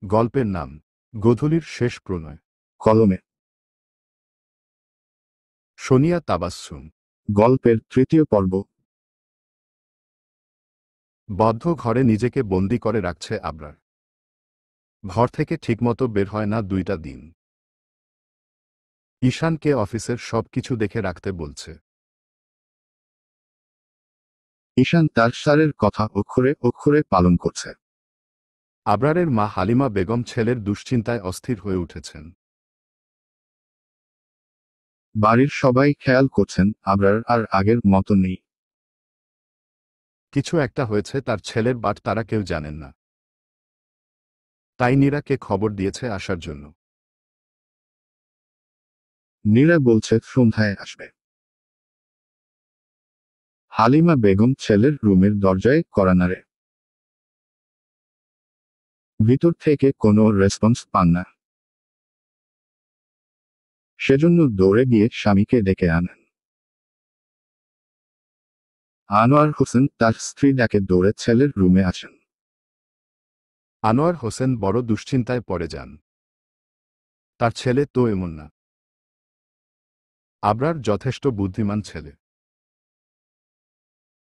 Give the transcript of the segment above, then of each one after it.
গল্পের নাম গোধূলির শেষ প্রণয়। কলমে। সোনিয়া তাবাসসুম। গল্পের তৃতীয় পর্ব। বদ্ধ ঘরে নিজেকে বন্দি করে রাখছে আবরার। ঘর থেকে ঠিকমতো বের হয় না 2টা দিন। ঈশানকে অফিসের সবকিছু দেখে রাখতে বলছে। ঈশান তার স্যারের কথা অক্ষরে অক্ষরে পালন করছে। আবরারের মা হালিমা বেগম ছেলের দুশ্চিন্তায় অস্থির হয়ে উঠেছেন। বাড়ির সবাই খেয়াল করছেন আবরার আর আগের মতো নেই। কিছু একটা হয়েছে তার ছেলের, বাট তারা কেউ জানেন না। তাই নীরাকে খবর দিয়েছে আসার জন্য। নীরা বলছে সন্ধ্যায় আসবে। হালিমা বেগম ছেলের রুমের দরজায় কড়া নাড়ে। ভিতর থেকে কোনো রেসপন্স পান না। সেজন্য দৌড়ে গিয়ে স্বামীকে ডেকে আনেন। আনোয়ার হোসেন তার স্ত্রী ডাকে দৌড়ে ছেলের রুমে আসেন। আনোয়ার হোসেন বড় দুশ্চিন্তায় পড়ে যান। তার ছেলে তো এমন না। আবরার যথেষ্ট বুদ্ধিমান ছেলে।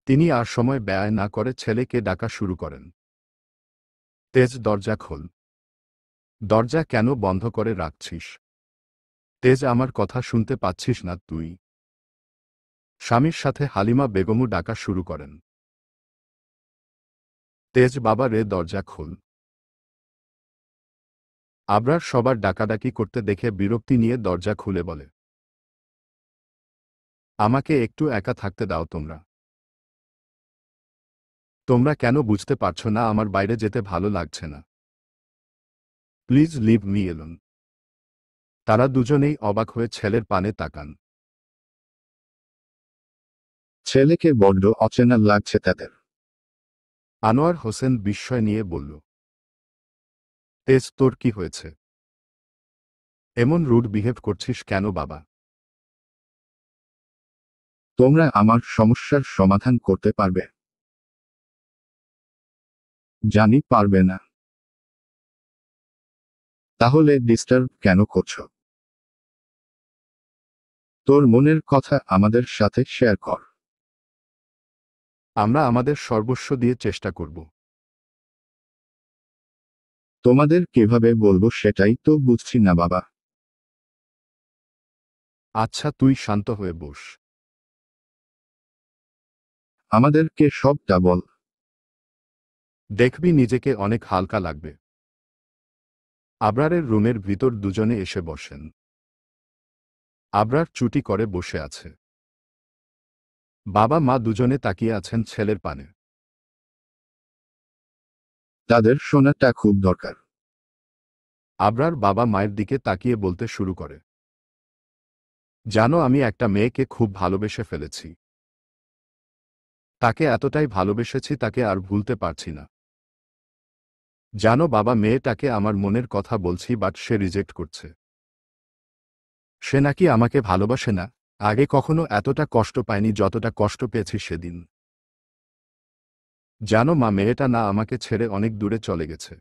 তিনি আর সময় ব্যয় না করে ছেলেকে ডাকা শুরু করেন। তেজ, দরজা খোল। দরজা কেন বন্ধ করে রাখছিস? তেজ, আমার কথা শুনতে পাচ্ছিস না তুই? স্বামীর সাথে হালিমা বেগমও ডাকা শুরু করেন। তেজ, বাবা রে, দরজা খোল। আবরার সবার ডাকাডাকি করতে দেখে বিরক্তি নিয়ে দরজা খুলে বলে, আমাকে একটু একা থাকতে দাও তোমরা। তোমরা কেন বুঝতে পারছো না আমার বাইরে যেতে ভালো লাগছে না? Please leave me alone. তারা দুজনেই অবাক হয়ে ছেলের পানে তাকান। ছেলেকে বড্ড অচেনা লাগছে তাদের। আনোয়ার হোসেন বিস্ময় নিয়ে বলল, তেজ, তোর কি হয়েছে? এমন রুড বিহেভ করছিস কেন বাবা? তোমরা আমার সমস্যার সমাধান করতে পারবে? জানি পারবে না। তাহলে ডিস্টার্ব কেন করছো? তোর মনের কথা আমাদের সাথে শেয়ার কর। আমরা আমাদের সর্বস্ব দিয়ে চেষ্টা করব। তোমাদের কিভাবে বলবো সেটাই তো বুঝছি না বাবা। আচ্ছা, তুই শান্ত হয়ে বস। আমাদেরকে সবটা বল। দেখবি নিজেকে অনেক হালকা লাগবে। আবরারের রুমের ভিতর দুজনে এসে বসেন। আবরার চুটি করে বসে আছে। বাবা মা দুজনে তাকিয়ে আছেন ছেলের পানে। তাদের শোনাটা খুব দরকার। আবরার বাবা মায়ের দিকে তাকিয়ে বলতে শুরু করে, জানো, আমি একটা মেয়েকে খুব ভালোবেসে ফেলেছি। তাকে এতটাই ভালোবেসেছি তাকে আর ভুলতে পারছি না। জানো বাবা, মেয়েটাকে আমার মনের কথা বলছি, বাট সে রিজেক্ট করছে। সে নাকি আমাকে ভালোবাসে না। আগে কখনো এতটা কষ্ট পায়নি যতটা কষ্ট পেয়েছি সেদিন। জানো মা, মেয়েটা না আমাকে ছেড়ে অনেক দূরে চলে গেছে।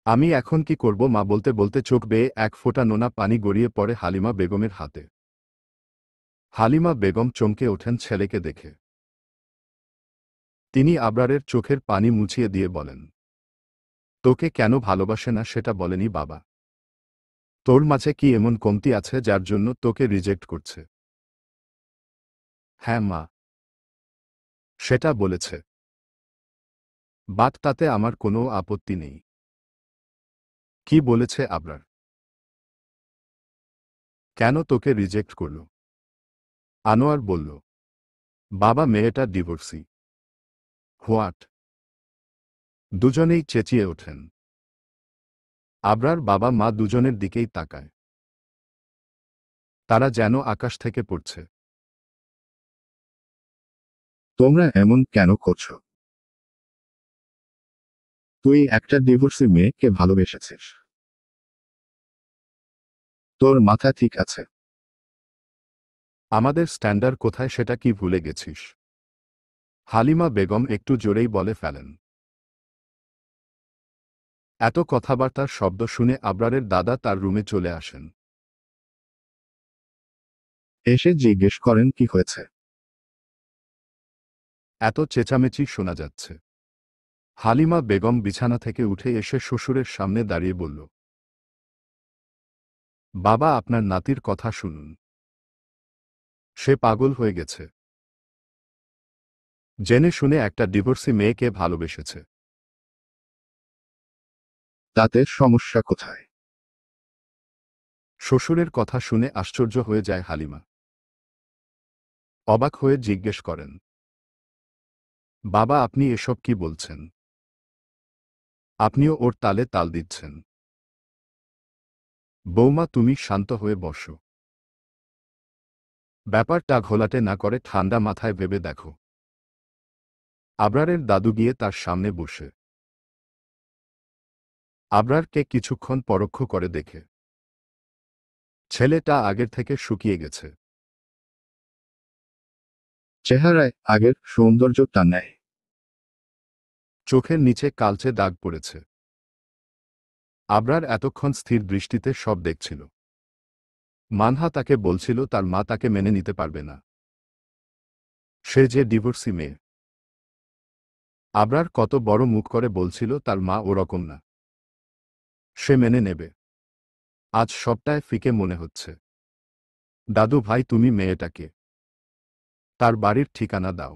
আমি এখন কি করব মা? বলতে বলতে চোখ বেয়ে এক ফোঁটা নোনা পানি গড়িয়ে পড়ে হালিমা বেগমের হাতে। হালিমা বেগম চমকে ওঠেন ছেলেকে দেখে। তিনি আবরারের চোখের পানি মুছিয়ে দিয়ে বলেন, তোকে কেন ভালোবাসে না সেটা বলেনি বাবা? তোর মাঝে কি এমন কমতি আছে যার জন্য তোকে রিজেক্ট করছে? হ্যাঁ মা, সেটা বলেছে। বাট তাতে আমার কোনো আপত্তি নেই। কি বলেছে আবরার? কেন তোকে রিজেক্ট করল? আনোয়ার বলল, বাবা, মেয়েটা ডিভোর্সি। হোয়াট? দুজনেই চেঁচিয়ে ওঠেন। আবরার বাবা মা দুজনের দিকেই তাকায়। তারা যেন আকাশ থেকে পড়ছে। তোমরা এমন কেন করছো? তুই একটা ডিভোর্সি মেয়েকে ভালোবেসেছিস। তোর মাথা ঠিক আছে? আমাদের স্ট্যান্ডার্ড কোথায় সেটা কি ভুলে গেছিস? হালিমা বেগম একটু জোরেই বলে ফেলেন। এত কথাবার্তার শব্দ শুনে আবরারের দাদা তার রুমে চলে আসেন। এসে জিজ্ঞেস করেন কি হয়েছে। এত চেঁচামেচি শোনা যাচ্ছে। হালিমা বেগম বিছানা থেকে উঠে এসে শ্বশুরের সামনে দাঁড়িয়ে বলল, বাবা, আপনার নাতির কথা শুনুন। সে পাগল হয়ে গেছে। জেনে শুনে একটা ডিভোর্সি মেয়েকে ভালোবেসেছে। তাতে সমস্যা কোথায়? শ্বশুরের কথা শুনে আশ্চর্য হয়ে যায় হালিমা। অবাক হয়ে জিজ্ঞেস করেন, বাবা, আপনি এসব কি বলছেন? আপনিও ওর তালে তাল দিচ্ছেন। বৌমা, তুমি শান্ত হয়ে বসো। ব্যাপারটা ঘোলাটে না করে ঠান্ডা মাথায় ভেবে দেখো। আবরারের দাদু গিয়ে তার সামনে বসে আবরারকে কিছুক্ষণ পরোক্ষ করে দেখে। ছেলেটা আগের থেকে শুকিয়ে গেছে। চেহারায় আগের সৌন্দর্যটা নেই। চোখের নিচে কালচে দাগ পড়েছে। আবরার এতক্ষণ স্থির দৃষ্টিতে সব দেখছিল। মানহা তাকে বলছিল তার মা তাকে মেনে নিতে পারবে না। সে যে ডিভোর্সি মেয়ে। আবরার কত বড় মুখ করে বলছিল তার মা ওরকম না, সে মেনে নেবে। আজ সবটায় ফিকে মনে হচ্ছে। দাদু ভাই, তুমি মেয়েটাকে তার বাড়ির ঠিকানা দাও।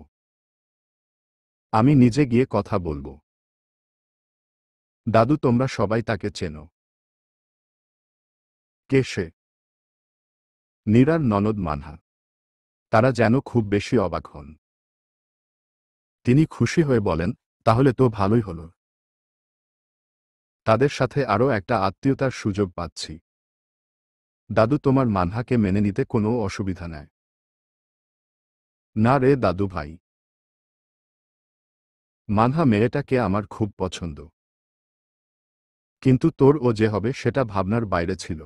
আমি নিজে গিয়ে কথা বলবো। দাদু, তোমরা সবাই তাকে চেনো। কে সে? নীরার ননদ মানহা। তারা যেন খুব বেশি অবাক হন। তিনি খুশি হয়ে বলেন, তাহলে তো ভালোই হলো। তাদের সাথে আরও একটা আত্মীয়তার সুযোগ পাচ্ছি। দাদু, তোমার মানহাকে মেনে নিতে কোনো অসুবিধা নেই? না রে দাদু ভাই, মানহা মেয়েটাকে আমার খুব পছন্দ। কিন্তু তোর ও যে হবে সেটা ভাবনার বাইরে ছিল।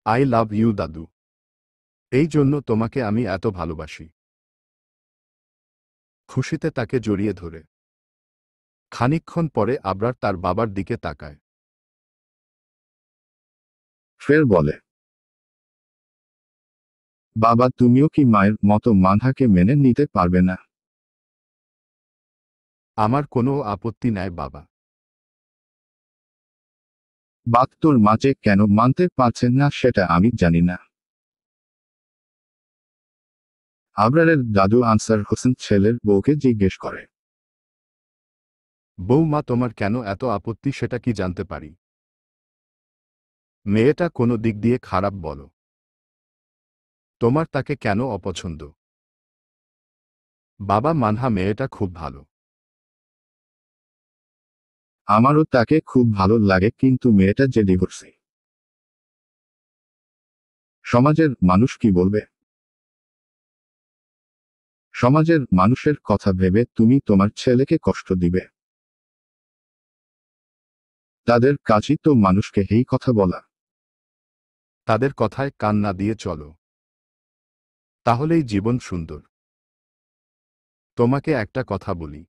আই লাভ ইউ দাদু। এই জন্য তোমাকে আমি এত ভালোবাসি। খুশিতে তাকে জড়িয়ে ধরে খানিকক্ষণ পরে আবরার তার বাবার দিকে তাকায়। ফের বলে, বাবা, তুমিও কি মায়ের মতো মানহাকে মেনে নিতে পারবে না? আমার কোনো আপত্তি নাই বাবা। বাদ, তোর মাঝে কেন মানতে পারছেন না সেটা আমি জানি না। আবরারের দাদু আনসার হোসেন ছেলের বউকে জিজ্ঞেস করে। বৌমা, তোমার কেন এত আপত্তি সেটা কি জানতে পারি? মেয়েটা কোনো দিক দিয়ে খারাপ বলো? তোমার তাকে কেন অপছন্দ? বাবা, মানহা মেয়েটা খুব ভালো। আমারও তাকে খুব ভালো লাগে, কিন্তু মেয়েটা যে ডিভোর্সি। সমাজের মানুষ কি বলবে? সমাজের মানুষের কথা ভেবে তুমি তোমার ছেলেকে কষ্ট দিবে? তাদের কাজই তো মানুষকে এই কথা বলা। তাদের কথায় কান না দিয়ে চলো, তাহলেই জীবন সুন্দর। তোমাকে একটা কথা বলি,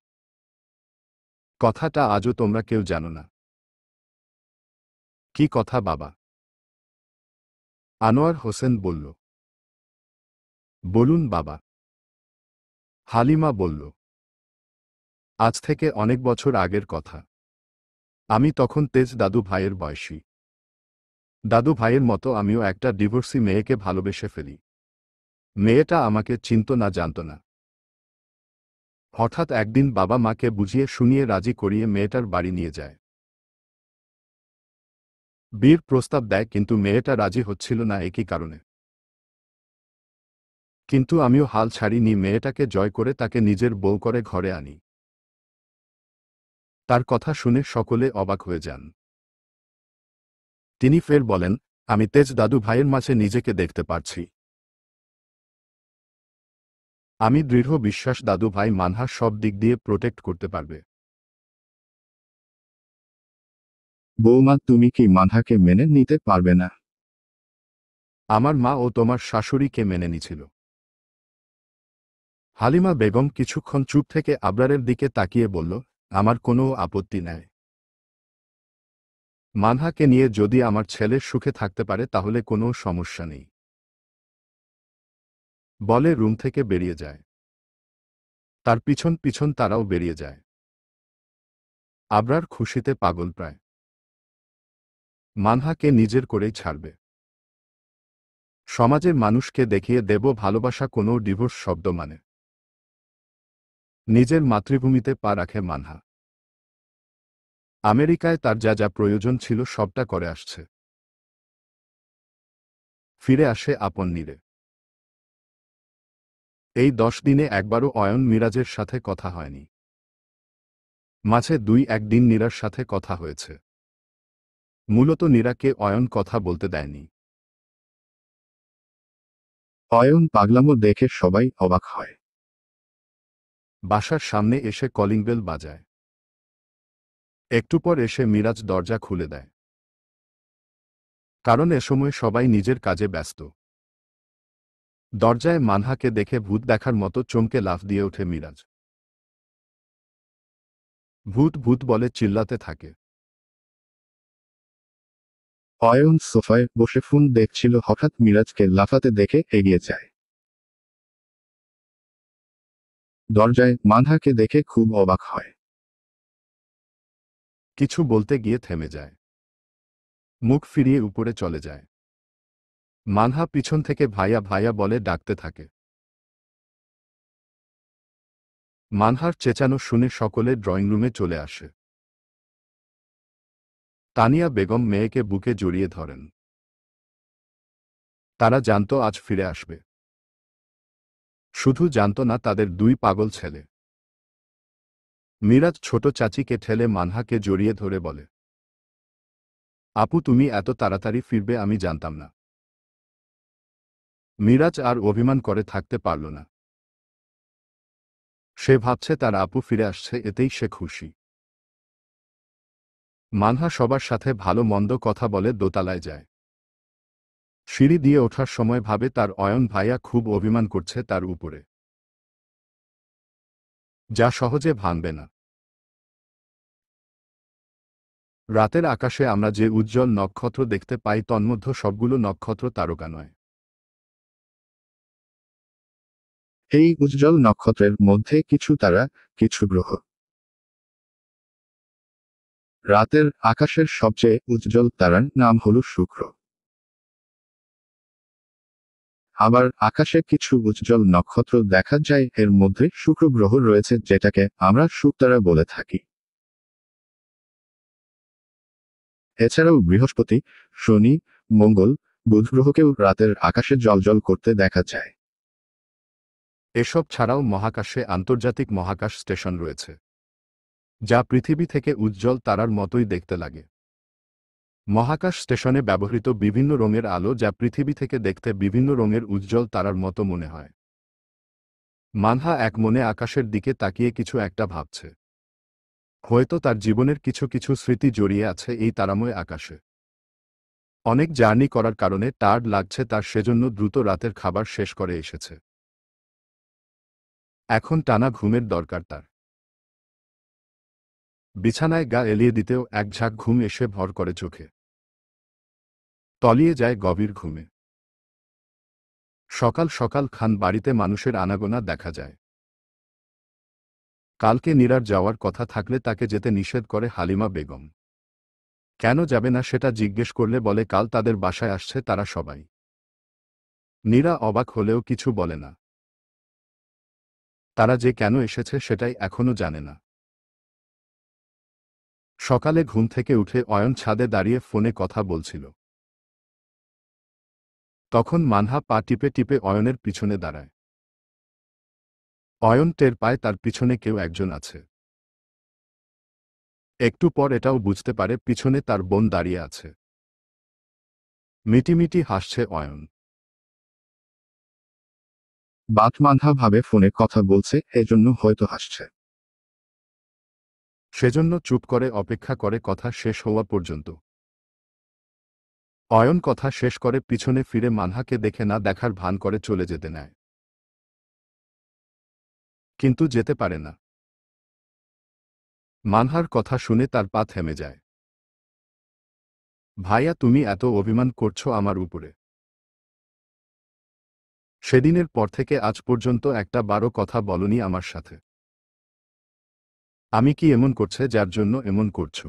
কথাটা আজও তোমরা কেউ জানো না। কি কথা বাবা? আনোয়ার হোসেন বলল। বলুন বাবা। হালিমা বলল, আজ থেকে অনেক বছর আগের কথা। আমি তখন তেজ দাদু ভাইয়ের বয়সী। দাদু ভাইয়ের মতো আমিও একটা ডিভোর্সি মেয়েকে ভালোবেসে ফেলি। মেয়েটা আমাকে চিনত না, জানত না। হঠাৎ একদিন বাবা মাকে বুঝিয়ে শুনিয়ে রাজি করিয়ে মেয়েটার বাড়ি নিয়ে যায়। বিয়ের প্রস্তাব দেয়, কিন্তু মেয়েটা রাজি হচ্ছিল না একই কারণে। কিন্তু আমিও হাল ছাড়িনি, মেয়েটাকে জয় করে তাকে নিজের বউ করে ঘরে আনি। তার কথা শুনে সকলে অবাক হয়ে যান। তিনি ফের বলেন, আমি তেজ দাদু ভাইয়ের মাঝে নিজেকে দেখতে পারছি। আমি দৃঢ় বিশ্বাস দাদু ভাই মানহা সব দিক দিয়ে প্রোটেক্ট করতে পারবে। বৌমা, তুমি কি মানহাকে মেনে নিতে পারবে না? আমার মা ও তোমার শাশুড়িকে মেনে নিছিল। হালিমা বেগম কিছুক্ষণ চুপ থেকে আবরারের দিকে তাকিয়ে বলল, আমার কোনো আপত্তি নেই। মানহাকে নিয়ে যদি আমার ছেলে সুখে থাকতে পারে তাহলে কোনো সমস্যা নেই, বলে রুম থেকে বেরিয়ে যায়। তার পিছন পিছন তারাও বেরিয়ে যায়। আবরার খুশিতে পাগল প্রায়। মানহাকে নিজের করেই ছাড়বে। সমাজের মানুষকে দেখিয়ে দেব ভালোবাসা কোনো ডিভোর্স শব্দ মানে। নিজের মাতৃভূমিতে পা রাখে মানহা। আমেরিকায় তার যা যা প্রয়োজন ছিল সবটা করে আসছে। ফিরে আসে আপন নীড়ে। এই 10 দিনে একবারও অয়ন মিরাজের সাথে কথা হয়নি। মাঝে 2-1 দিন নীরার সাথে কথা হয়েছে। মূলত নীরাকে অয়ন কথা বলতে দেয়নি। অয়ন পাগলামো দেখে সবাই অবাক হয়। বাসার সামনে এসে কলিং বেল বাজায়। একটু পর এসে মিরাজ দরজা খুলে দেয়। কারণ এ সময় সবাই নিজের কাজে ব্যস্ত। দরজায় মানহাকে দেখে ভূত দেখার মতো চমকে লাফ দিয়ে ওঠে মিরাজ। ভূত ভূত বলে চিল্লাতে থাকে। অয়ন সোফায় বসে ফোন দেখছিল, হঠাৎ মিরাজকে লাফাতে দেখে এগিয়ে যায়। দরজায় মানহাকে দেখে খুব অবাক হয়। কিছু বলতে গিয়ে থেমে যায়। মুখ ফিরিয়ে উপরে চলে যায়। মানহা পিছন থেকে ভাইয়া ভাইয়া বলে ডাকতে থাকে। মানহার চেঁচানো শুনে সকলে ড্রয়িং রুমে চলে আসে। তানিয়া বেগম মেয়েকে বুকে জড়িয়ে ধরেন। তারা জানত আজ ফিরে আসবে। শুধু জানত না তাদের 2 পাগল ছেলে। মিরাজ ছোট চাচিকে ঠেলে মানহাকে জড়িয়ে ধরে বলে, আপু তুমি এত তাড়াতাড়ি ফিরবে আমি জানতাম না। মিরাজ আর অভিমান করে থাকতে পারল না। সে ভাবছে তার আপু ফিরে আসছে, এতেই সে খুশি। মানহা সবার সাথে ভালো মন্দ কথা বলে দোতলায় যায়। সিঁড়ি দিয়ে ওঠার সময় ভাবে তার অয়ন ভাইয়া খুব অভিমান করছে তার উপরে, যা সহজে ভাঙবে না। রাতের আকাশে আমরা যে উজ্জ্বল নক্ষত্র দেখতে পাই তন্মধ্যে সবগুলো নক্ষত্র তারকা নয়। এই উজ্জ্বল নক্ষত্রের মধ্যে কিছু তারা, কিছু গ্রহ। রাতের আকাশের সবচেয়ে উজ্জ্বল তারার নাম হলো শুক্র। আবার আকাশে কিছু উজ্জ্বল নক্ষত্র দেখা যায়, এর মধ্যে শুক্র গ্রহ রয়েছে যেটাকে আমরা শুকতারা বলে থাকি। এছাড়াও বৃহস্পতি, শনি, মঙ্গল, বুধ গ্রহকেও রাতের আকাশে জ্বলজ্বল করতে দেখা যায়। এসব ছাড়াও মহাকাশে আন্তর্জাতিক মহাকাশ স্টেশন রয়েছে, যা পৃথিবী থেকে উজ্জ্বল তারার মতোই দেখতে লাগে। মহাকাশ স্টেশনে ব্যবহৃত বিভিন্ন রঙের আলো যা পৃথিবী থেকে দেখতে বিভিন্ন রঙের উজ্জ্বল তারার মতো মনে হয়। মানহা এক মনে আকাশের দিকে তাকিয়ে কিছু একটা ভাবছে। হয়তো তার জীবনের কিছু কিছু স্মৃতি জড়িয়ে আছে এই তারাময় আকাশে। অনেক জার্নি করার কারণে টায়ার্ড লাগছে তার, সেজন্য দ্রুত রাতের খাবার শেষ করে এসেছে। এখন টানা ঘুমের দরকার তার। বিছানায় গা এলিয়ে দিতেও এক ঝাঁক ঘুম এসে ভর করে চোখে। তলিয়ে যায় গভীর ঘুমে। সকাল সকাল খান বাড়িতে মানুষের আনাগোনা দেখা যায়। কালকে নীরার যাওয়ার কথা থাকলে তাকে যেতে নিষেধ করে হালিমা বেগম। কেন যাবে না সেটা জিজ্ঞেস করলে বলে কাল তাদের বাসায় আসছে তারা সবাই। নীরা অবাক হলেও কিছু বলে না। তারা যে কেন এসেছে সেটাই এখনো জানে না। সকালে ঘুম থেকে উঠে অয়ন ছাদে দাঁড়িয়ে ফোনে কথা বলছিল। তখন মানহা পা টিপে টিপে অয়নের পিছনে দাঁড়ায়। অয়ন টের পায় তার পিছনে কেউ একজন আছে। একটু পর এটাও বুঝতে পারে পিছনে তার বোন দাঁড়িয়ে আছে। মিটিমিটি হাসছে অয়ন। বাত মানহা ভাবে ফোনে কথা বলছে, এজন্য হয়তো হাসছে। সেজন্য চুপ করে অপেক্ষা করে কথা শেষ হওয়া পর্যন্ত। অয়ন কথা শেষ করে পিছনে ফিরে মানহাকে দেখে না দেখার ভান করে চলে যেতে নেয়, কিন্তু যেতে পারে না। মানহার কথা শুনে তার পা থেমে যায়। ভাইয়া, তুমি এত অভিমান করছো আমার উপরে। সেদিনের পর থেকে আজ পর্যন্ত একটা বারো কথা বলনি আমার সাথে। আমি কি এমন করছে যার জন্য এমন করছো?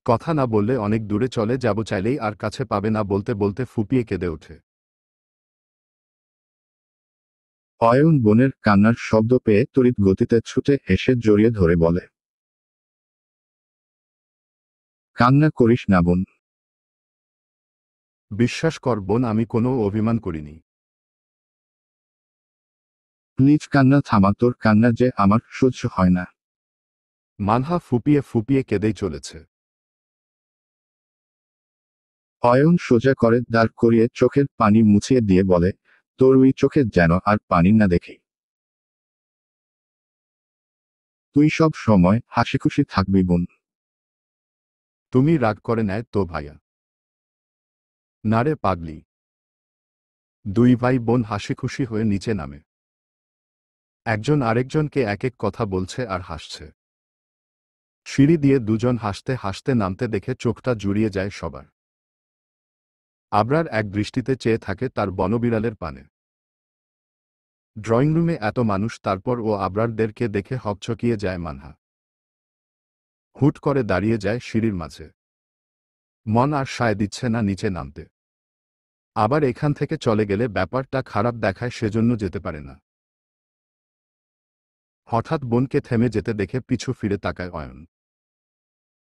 কথা না বললে অনেক দূরে চলে যাব চাইলেই আর কাছে পাবে না বলতে বলতে ফুপিয়ে কেঁদে ওঠে। অয়ন বোনের কান্নার শব্দ পেয়ে তড়িৎ গতিতে ছুটে এসে জড়িয়ে ধরে বলে, কান্না করিস না বোন। বিশ্বাস কর বোন, আমি কোনো অভিমান করিনি। প্লিজ কান্না থামা, তোর কান্না যে আমার সহ্য হয় না। মানহা ফুপিয়ে ফুপিয়ে কেঁদেই চলেছে। অয়ন সোজা করে দাঁড় করিয়ে চোখের পানি মুছিয়ে দিয়ে বলে, তোর ওই চোখে যেন আর পানি না দেখি। তুই সব সময় হাসিখুশি থাকবি বোন। তুমি রাগ করে নেয় তো ভাইয়া? না রে পাগলি। দুই ভাই বোন হাসি খুশি হয়ে নিচে নামে। একজন আরেকজনকে এক এক কথা বলছে আর হাসছে। সিঁড়ি দিয়ে দুজন হাসতে হাসতে নামতে দেখে চোখটা জুড়িয়ে যায় সবার। আবরার এক দৃষ্টিতে চেয়ে থাকে তার বনবিড়ালের পানে। ড্রয়িং রুমে এত মানুষ, তারপর ও আবরারদেরকে দেখে হকচকিয়ে যায় মানহা। হুট করে দাঁড়িয়ে যায় সিঁড়ির মাঝে। মন আর সায় দিচ্ছে না নিচে নামতে। আবার এখান থেকে চলে গেলে ব্যাপারটা খারাপ দেখায়, সেজন্য যেতে পারে না। হঠাৎ বোনকে থেমে যেতে দেখে পিছু ফিরে তাকায় অয়ন।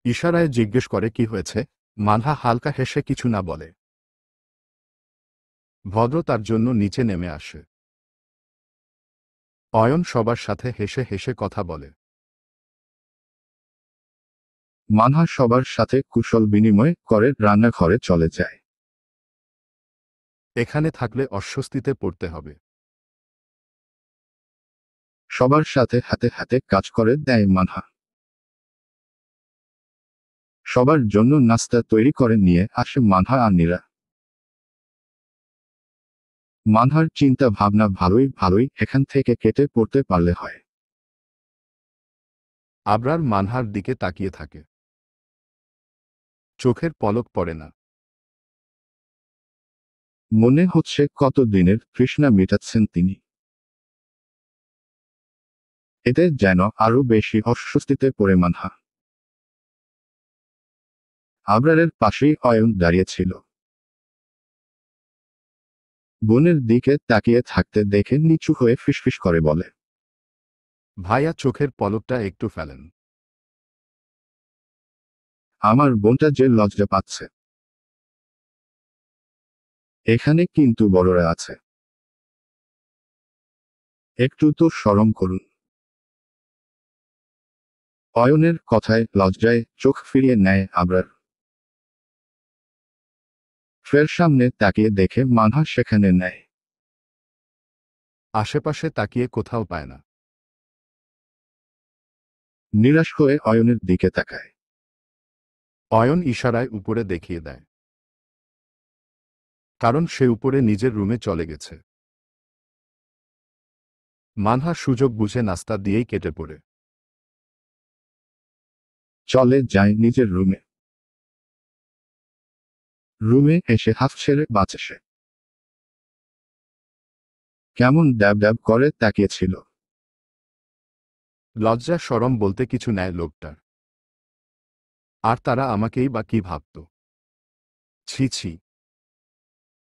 ইশারায় জিজ্ঞেস করে কি হয়েছে। মানহা হালকা হেসে কিছু না বলে। ভদ্রতার জন্য নিচে নেমে আসে। অয়ন সবার সাথে হেসে হেসে কথা বলে। মানহা সবার সাথে কুশল বিনিময় করে রান্নাঘরে চলে যায়। এখানে থাকলে অস্বস্তিতে পড়তে হবে। সবার সাথে হাতে হাতে কাজ করে দেয় মানহা। সবার জন্য নাস্তা তৈরি করে নিয়ে আসে মানহা আর নীরা। মানহার চিন্তা ভাবনা ভালোই ভালোই, এখান থেকে কেটে পড়তে পারলে হয়। আবরার মানহার দিকে তাকিয়ে থাকে। চোখের পলক পড়ে না। মনে হচ্ছে কত দিনের তৃষ্ণা মেটাচ্ছেন তিনি। এতে যেন আরো বেশি অস্বস্তিতে পড়ে মানহা। আবরারের পাশেই অয়ন দাঁড়িয়েছিল। বোনের দিকে তাকিয়ে থাকতে দেখে নিচু হয়ে ফিসফিস করে বলে, ভাইয়া চোখের পলকটা একটু ফেলেন। আমার বোনটা যে লজ্জা পাচ্ছে। এখানে কিন্তু বড়রা আছে। একটু তো শরম করুন। অয়নের কথায় লজ্জায় চোখ ফিরিয়ে নেয় আবরার। ফের সামনে তাকিয়ে দেখে মানহা সেখানে নেয়। আশেপাশে তাকিয়ে কোথাও পায় না। নিরাশ হয়ে অয়নের দিকে তাকায়। অয়ন ইশারায় উপরে দেখিয়ে দেয়। কারণ সে উপরে নিজের রুমে চলে গেছে। মানহা সুযোগ বুঝে নাস্তা দিয়েই কেটে পড়ে। চলে যায় নিজের রুমে। রুমে এসে হাফ ছেড়ে বাঁচে সে। কেমন ড্যাব ড্যাব করে তাকিয়েছিল। লজ্জা শরম বলতে কিছু নেয় লোকটার। আর তারা আমাকেই বা কি ভাবত। ছি ছি।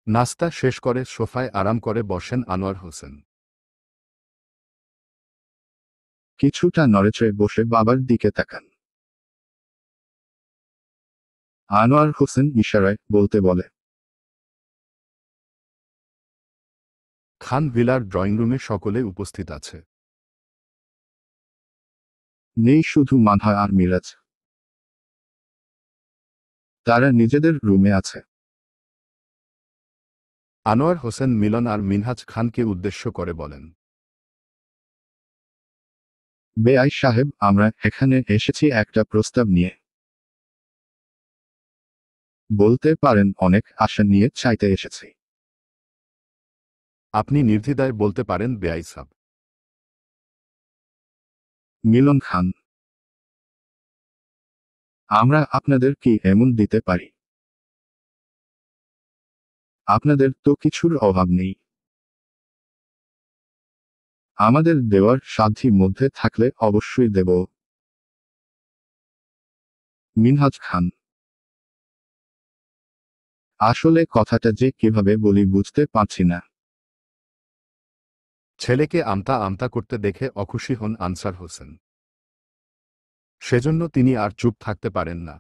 নাস্তা শেষ করে সোফায় আরাম করে বসেন আনোয়ার হোসেন। কিছুটা নড়েচড়ে বসে বাবার দিকে তাকান। আনোয়ার হোসেন ইশারায় বলতে বলে, খান ভিলার ড্রয়িং রুমে সকলে উপস্থিত আছে। নেই শুধু মানহা আর মিরাজ। তারা নিজেদের রুমে আছে। আনোয়ার হোসেন মিলন আর মিনহাজ খানকে উদ্দেশ্য করে বলেন, বেআই সাহেব, আমরা এখানে এসেছি একটা প্রস্তাব নিয়ে। বলতে পারেন অনেক আশা নিয়ে চাইতে এসেছি। আপনি নির্দ্বিধায় বলতে পারেন বেআই সাব। মিলন খান। আমরা আপনাদের কি এমন দিতে পারি? আপনাদের তো কিছুর অভাব নেই। আমাদের দেওয়ার সাধ্যের মধ্যে থাকলে অবশ্যই দেব। মিনহাজ খান: আসলে কথাটা যে কিভাবে বলি বুঝতে পারছি না। ছেলেকে আমতা আমতা করতে দেখে অখুশি হন আনসার হোসেন। সেজন্য তিনি আর চুপ থাকতে পারেন না।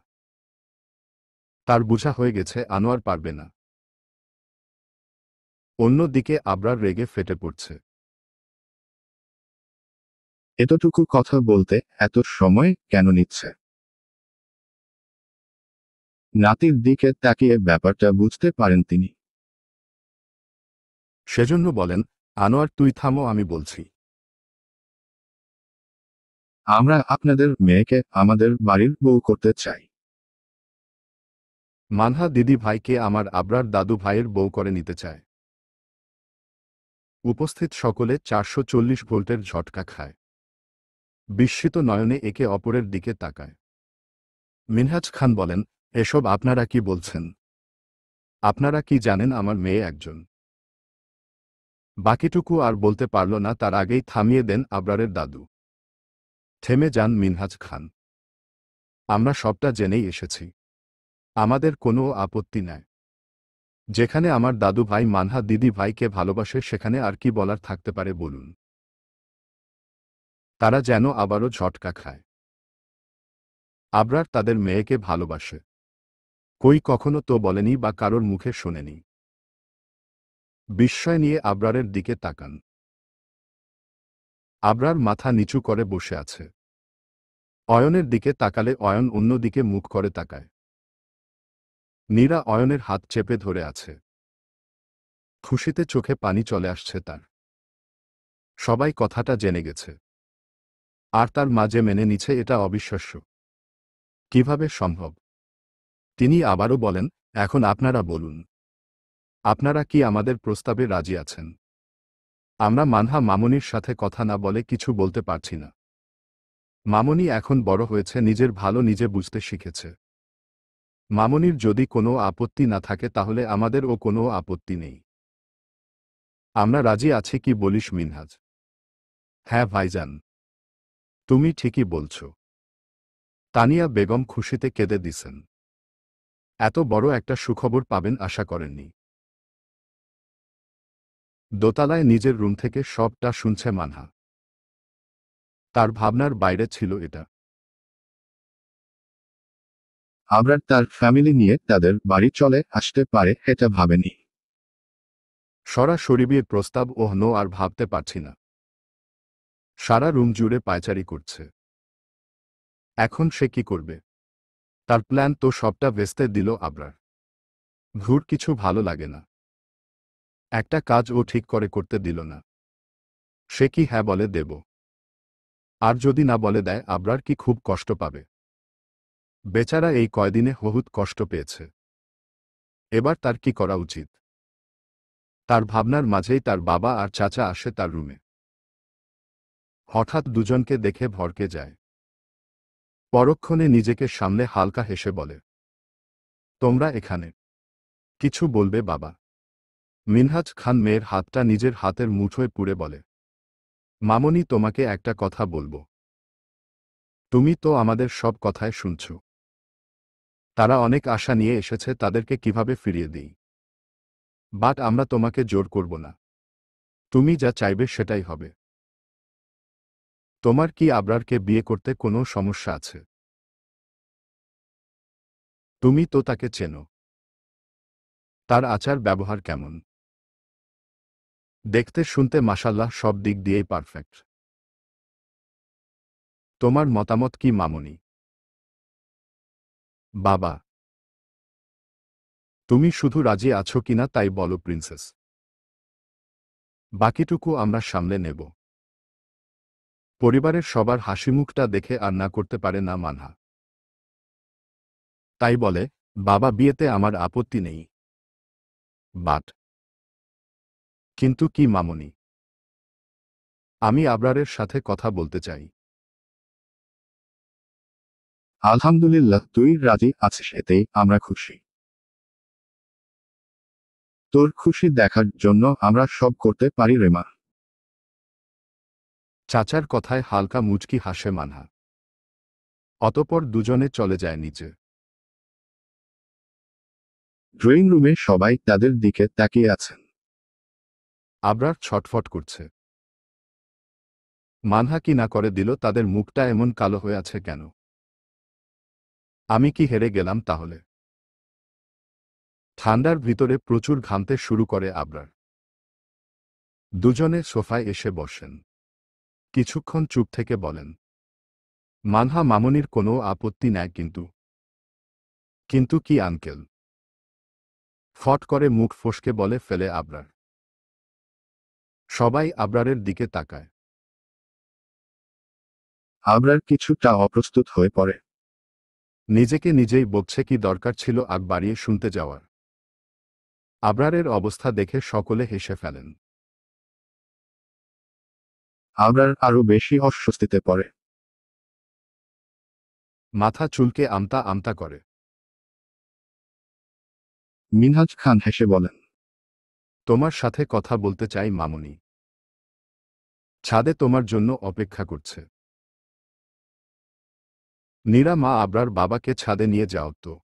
তার বুঝা হয়ে গেছে আনোয়ার পারবে না। অন্যদিকে আবরার রেগে ফেটে পড়ছে। এতটুকু কথা বলতে এত সময় কেন নিচ্ছে? নাতির দিকে তাকিয়ে ব্যাপারটা বুঝতে পারেন তিনি। সেজন্য বলেন, আনোয়ার তুই থামো, আমি বলছি। আমরা আপনাদের মেয়েকে আমাদের বাড়ির বউ করতে চাই। মানহা দিদি ভাইকে আমার আবরার দাদু ভাইয়ের বউ করে নিতে চায়। উপস্থিত সকলে 440 ভোল্টের ঝটকা খায়। বিস্মিত নয়নে একে অপরের দিকে তাকায়। মিনহাজ খান বলেন, এসব আপনারা কি বলছেন? আপনারা কি জানেন আমার মেয়ে একজন? বাকিটুকু আর বলতে পারল না, তার আগেই থামিয়ে দেন আবরারের দাদু। থেমে যান মিনহাজ খান। আমরা সবটা জেনেই এসেছি। আমাদের কোনো আপত্তি নাই। যেখানে আমার দাদু ভাই মানহা দিদি ভাইকে ভালোবাসে সেখানে আর কি বলার থাকতে পারে বলুন? তারা যেন আবারও ঝটকা খায়। আবরার তাদের মেয়েকে ভালোবাসে। কই কখনো তো বলেনি বা কারোর মুখে শোনেনি। বিস্ময় নিয়ে আবরারের দিকে তাকান। আবরার মাথা নিচু করে বসে আছে। অয়নের দিকে তাকালে অয়ন অন্যদিকে মুখ করে তাকায়। নীরা অয়নের হাত চেপে ধরে আছে। খুশিতে চোখে পানি চলে আসছে তার। সবাই কথাটা জেনে গেছে। আর তার মাঝে মেনে নিচ্ছে, এটা অবিশ্বাস্য। কিভাবে সম্ভব? তিনি আবারও বলেন, এখন আপনারা বলুন, আপনারা কি আমাদের প্রস্তাবে রাজি আছেন? আমরা মানহা মামনির সাথে কথা না বলে কিছু বলতে পারছি না। মামনি এখন বড় হয়েছে, নিজের ভালো নিজে বুঝতে শিখেছে। মামনির যদি কোনো আপত্তি না থাকে তাহলে আমাদেরও কোনো আপত্তি নেই। আমরা রাজি আছি, কি বলিস মিনহাজ? হ্যাঁ ভাইজান, তুমি ঠিকই বলছ। তানিয়া বেগম খুশিতে কেঁদে দিছেন। এত বড় একটা সুখবর পাবেন আশা করেননি। দোতলায় নিজের রুম থেকে সবটা শুনছে মানহা। তার ভাবনার বাইরে ছিল এটা। আবরার তার ফ্যামিলি নিয়ে তাদের বাড়ি চলে আসতে পারে এটা ভাবেনি। সরাসরি বিয়ের প্রস্তাব নো আর ভাবতে পারছি না। সারা রুম জুড়ে পায়চারি করছে। এখন সে কি করবে? তার প্ল্যান তো সবটা ভেস্তে দিল আবরার। ঘুর কিছু ভালো লাগে না। একটা কাজ ও ঠিক করে করতে দিল না। সে কি হ্যাঁ বলে দেব? আর যদি না বলে দেয় আবরার কি খুব কষ্ট পাবে? বেচারা এই কয়দিনে বহুত কষ্ট পেয়েছে। এবার তার কি করা উচিত? তার ভাবনার মাঝেই তার বাবা আর চাচা আসে তার রুমে। হঠাৎ দুজনকে দেখে ভড়কে যায়। পরক্ষণে নিজেকে সামলে হালকা হেসে বলে, তোমরা এখানে কিছু বলবে বাবা? মিনহাজ খান মেয়ের হাতটা নিজের হাতের মুঠোয় পুরে বলে, মামনি তোমাকে একটা কথা বলবো। তুমি তো আমাদের সব কথায় শুনছ। তারা অনেক আশা নিয়ে এসেছে, তাদেরকে কিভাবে ফিরিয়ে দিই? বাট আমরা তোমাকে জোর করব না। তুমি যা চাইবে সেটাই হবে। তোমার কি আবরারকে বিয়ে করতে কোনো সমস্যা আছে? তুমি তো তাকে চেনো। তার আচার ব্যবহার কেমন? দেখতে শুনতে মাশাল্লাহ সব দিক দিয়েই পারফেক্ট। তোমার মতামত কি মামনি? বাবা, তুমি শুধু রাজি আছো কিনা তাই বলো প্রিন্সেস। বাকিটুকু আমরা সামলে নেব। পরিবারের সবার হাসিমুখটা দেখে আর না করতে পারে না মানহা। তাই বলে, বাবা বিয়েতে আমার আপত্তি নেই। বাট কিন্তু কি মামনি? আমি আবরারের সাথে কথা বলতে চাই। আলহামদুলিল্লাহ, তুই রাজি আছিস, এতেই আমরা খুশি। তোর খুশি দেখার জন্য আমরা সব করতে পারি রে মা। চাচার কথায় হালকা মুচকি হাসে মানহা। অতঃপর দুজনে চলে যায় নিচে। ড্রয়িং রুমে সবাই তাদের দিকে তাকিয়ে আছেন। আবরার ছটফট করছে। মানহা কি না করে দিল, তাদের মুখটা এমন কালো হয়ে আছে কেন? আমি কি হেরে গেলাম তাহলে? ঠান্ডার ভিতরে প্রচুর ঘামতে শুরু করে আবরার। দুজনে সোফায় এসে বসেন। কিছুক্ষণ চুপ থেকে বলেন, মানহা মামনির কোনো আপত্তি নেয় কিন্তু। কিন্তু কি আঙ্কেল? ফট করে মুখ ফসকে বলে ফেলে আবরার। সবাই আবরারের দিকে তাকায়। আবরার কিছুটা অপ্রস্তুত হয়ে পড়ে। নিজেকে নিজেই বকছে, কি দরকার ছিল আগ বাড়িয়ে শুনতে যাওয়ার। আবরারের অবস্থা দেখে সকলে হেসে ফেলেন। আবরার আরো বেশি অস্বস্তিতে পড়ে। মাথা চুলকে আমতা আমতা করে। মিনহাজ খান হেসে বলেন, তোমার সাথে কথা বলতে চাই মামুনি। ছাদে তোমার জন্য অপেক্ষা করছে। নীরা মা আবরার বাবাকে ছাদে নিয়ে যাও তো।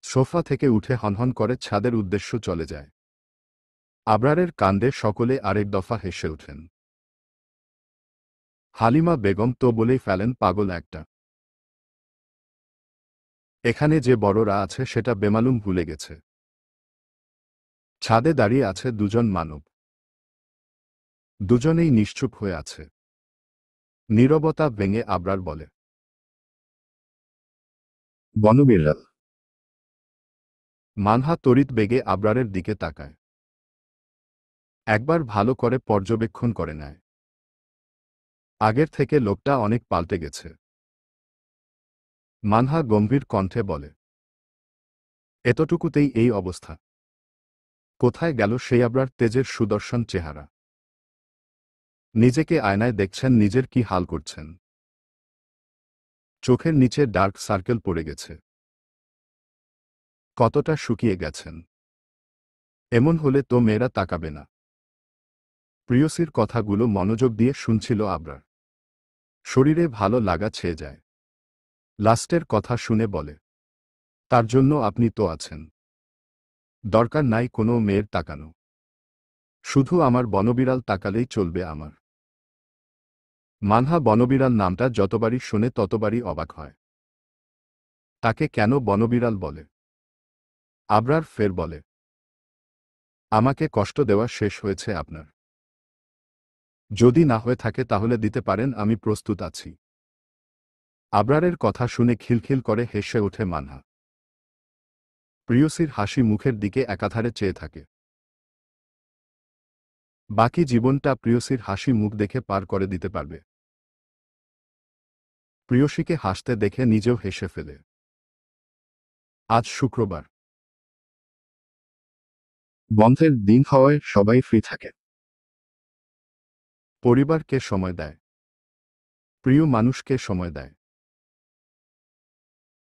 সোফা থেকে উঠে হনহন করে ছাদের উদ্দেশ্য চলে যায়। আবরারের কাণ্ডে সকলে আরেক দফা হেসে ওঠেন। হালিমা বেগম তো বলেই ফেলেন, পাগল একটা। এখানে যে বড়রা আছে সেটা বেমালুম ভুলে গেছে। ছাদে দাঁড়িয়ে আছে দুজন মানব। দুজনেই নিশ্চুপ হয়ে আছে। নীরবতা ভেঙে আবরার বলে, বনবিড়াল। মানহা তড়িৎ বেগে আবরারের দিকে তাকায়। একবার ভালো করে পর্যবেক্ষণ করে নেয়। আগের থেকে লোকটা অনেক পাল্টে গেছে। মানহা গম্ভীর কণ্ঠে বলে, এতটুকুতেই এই অবস্থা? কোথায় গেল সেই আবরার তেজের সুদর্শন চেহারা? নিজেকে আয়নায় দেখছেন, নিজের কি হাল করছেন। চোখের নিচে ডার্ক সার্কেল পড়ে গেছে। কতটা শুকিয়ে গেছেন। এমন হলে তো মেয়েরা তাকাবে না। প্রিয়সীর কথাগুলো মনোযোগ দিয়ে শুনছিল আবরার। শরীরে ভালো লাগা ছেয়ে যায়। লাস্টের কথা শুনে বলে, তার জন্য আপনি তো আছেন। দরকার নাই কোনো মেয়ের তাকানো। শুধু আমার বনবিড়াল তাকালেই চলবে আমার। মানহা বনবিড়াল নামটা যতবারই শোনে ততবারই অবাক হয়। তাকে কেন বনবিড়াল বলে? আবরার ফের বলে, আমাকে কষ্ট দেওয়া শেষ হয়েছে আপনার? যদি না হয়ে থাকে তাহলে দিতে পারেন, আমি প্রস্তুত আছি। আবরারের কথা শুনে খিলখিল করে হেসে ওঠে মানহা। প্রিয়সীর হাসি মুখের দিকে একাধারে চেয়ে থাকে। বাকি জীবনটা প্রিয়সীর হাসি মুখ দেখে পার করে দিতে পারবে। প্রিয়সীকে হাসতে দেখে নিজেও হেসে ফেলে। আজ শুক্রবার। বন্ধের দিন হওয়ায় সবাই ফ্রি থাকে। পরিবারকে সময় দেয়। প্রিয় মানুষকে সময় দেয়।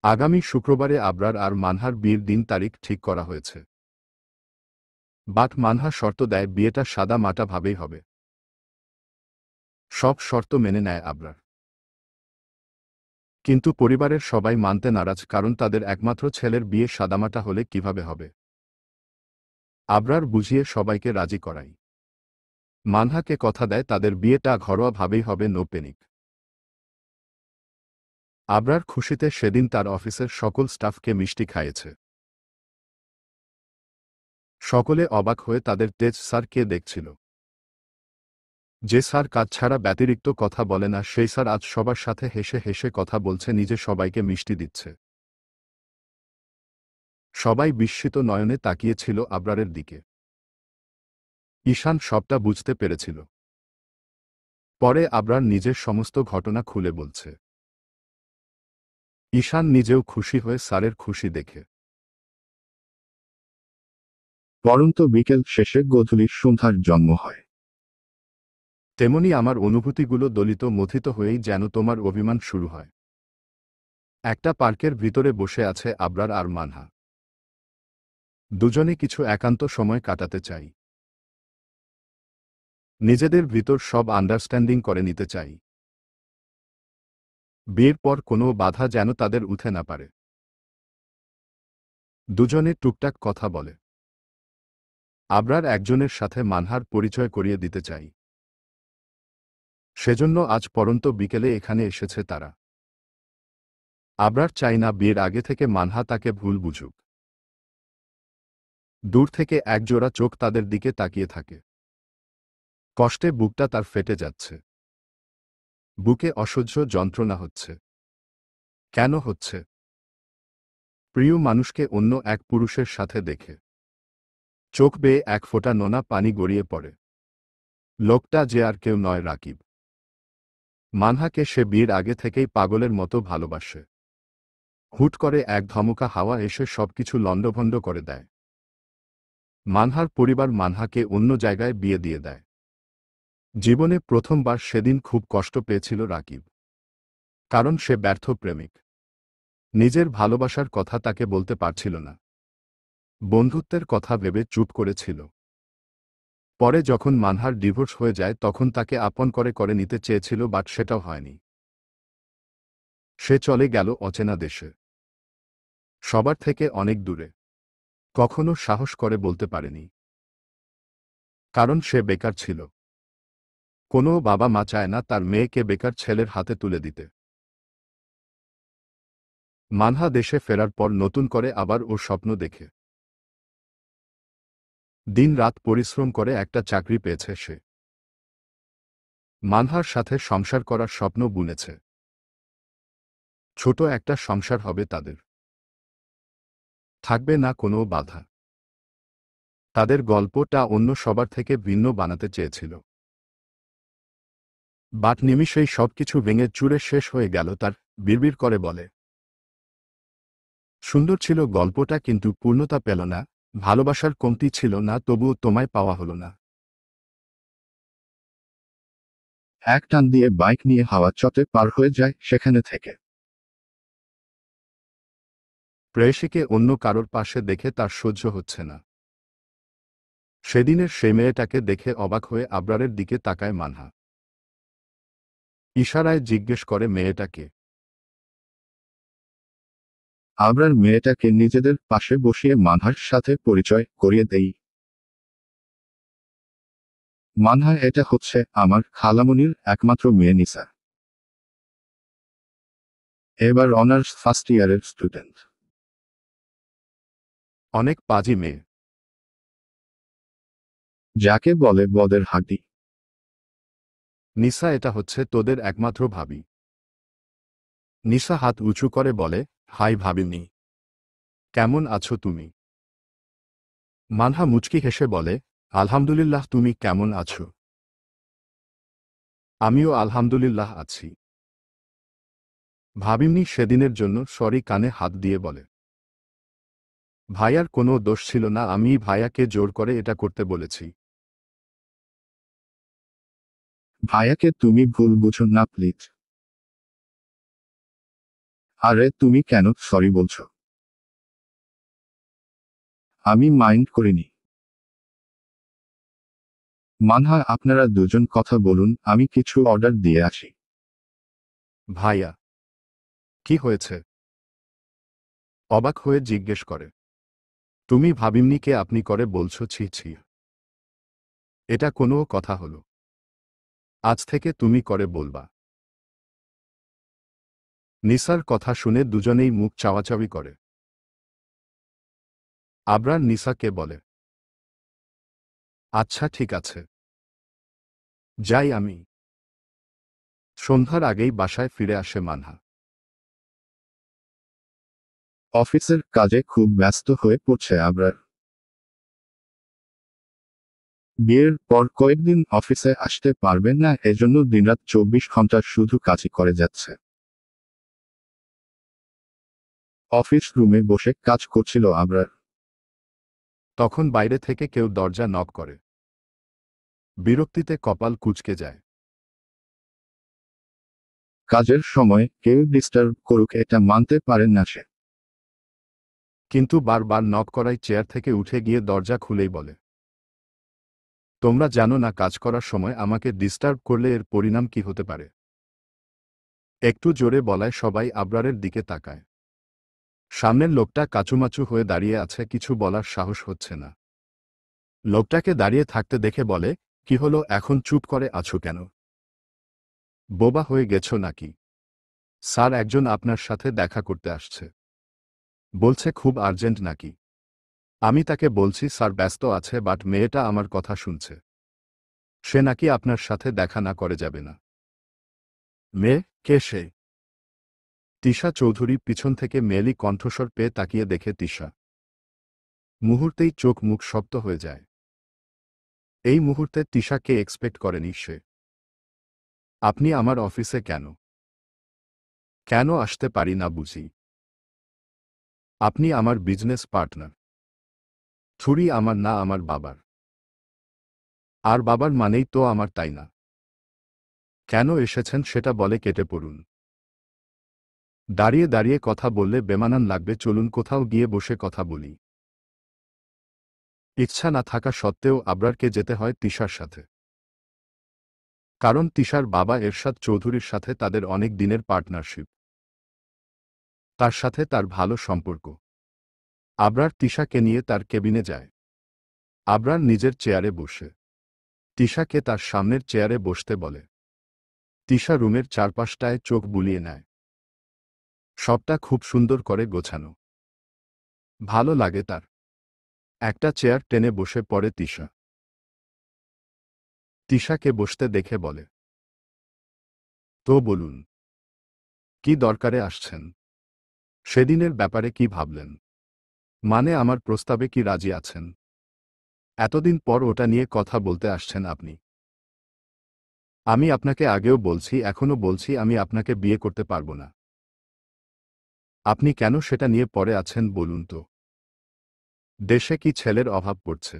আগামী শুক্রবারে আবরার আর মানহার বিয়ের দিন তারিখ ঠিক করা হয়েছে। বাট মানহা শর্ত দেয়, বিয়েটা সাদা মাটা ভাবেই হবে। সব শর্ত মেনে নেয় আবরার। কিন্তু পরিবারের সবাই মানতে নারাজ, কারণ তাদের একমাত্র ছেলের বিয়ে সাদামাটা হলে কিভাবে হবে। আবরার বুঝিয়ে সবাইকে রাজি করায়। মানহাকে কথা দেয় তাদের বিয়েটা ঘরোয়া ভাবেই হবে, নো পেনিক। আবরার খুশিতে সেদিন তার অফিসের সকল স্টাফকে মিষ্টি খাইয়েছে। সকলে অবাক হয়ে তাদের তেজ স্যারকে দেখছিল। যে স্যার কাজ ছাড়া ব্যতিরিক্ত কথা বলে না, সেই স্যার আজ সবার সাথে হেসে হেসে কথা বলছে, নিজে সবাইকে মিষ্টি দিচ্ছে। সবাই বিস্মিত নয়নে তাকিয়েছিল আবরারের দিকে। ঈশান সবটা বুঝতে পেরেছিল। পরে আবরার নিজের সমস্ত ঘটনা খুলে বলছে। ঈশান নিজেও খুশি হয়ে স্যারের খুশি দেখে। পরন্ত বিকেল শেষে গোধূলি সন্ধ্যার জন্ম হয়। তেমনি আমার অনুভূতিগুলো দলিত মথিত হয়েই যেন তোমার অভিমান শুরু হয়। একটা পার্কের ভিতরে বসে আছে আবরার আর মানহা। দুজনে কিছু একান্ত সময় কাটাতে চাই। নিজেদের ভিতর সব আন্ডারস্ট্যান্ডিং করে নিতে চাই। বিয়ের পর কোনো বাধা যেন তাদের উঠে না পারে। দুজনে টুকটাক কথা বলে। আবরার একজনের সাথে মানহার পরিচয় করিয়ে দিতে চাই। সেজন্য আজ পরন্ত বিকেলে এখানে এসেছে তারা। আবরার চাই না বিয়ের আগে থেকে মানহা তাকে ভুল বুঝুক। দূর থেকে একজোড়া চোখ তাদের দিকে তাকিয়ে থাকে। কষ্টে বুকটা তার ফেটে যাচ্ছে। বুকে অসহ্য যন্ত্রণা হচ্ছে। কেন হচ্ছে? প্রিয় মানুষকে অন্য এক পুরুষের সাথে দেখে চোখ বেয়ে এক ফোঁটা নোনা পানি গড়িয়ে পড়ে। লোকটা যে আর কেউ নয়, রাকিব। মানহাকে সে বিয়ের আগে থেকেই পাগলের মতো ভালোবাসে। হুট করে এক ধমকা হাওয়া এসে সবকিছু লণ্ডভণ্ড করে দেয়। মানহার পরিবার মানহাকে অন্য জায়গায় বিয়ে দিয়ে দেয়। জীবনে প্রথমবার সেদিন খুব কষ্ট পেয়েছিল রাকিব। কারণ সে ব্যর্থ প্রেমিক। নিজের ভালোবাসার কথা তাকে বলতে পারছিল না। বন্ধুত্বের কথা ভেবে চুপ করেছিল। পরে যখন মানহার ডিভোর্স হয়ে যায় তখন তাকে আপন করে নিতে চেয়েছিল, বাট সেটাও হয়নি। সে চলে গেল অচেনা দেশে, সবার থেকে অনেক দূরে। কখনো সাহস করে বলতে পারেনি, কারণ সে বেকার ছিল। কোনো বাবা মা চায় না তার মেয়েকে বেকার ছেলের হাতে তুলে দিতে। মানহা দেশে ফেরার পর নতুন করে আবার ও স্বপ্ন দেখে। দিন রাত পরিশ্রম করে একটা চাকরি পেয়েছে সে। মানহার সাথে সংসার করার স্বপ্ন বুনেছে। ছোট একটা সংসার হবে তাদের। থাকবে না কোনো বাধা। তাদের গল্পটা অন্য সবার থেকে ভিন্ন বানাতে চেয়েছিল। বাট নিমিষেই সবকিছু ভেঙে চুরে শেষ হয়ে গেল তার। বিড়বিড় করে বলে, সুন্দর ছিল গল্পটা, কিন্তু পূর্ণতা পেল না। ভালোবাসার কমতি ছিল না, তবুও তোমায় পাওয়া হলো না। এক টান দিয়ে বাইক নিয়ে হাওয়া চটে পার হয়ে যায় সেখানে থেকে। প্রেয়সীকে অন্য কারোর পাশে দেখে তার সহ্য হচ্ছে না। সেদিনের সেই মেয়েটাকে দেখে অবাক হয়ে আবরারের দিকে তাকায় মানহা। ইশারায় জিজ্ঞেস করে, মেয়েটাকে? আবরার মেয়েটাকে নিজেদের পাশে বসিয়ে মানহার সাথে পরিচয় করিয়ে দেই। মানহা, এটা হচ্ছে আমার খালামণির একমাত্র মেয়ে নিসা। এবার অনার্স ফার্স্ট ইয়ারের স্টুডেন্ট। অনেক পাজি মেয়ে। যাকে বলে বদের হাড্ডি। নিসা, এটা হচ্ছে তোদের একমাত্র ভাবি। নিসা হাত উঁচু করে বলে, হাই ভাবিনি। কেমন আছো তুমি? মানহা মুচকি হেসে বলে, আলহামদুলিল্লাহ, তুমি কেমন আছো? আমিও আলহামদুলিল্লাহ আছি। ভাবিনি সেদিনের জন্য সরি কানে হাত দিয়ে বলে, ভাইয়ার কোনো দোষ ছিল না, আমি ভাইয়াকে জোর করে এটা করতে বলেছি। ভাইয়াকে তুমি ভুল বুঝো না প্লিজ। আরে তুমি কেন সরি বলছো? আমি মাইন্ড করিনি। মানহা, আপনারা দুজন কথা বলুন, আমি কিছু অর্ডার দিয়ে আসি। ভাইয়া, কি হয়েছে? অবাক হয়ে জিজ্ঞেস করে। তুমি ভাবিমনিকে আপনি করে বলছো? ছি ছি, এটা কোনো কথা হলো? আজ থেকে তুমি করে বলবা। নিসার কথা শুনে দুজনেই মুখ চাওয়াচাওয়ি করে। আবরার নিসাকে বলে, আচ্ছা ঠিক আছে, যাই আমি। সন্ধ্যার আগেই বাসায় ফিরে আসে মানহা। অফিসের কাজে খুব ব্যস্ত হয়ে পড়ছে আবরার। বিয়ের পর কয়েকদিন অফিসে আসতে পারবেন না, এজন্য দিনরাত 24 ঘন্টা শুধু কাজই করে যাচ্ছে। অফিস রুমে বসে কাজ করছিল আবরার। তখন বাইরে থেকে কেউ দরজা নক করে। বিরক্তিতে কপাল কুঁচকে যায়। কাজের সময় কেউ ডিস্টার্ব করুক এটা মানতে পারেন না সে। কিন্তু বারবার নক করায় চেয়ার থেকে উঠে গিয়ে দরজা খুলেই বলে, তোমরা জানো না কাজ করার সময় আমাকে ডিস্টার্ব করলে এর পরিণাম কি হতে পারে। একটু জোরে বলায় সবাই আবরারের দিকে তাকায়। সামনের লোকটা কাচুমাচু হয়ে দাঁড়িয়ে আছে, কিছু বলার সাহস হচ্ছে না। লোকটাকে দাঁড়িয়ে থাকতে দেখে বলে, কি হলো, এখন চুপ করে আছো কেন? বোবা হয়ে গেছো নাকি? স্যার একজন আপনার সাথে দেখা করতে আসছে। বলছে খুব আর্জেন্ট নাকি? আমি তাকে বলছি স্যার ব্যস্ত আছে, বাট মেয়েটা আমার কথা শুনছে। সে নাকি আপনার সাথে দেখা না করে যাবে না। মেয়ে? কে সে? তিশা চৌধুরী পিছন থেকে মেয়েলি কণ্ঠস্বর পেয়ে তাকিয়ে দেখে তিশা। মুহূর্তেই চোখ মুখ শক্ত হয়ে যায়। এই মুহূর্তে তিশাকে এক্সপেক্ট করেনি সে। আপনি আমার অফিসে কেন? কেন আসতে পারি না বুঝি? আপনি আমার বিজনেস পার্টনার। ছুরি আমার না আমার বাবার। আর বাবার মানেই তো আমার, তাই না? কেন এসেছেন সেটা বলে কেটে পড়ুন। দাঁড়িয়ে দাঁড়িয়ে কথা বললে বেমানান লাগবে, চলুন কোথাও গিয়ে বসে কথা বলি। ইচ্ছা না থাকা সত্ত্বেও আবরারকে যেতে হয় তিশার সাথে। কারণ তিশার বাবা এরশাদ চৌধুরীর সাথে তাদের অনেক দিনের পার্টনারশিপ। তার সাথে তার ভালো সম্পর্ক। আবরার তিশাকে নিয়ে তার কেবিনে যায়। আবরার নিজের চেয়ারে বসে তিশাকে তার সামনের চেয়ারে বসতে বলে। তিশা রুমের চারপাশটায় চোখ বুলিয়ে নেয়। সবটা খুব সুন্দর করে গোছানো। ভালো লাগে তার। একটা চেয়ার টেনে বসে পড়ে তিশা। তিশাকে বসতে দেখে বলে, তো বলুন, কি দরকারে আসছেন? সেদিনের ব্যাপারে কি ভাবলেন? মানে আমার প্রস্তাবে কি রাজি আছেন? এতদিন পর ওটা নিয়ে কথা বলতে আসছেন আপনি। আমি আপনাকে আগেও বলছি, এখনো বলছি, আমি আপনাকে বিয়ে করতে পারবো না। আপনি কেন সেটা নিয়ে পড়ে আছেন বলুন তো? দেশে কি ছেলের অভাব পড়ছে?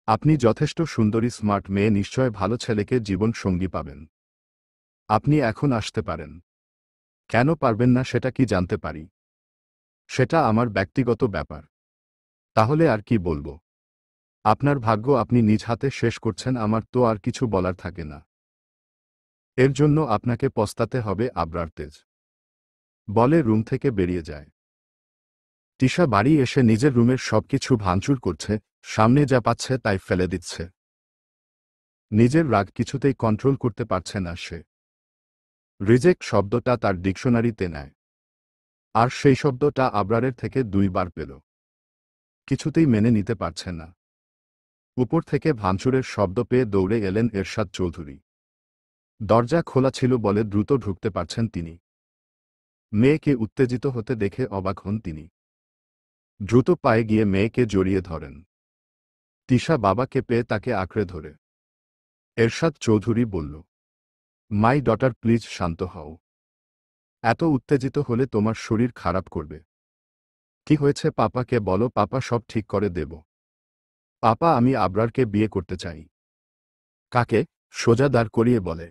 আপনি যথেষ্ট সুন্দরী স্মার্ট মেয়ে, নিশ্চয় ভালো ছেলেকে জীবন সঙ্গী পাবেন। আপনি এখন আসতে পারেন। কেন পারবেন না সেটা কি জানতে পারি? সেটা আমার ব্যক্তিগত ব্যাপার। তাহলে আর কি বলবো? আপনার ভাগ্য আপনি নিজ হাতে শেষ করছেন, আমার তো আর কিছু বলার থাকে না। এর জন্য আপনাকে পস্তাতে হবে আবরার তেজ বলে রুম থেকে বেরিয়ে যায়। তিশা বাড়ি এসে নিজের রুমের সবকিছু ভাঙচুর করছে, সামনে যা পাচ্ছে তাই ফেলে দিচ্ছে। নিজের রাগ কিছুতেই কন্ট্রোল করতে পারছে না সে। রিজেক্ট শব্দটা তার ডিকশনারিতে নেয়। আর সেই শব্দটা আবরারের থেকে 2 বার পেল। কিছুতেই মেনে নিতে পারছে না। উপর থেকে ভাঙচুরের শব্দ পেয়ে দৌড়ে এলেন এরশাদ চৌধুরী। দরজা খোলা ছিল বলে দ্রুত ঢুকতে পারছেন তিনি। মেয়েকে উত্তেজিত হতে দেখে অবাক হন তিনি। দ্রুত পায়ে গিয়ে মেয়েকে জড়িয়ে ধরেন। তিশা বাবাকে পেয়ে তাকে আঁকড়ে ধরে। এরশাদ চৌধুরী বলল, মাই ডটার প্লিজ শান্ত হও। এত উত্তেজিত হলে তোমার শরীর খারাপ করবে। কি হয়েছে পাপাকে বলো, পাপা সব ঠিক করে দেব। পাপা আমি আবরারকে বিয়ে করতে চাই। কাকে? সোজা দাঁড় করিয়ে বলে।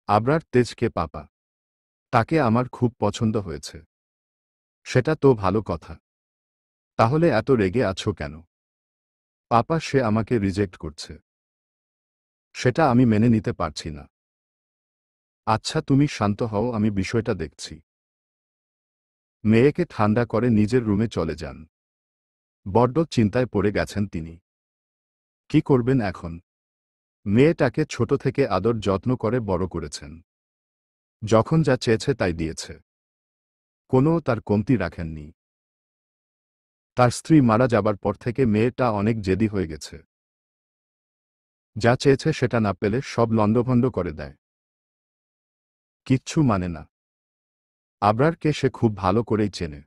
আবরার তেজকে পাপা। তাকে আমার খুব পছন্দ হয়েছে। সেটা তো ভালো কথা। তাহলে এত রেগে আছো কেন? পাপা সে আমাকে রিজেক্ট করছে। সেটা আমি মেনে নিতে পারছি না। আচ্ছা তুমি শান্ত হও, আমি বিষয়টা দেখছি। মেয়েকে ঠান্ডা করে নিজের রুমে চলে যান। বড্ড চিন্তায় পড়ে গেছেন তিনি। কি করবেন এখন? মেয়েটাকে ছোট থেকে আদর যত্ন করে বড় করেছেন। যখন যা চেয়েছে তাই দিয়েছে। কোনো তার কমতি রাখেননি। তার স্ত্রী মারা যাবার পর থেকে মেয়েটা অনেক জেদি হয়ে গেছে। যা চেয়েছে সেটা না পেলে সব লণ্ডভণ্ড করে দেয়। কিচ্ছু মানে না। আবরারকে সে খুব ভালো করেই চেনে।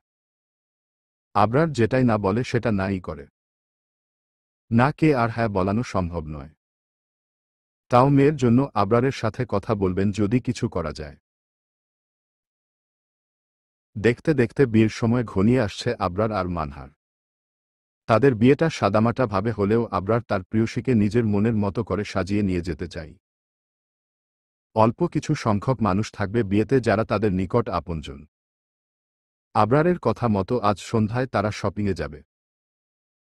আবরার যেটাই না বলে সেটা নাই করে। না কে আর হ্যাঁ বলানো সম্ভব নয়। তাও মেয়ের জন্য আবরারের সাথে কথা বলবেন যদি কিছু করা যায়। দেখতে দেখতে বিয়ের সময় ঘনিয়ে আসছে আবরার আর মানহার। তাদের বিয়েটা সাদামাটা ভাবে হলেও আবরার তার প্রিয়সীকে নিজের মনের মতো করে সাজিয়ে নিয়ে যেতে চাই। অল্প কিছু সংখ্যক মানুষ থাকবে বিয়েতে যারা তাদের নিকট আপনজন। আবরারের কথা মতো আজ সন্ধ্যায় তারা শপিংয়ে যাবে।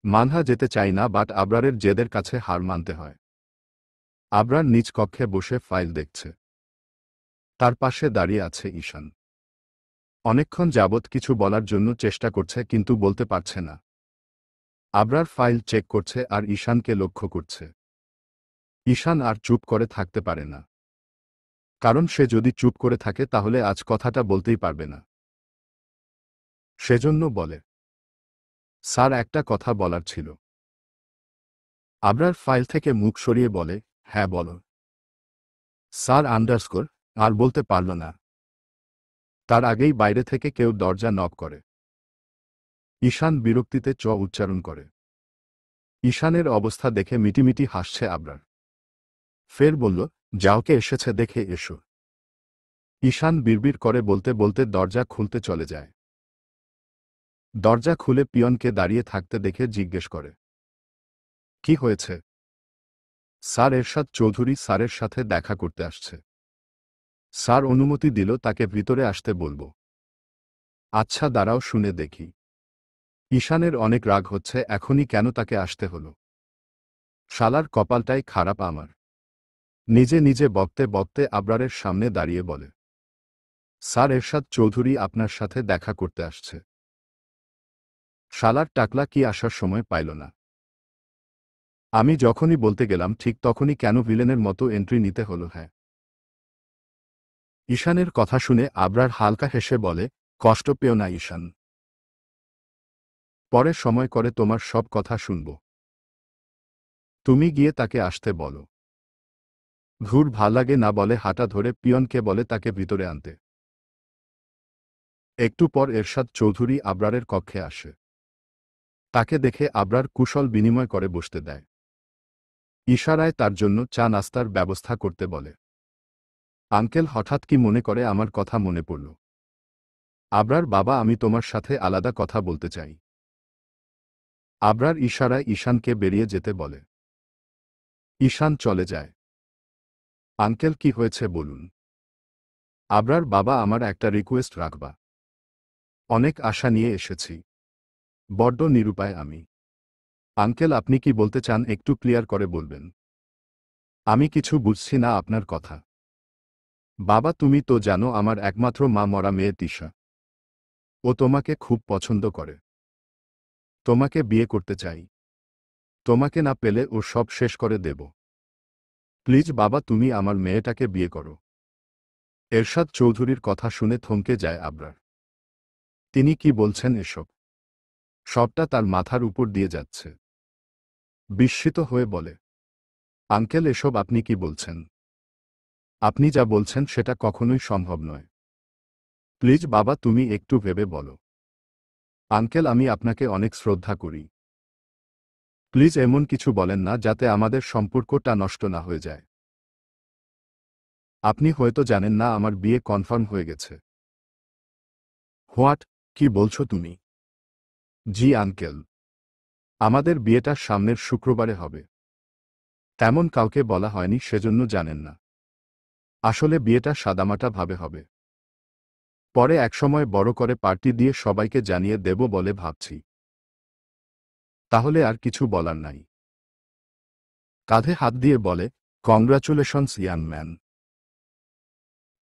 মানহা যেতে চায় না, বাট আবরারের জেদের কাছে হার মানতে হয়। আবরার নিজ কক্ষে বসে ফাইল দেখছে। তার পাশে দাঁড়িয়ে আছে ঈশান। অনেকক্ষণ যাবৎ কিছু বলার জন্য চেষ্টা করছে, কিন্তু বলতে পারছে না। আবরার ফাইল চেক করছে আর ঈশানকে লক্ষ্য করছে। ঈশান আর চুপ করে থাকতে পারে না, কারণ সে যদি চুপ করে থাকে তাহলে আজ কথাটা বলতেই পারবে না। সেজন্য বলে, স্যার, একটা কথা বলার ছিল। আবরার ফাইল থেকে মুখ সরিয়ে বলে, হ্যাঁ বলো। স্যার আন্ডারস্কোর আর বলতে পারল না। তার আগেই বাইরে থেকে কেউ দরজা নক করে। ঈশান বিরক্তিতে চ উচ্চারণ করে। ঈশানের অবস্থা দেখে মিটিমিটি হাসছে আবরার। ফের বলল, যাও, কে এসেছে দেখে এসো। ঈশান বিড়বিড় করে বলতে বলতে দরজা খুলতে চলে যায়। দরজা খুলে পিয়নকে দাঁড়িয়ে থাকতে দেখে জিজ্ঞেস করে, কি হয়েছে? স্যার এরশাদ চৌধুরী স্যারের সাথে দেখা করতে আসছে। স্যার অনুমতি দিল তাকে ভিতরে আসতে বলবো। আচ্ছা দাঁড়াও, শুনে দেখি। ঈশানের অনেক রাগ হচ্ছে, এখনই কেন তাকে আসতে হলো। শালার কপালটাই খারাপ আমার। নিজে নিজে বকতে বকতে আবরারের সামনে দাঁড়িয়ে বলে, স্যার এরশাদ চৌধুরী আপনার সাথে দেখা করতে আসছে। শালার টাকলা কি আসার সময় পাইল না। আমি যখনই বলতে গেলাম ঠিক তখনই কেন ভিলেনের মতো এন্ট্রি নিতে হলো। হ্যাঁ। ঈশানের কথা শুনে আবরার হালকা হেসে বলে, কষ্ট পেও না ঈশান, পরে সময় করে তোমার সব কথা শুনব। তুমি গিয়ে তাকে আসতে বলো। ঘুর ভাল্লাগে না বলে হাঁটা ধরে পিয়নকে বলে তাকে ভিতরে আনতে। একটু পর এরশাদ চৌধুরী আবরারের কক্ষে আসে। তাকে দেখে আবরার কুশল বিনিময় করে বসতে দেয়। ইশারায় তার জন্য চা নাস্তার ব্যবস্থা করতে বলে। আঙ্কেল, হঠাৎ কি মনে করে আমার কথা মনে পড়ল? আবরার বাবা, আমি তোমার সাথে আলাদা কথা বলতে চাই। আবরার ইশারায় ঈশানকে বেরিয়ে যেতে বলে। ঈশান চলে যায়। আঙ্কেল, কি হয়েছে বলুন। আবরার বাবা, আমার একটা রিকোয়েস্ট রাখবা। অনেক আশা নিয়ে এসেছি। বড্ড নিরুপায় আমি। আঙ্কেল, আপনি কি বলতে চান একটু ক্লিয়ার করে বলবেন। আমি কিছু বুঝছি না আপনার কথা। বাবা, তুমি তো জানো আমার একমাত্র মা মরা মেয়ে তিশা। ও তোমাকে খুব পছন্দ করে। তোমাকে বিয়ে করতে চাই। তোমাকে না পেলে ও সব শেষ করে দেব। প্লিজ বাবা, তুমি আমার মেয়েটাকে বিয়ে করো। এরশাদ চৌধুরীর কথা শুনে থমকে যায় আবরার। তিনি কি বলছেন এসব? সবটা তার মাথার উপর দিয়ে যাচ্ছে। বিস্মিত হয়ে বলে, আঙ্কেল, এসব আপনি কি বলছেন? আপনি যা বলছেন সেটা কখনোই সম্ভব নয়। প্লিজ বাবা, তুমি একটু ভেবে বলো। আঙ্কেল, আমি আপনাকে অনেক শ্রদ্ধা করি। প্লিজ এমন কিছু বলেন না যাতে আমাদের সম্পর্কটা নষ্ট না হয়ে যায়। আপনি হয়তো জানেন না আমার বিয়ে কনফার্ম হয়ে গেছে। হোয়াট? কি বলছো তুমি? জি আঙ্কেল, আমাদের বিয়েটা সামনের শুক্রবারে হবে। তেমন কাউকে বলা হয়নি, সেজন্য জানেন না। আসলে বিয়েটা সাদামাটা ভাবে হবে। পরে একসময় বড় করে পার্টি দিয়ে সবাইকে জানিয়ে দেব বলে ভাবছি। তাহলে আর কিছু বলার নাই। কাঁধে হাত দিয়ে বলে, কংগ্রাচুলেশনস ইয়াং ম্যান।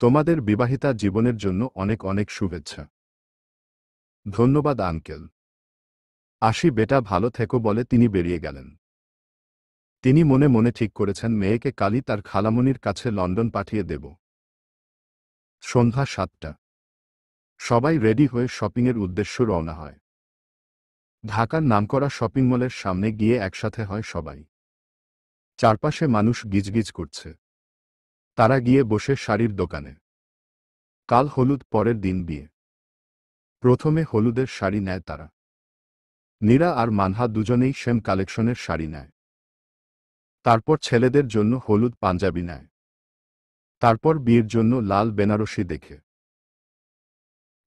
তোমাদের বিবাহিতা জীবনের জন্য অনেক অনেক শুভেচ্ছা। ধন্যবাদ আঙ্কেল। আসি বেটা, ভালো থেকো বলে তিনি বেরিয়ে গেলেন। তিনি মনে মনে ঠিক করেছেন মেয়েকে কালই তার খালামণির কাছে লন্ডন পাঠিয়ে দেব। সন্ধ্যা ৭টা। সবাই রেডি হয়ে শপিংয়ের উদ্দেশ্য রওনা হয়। ঢাকার নামকরা শপিং মলের সামনে গিয়ে একসাথে হয় সবাই। চারপাশে মানুষ গিজগিজ করছে। তারা গিয়ে বসে শাড়ির দোকানে। কাল হলুদ, পরের দিন বিয়ে। প্রথমে হলুদের শাড়ি নেয় তারা। নীরা আর মানহা দুজনেই সেম কালেকশনের শাড়ি নেয়। তারপর ছেলেদের জন্য হলুদ পাঞ্জাবি নেয়। তারপর বিয়ের জন্য লাল বেনারসি দেখে।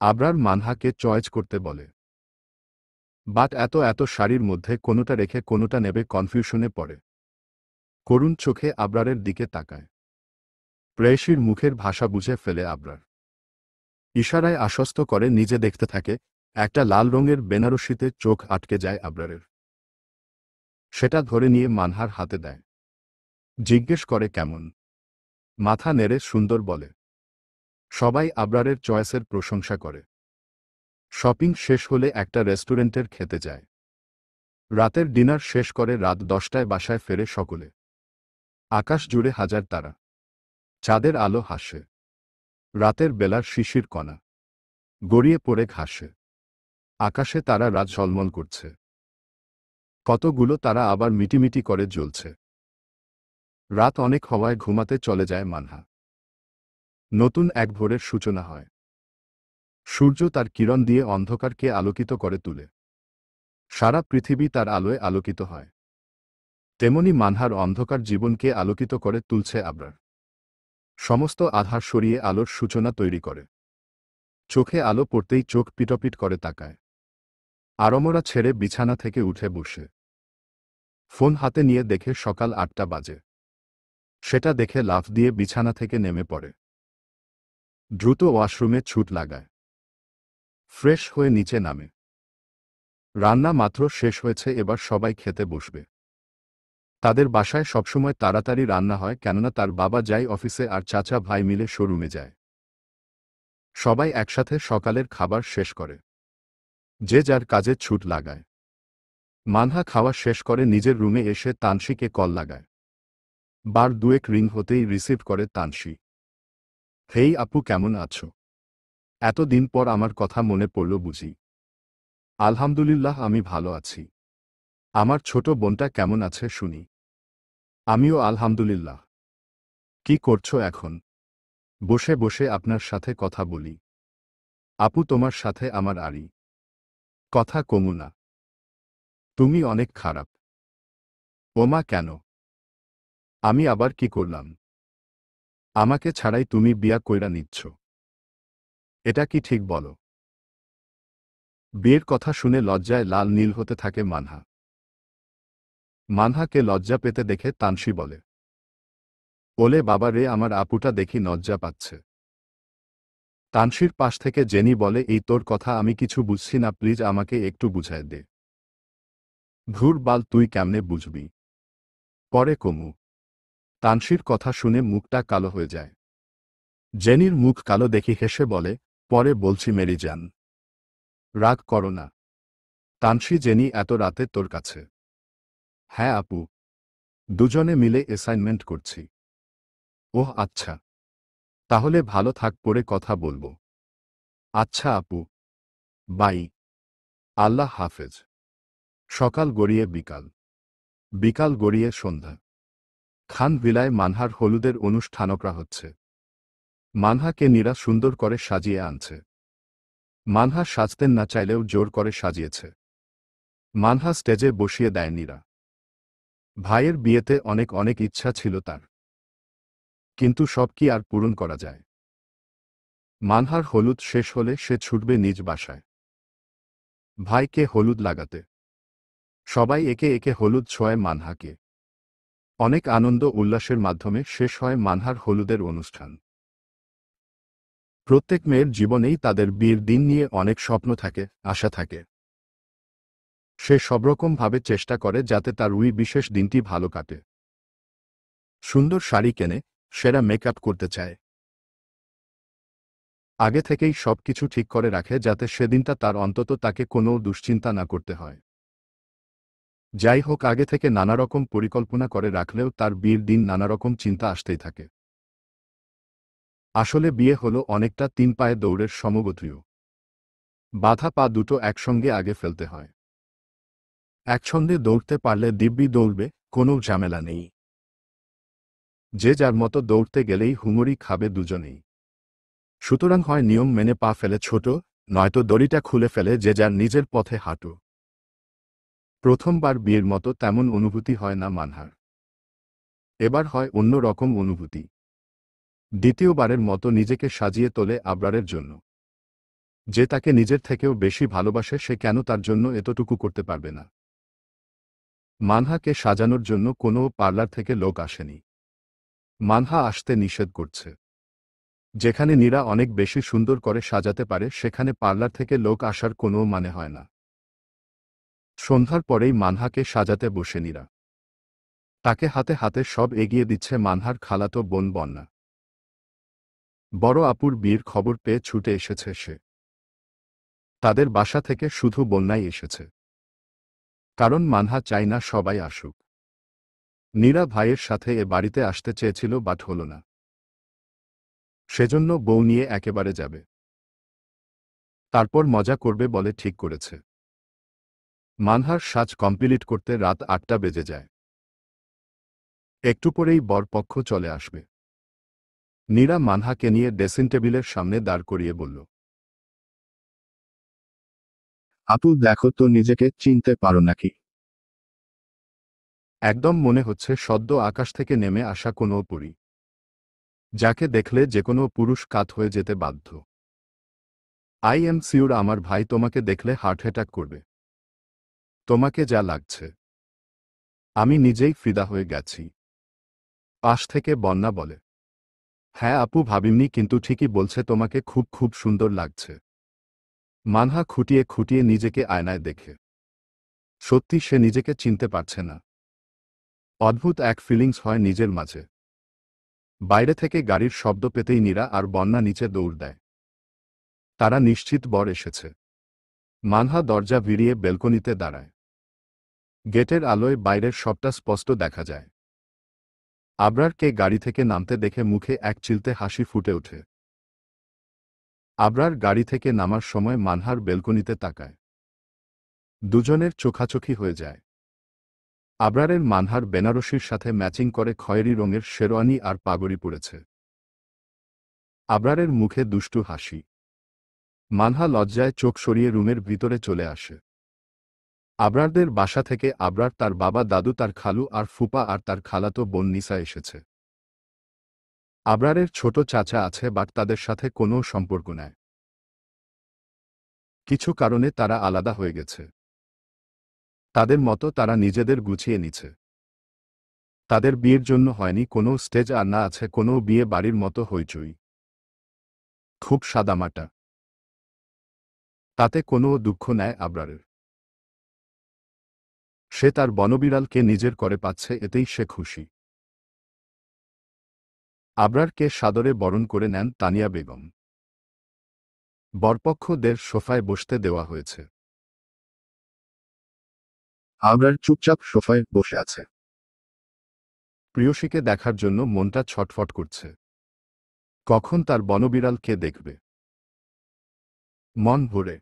আবরার মানহাকে চয়েস করতে বলে। বাট এত এত শাড়ির মধ্যে কোনোটা রেখে কোনোটা নেবে কনফিউশনে পড়ে। করুণ চোখে আবরারের দিকে তাকায়। প্রেয়সীর মুখের ভাষা বুঝে ফেলে আবরার। ইশারায় আশ্বস্ত করে নিজে দেখতে থাকে। একটা লাল রঙের বেনারসিতে চোখ আটকে যায় আবরারের। সেটা ধরে নিয়ে মানহার হাতে দেয়। জিজ্ঞেস করে কেমন। মাথা নেড়ে সুন্দর বলে। সবাই আবরারের চয়েসের প্রশংসা করে। শপিং শেষ হলে একটা রেস্টুরেন্টের খেতে যায়। রাতের ডিনার শেষ করে রাত 10টায় বাসায় ফেরে সকলে। আকাশ জুড়ে হাজার তারা। চাঁদের আলো হাসে। রাতের বেলার শিশির কণা গড়িয়ে পড়ে ঘাসে। আকাশে তারা রাত ঝলমল করছে। কতগুলো তারা আবার মিটিমিটি করে জ্বলছে। রাত অনেক হওয়ায় ঘুমাতে চলে যায় মানহা। নতুন এক ভোরের সূচনা হয়। সূর্য তার কিরণ দিয়ে অন্ধকারকে আলোকিত করে তুলে। সারা পৃথিবী তার আলোয় আলোকিত হয়। তেমনি মানহার অন্ধকার জীবনকে আলোকিত করে তুলছে আবরার। সমস্ত আধার সরিয়ে আলোর সূচনা তৈরি করে। চোখে আলো পড়তেই চোখ পিটপিট করে তাকায়। আড়মোড়া ছেড়ে বিছানা থেকে উঠে বসে ফোন হাতে নিয়ে দেখে সকাল 8টা বাজে। সেটা দেখে লাফ দিয়ে বিছানা থেকে নেমে পড়ে। দ্রুত ওয়াশরুমে ছুট লাগায়। ফ্রেশ হয়ে নিচে নামে। রান্না মাত্র শেষ হয়েছে, এবার সবাই খেতে বসবে। তাদের বাসায় সবসময় তাড়াতাড়ি রান্না হয়, কেননা তার বাবা যায় অফিসে আর চাচা ভাই মিলে শোরুমে যায়। সবাই একসাথে সকালের খাবার শেষ করে যে যার কাজে ছুট লাগায়। মানহা খাওয়া শেষ করে নিজের রুমে এসে তানসীকে কল লাগায়। বার দুয়েক রিং হতেই রিসিভ করে তানসী। হেই আপু, কেমন আছো? এতদিন পর আমার কথা মনে পড়ল বুঝি? আলহামদুলিল্লাহ, আমি ভালো আছি। আমার ছোট বোনটা কেমন আছে শুনি? আমিও আলহামদুলিল্লাহ। কি করছো এখন? বসে বসে আপনার সাথে কথা বলি। আপু, তোমার সাথে আমার আরই কথা কমু না। তুমি অনেক খারাপ। ওমা, কেন? আমি আবার কি করলাম? আমাকে ছাড়াই তুমি বিয়া কইরা নিচ্ছ, এটা কি ঠিক বলো? বিয়ের কথা শুনে লজ্জায় লাল নীল হতে থাকে মানহা। মানহাকে লজ্জা পেতে দেখে তানসী বলে, ওলে বাবা রে, আমার আপুটা দেখি লজ্জা পাচ্ছে। তানসীর পাশ থেকে জেনি বলে, এই তোর কথা আমি কিছু বুঝছি না, প্লিজ আমাকে একটু বুঝায় দে। ধুর বাল, তুই কেমনে বুঝবি? পরে কমু। তানসীর কথা শুনে মুখটা কালো হয়ে যায়। জেনির মুখ কালো দেখি হেসে বলে, পরে বলছি মেরি জান। রাগ করো না। তানসী, জেনি এত রাতে তোর কাছে? হ্যাঁ আপু, দুজনে মিলে অ্যাসাইনমেন্ট করছি। ওহ আচ্ছা, তাহলে ভালো থাক, পরে কথা বলবো। আচ্ছা আপু, বাই। আল্লাহ হাফেজ। সকাল গড়িয়ে বিকাল, বিকাল গড়িয়ে সন্ধ্যা। খান ভিলায় মানহার হলুদের অনুষ্ঠানকরা হচ্ছে। মানহাকে নীরা সুন্দর করে সাজিয়ে আনছে। মানহা সাজতেন না চাইলেও জোর করে সাজিয়েছে। মানহা স্টেজে বসিয়ে দেয় নীরা। ভাইয়ের বিয়েতে অনেক অনেক ইচ্ছা ছিল তার, কিন্তু সব কি আর পূরণ করা যায়? মানহার হলুদ শেষ হলে সে ছুটবে নিজ বাসায় ভাইকে হলুদ লাগাতে। সবাই একে একে হলুদ ছোঁয় মানহাকে। অনেক আনন্দ উল্লাসের মাধ্যমে শেষ হয় মানহার হলুদের অনুষ্ঠান। প্রত্যেক মেয়ের জীবনেই তাদের বিয়ের দিন নিয়ে অনেক স্বপ্ন থাকে, আশা থাকে। সে সবরকমভাবে চেষ্টা করে যাতে তার ওই বিশেষ দিনটি ভালো কাটে। সুন্দর শাড়ি কেনে, সেরা মেকআপ করতে চায়। আগে থেকেই সবকিছু ঠিক করে রাখে যাতে সেদিনটা তার অন্তত তাকে কোনো দুশ্চিন্তা না করতে হয়। যাই হোক, আগে থেকে নানারকম পরিকল্পনা করে রাখলেও তার বিয়ের দিন নানারকম চিন্তা আসতেই থাকে। আসলে বিয়ে হলো অনেকটা 3 পায়ে দৌড়ের সমগোত্রীয়। বাধা পা দুটো একসঙ্গে আগে ফেলতে হয়। একসঙ্গে দৌড়তে পারলে দিব্যি দৌড়বে, কোনো ঝামেলা নেই। যে যার মতো দৌড়তে গেলেই হুমড়ি খাবে দুজনেই। সুতরাং হয় নিয়ম মেনে পা ফেলে ছোট, নয়তো দড়িটা খুলে ফেলে যে যার নিজের পথে হাঁটো। প্রথমবার বিয়ের মতো তেমন অনুভূতি হয় না মানহার। এবার হয় অন্য রকম অনুভূতি। দ্বিতীয়বারের মতো নিজেকে সাজিয়ে তোলে আবরারের জন্য। যে তাকে নিজের থেকেও বেশি ভালোবাসে, সে কেন তার জন্য এতটুকু করতে পারবে না? মানহাকে সাজানোর জন্য কোনো পার্লার থেকে লোক আসেনি। মানহা আসতে নিষেধ করছে। যেখানে নীরা অনেক বেশি সুন্দর করে সাজাতে পারে সেখানে পার্লার থেকে লোক আসার কোনো মানে হয় না। সন্ধ্যার পরেই মানহাকে সাজাতে বসে নীরা। তাকে হাতে হাতে সব এগিয়ে দিচ্ছে মানহার খালাতো বোন বন্যা। বড় আপুর বিয়ের খবর পেয়ে ছুটে এসেছে সে। তাদের বাসা থেকে শুধু বন্যাই এসেছে। কারণ মানহা চায় না সবাই আসুক। নীরা ভাইয়ের সাথে এ বাড়িতে আসতে চেয়েছিল বাট হল না। সেজন্য বউ নিয়ে একেবারে যাবে। তারপর মজা করবে বলে ঠিক করেছে। মানহার সাজ কমপ্লিট করতে রাত ৮টা বেজে যায়। একটু পরেই বরপক্ষ চলে আসবে। নীরা মানহাকে নিয়ে ড্রেসিং টেবিলের সামনে দাঁড় করিয়ে বলল, আপু দেখো তো নিজেকে চিনতে পারো নাকি? একদম মনে হচ্ছে সদ্য আকাশ থেকে নেমে আসা কোনো পরী, যাকে দেখলে যেকোনো পুরুষ কাত হয়ে যেতে বাধ্য। আই এম সিউর আমার ভাই তোমাকে দেখলে হার্ট অ্যাটাক করবে। তোমাকে যা লাগছে আমি নিজেই ফিদা হয়ে গেছি। পাশ থেকে বন্যা বলে, হ্যাঁ আপু ভাবিনি কিন্তু ঠিকই বলছে তোমাকে খুব খুব সুন্দর লাগছে। মানহা খুঁটিয়ে খুঁটিয়ে নিজেকে আয়নায় দেখে। সত্যি সে নিজেকে চিনতে পারছে না। অদ্ভুত এক ফিলিংস হয় নিজের মাঝে। বাইরে থেকে গাড়ির শব্দ পেতেই নীরা আর বন্যা নিচে দৌড় দেয়। তারা নিশ্চিত বর এসেছে। মানহা দরজা ভিড়িয়ে বেলকনিতে দাঁড়ায়। গেটের আলোয় বাইরের সবটা স্পষ্ট দেখা যায়। আবরারকে গাড়ি থেকে নামতে দেখে মুখে এক চিলতে হাসি ফুটে ওঠে। আবরার গাড়ি থেকে নামার সময় মানহার বেলকনিতে তাকায়। দুজনের চোখাচোখি হয়ে যায়। আবরারের মানহার বেনারসির সাথে ম্যাচিং করে খয়েরি রঙের শেরওয়ানি আর পাগড়ি পরেছে। আবরারের মুখে দুষ্টু হাসি। মানহা লজ্জায় চোখ সরিয়ে রুমের ভিতরে চলে আসে। আবরারদের বাসা থেকে আবরার, তার বাবা, দাদু, তার খালু আর ফুপা আর তার খালাতো বোন নিসা এসেছে। আবরারের ছোট চাচা আছে বাট তাদের সাথে কোনো সম্পর্ক নেই। কিছু কারণে তারা আলাদা হয়ে গেছে। তাদের মতো তারা নিজেদের গুছিয়ে নিছে। তাদের বিয়ের জন্য হয়নি কোনো স্টেজ আর না আছে কোনো বিয়ে বাড়ির মতো হইচই। খুব সাদামাটা। তাতে কোনো দুঃখ নেই আবরারের। সে তার বনবিড়ালকে নিজের করে পাচ্ছে এতেই সে খুশি। আবরারকে সাদরে বরণ করে নেন তানিয়া বেগম। বরপক্ষদের সোফায় বসতে দেওয়া হয়েছে। আবরার চুপচাপ সোফায় বসে আছে। প্রিয়সীকে দেখার জন্য মনটা ছটফট করছে। কখন তার বনবিড়ালকে দেখবে। মন ভরে।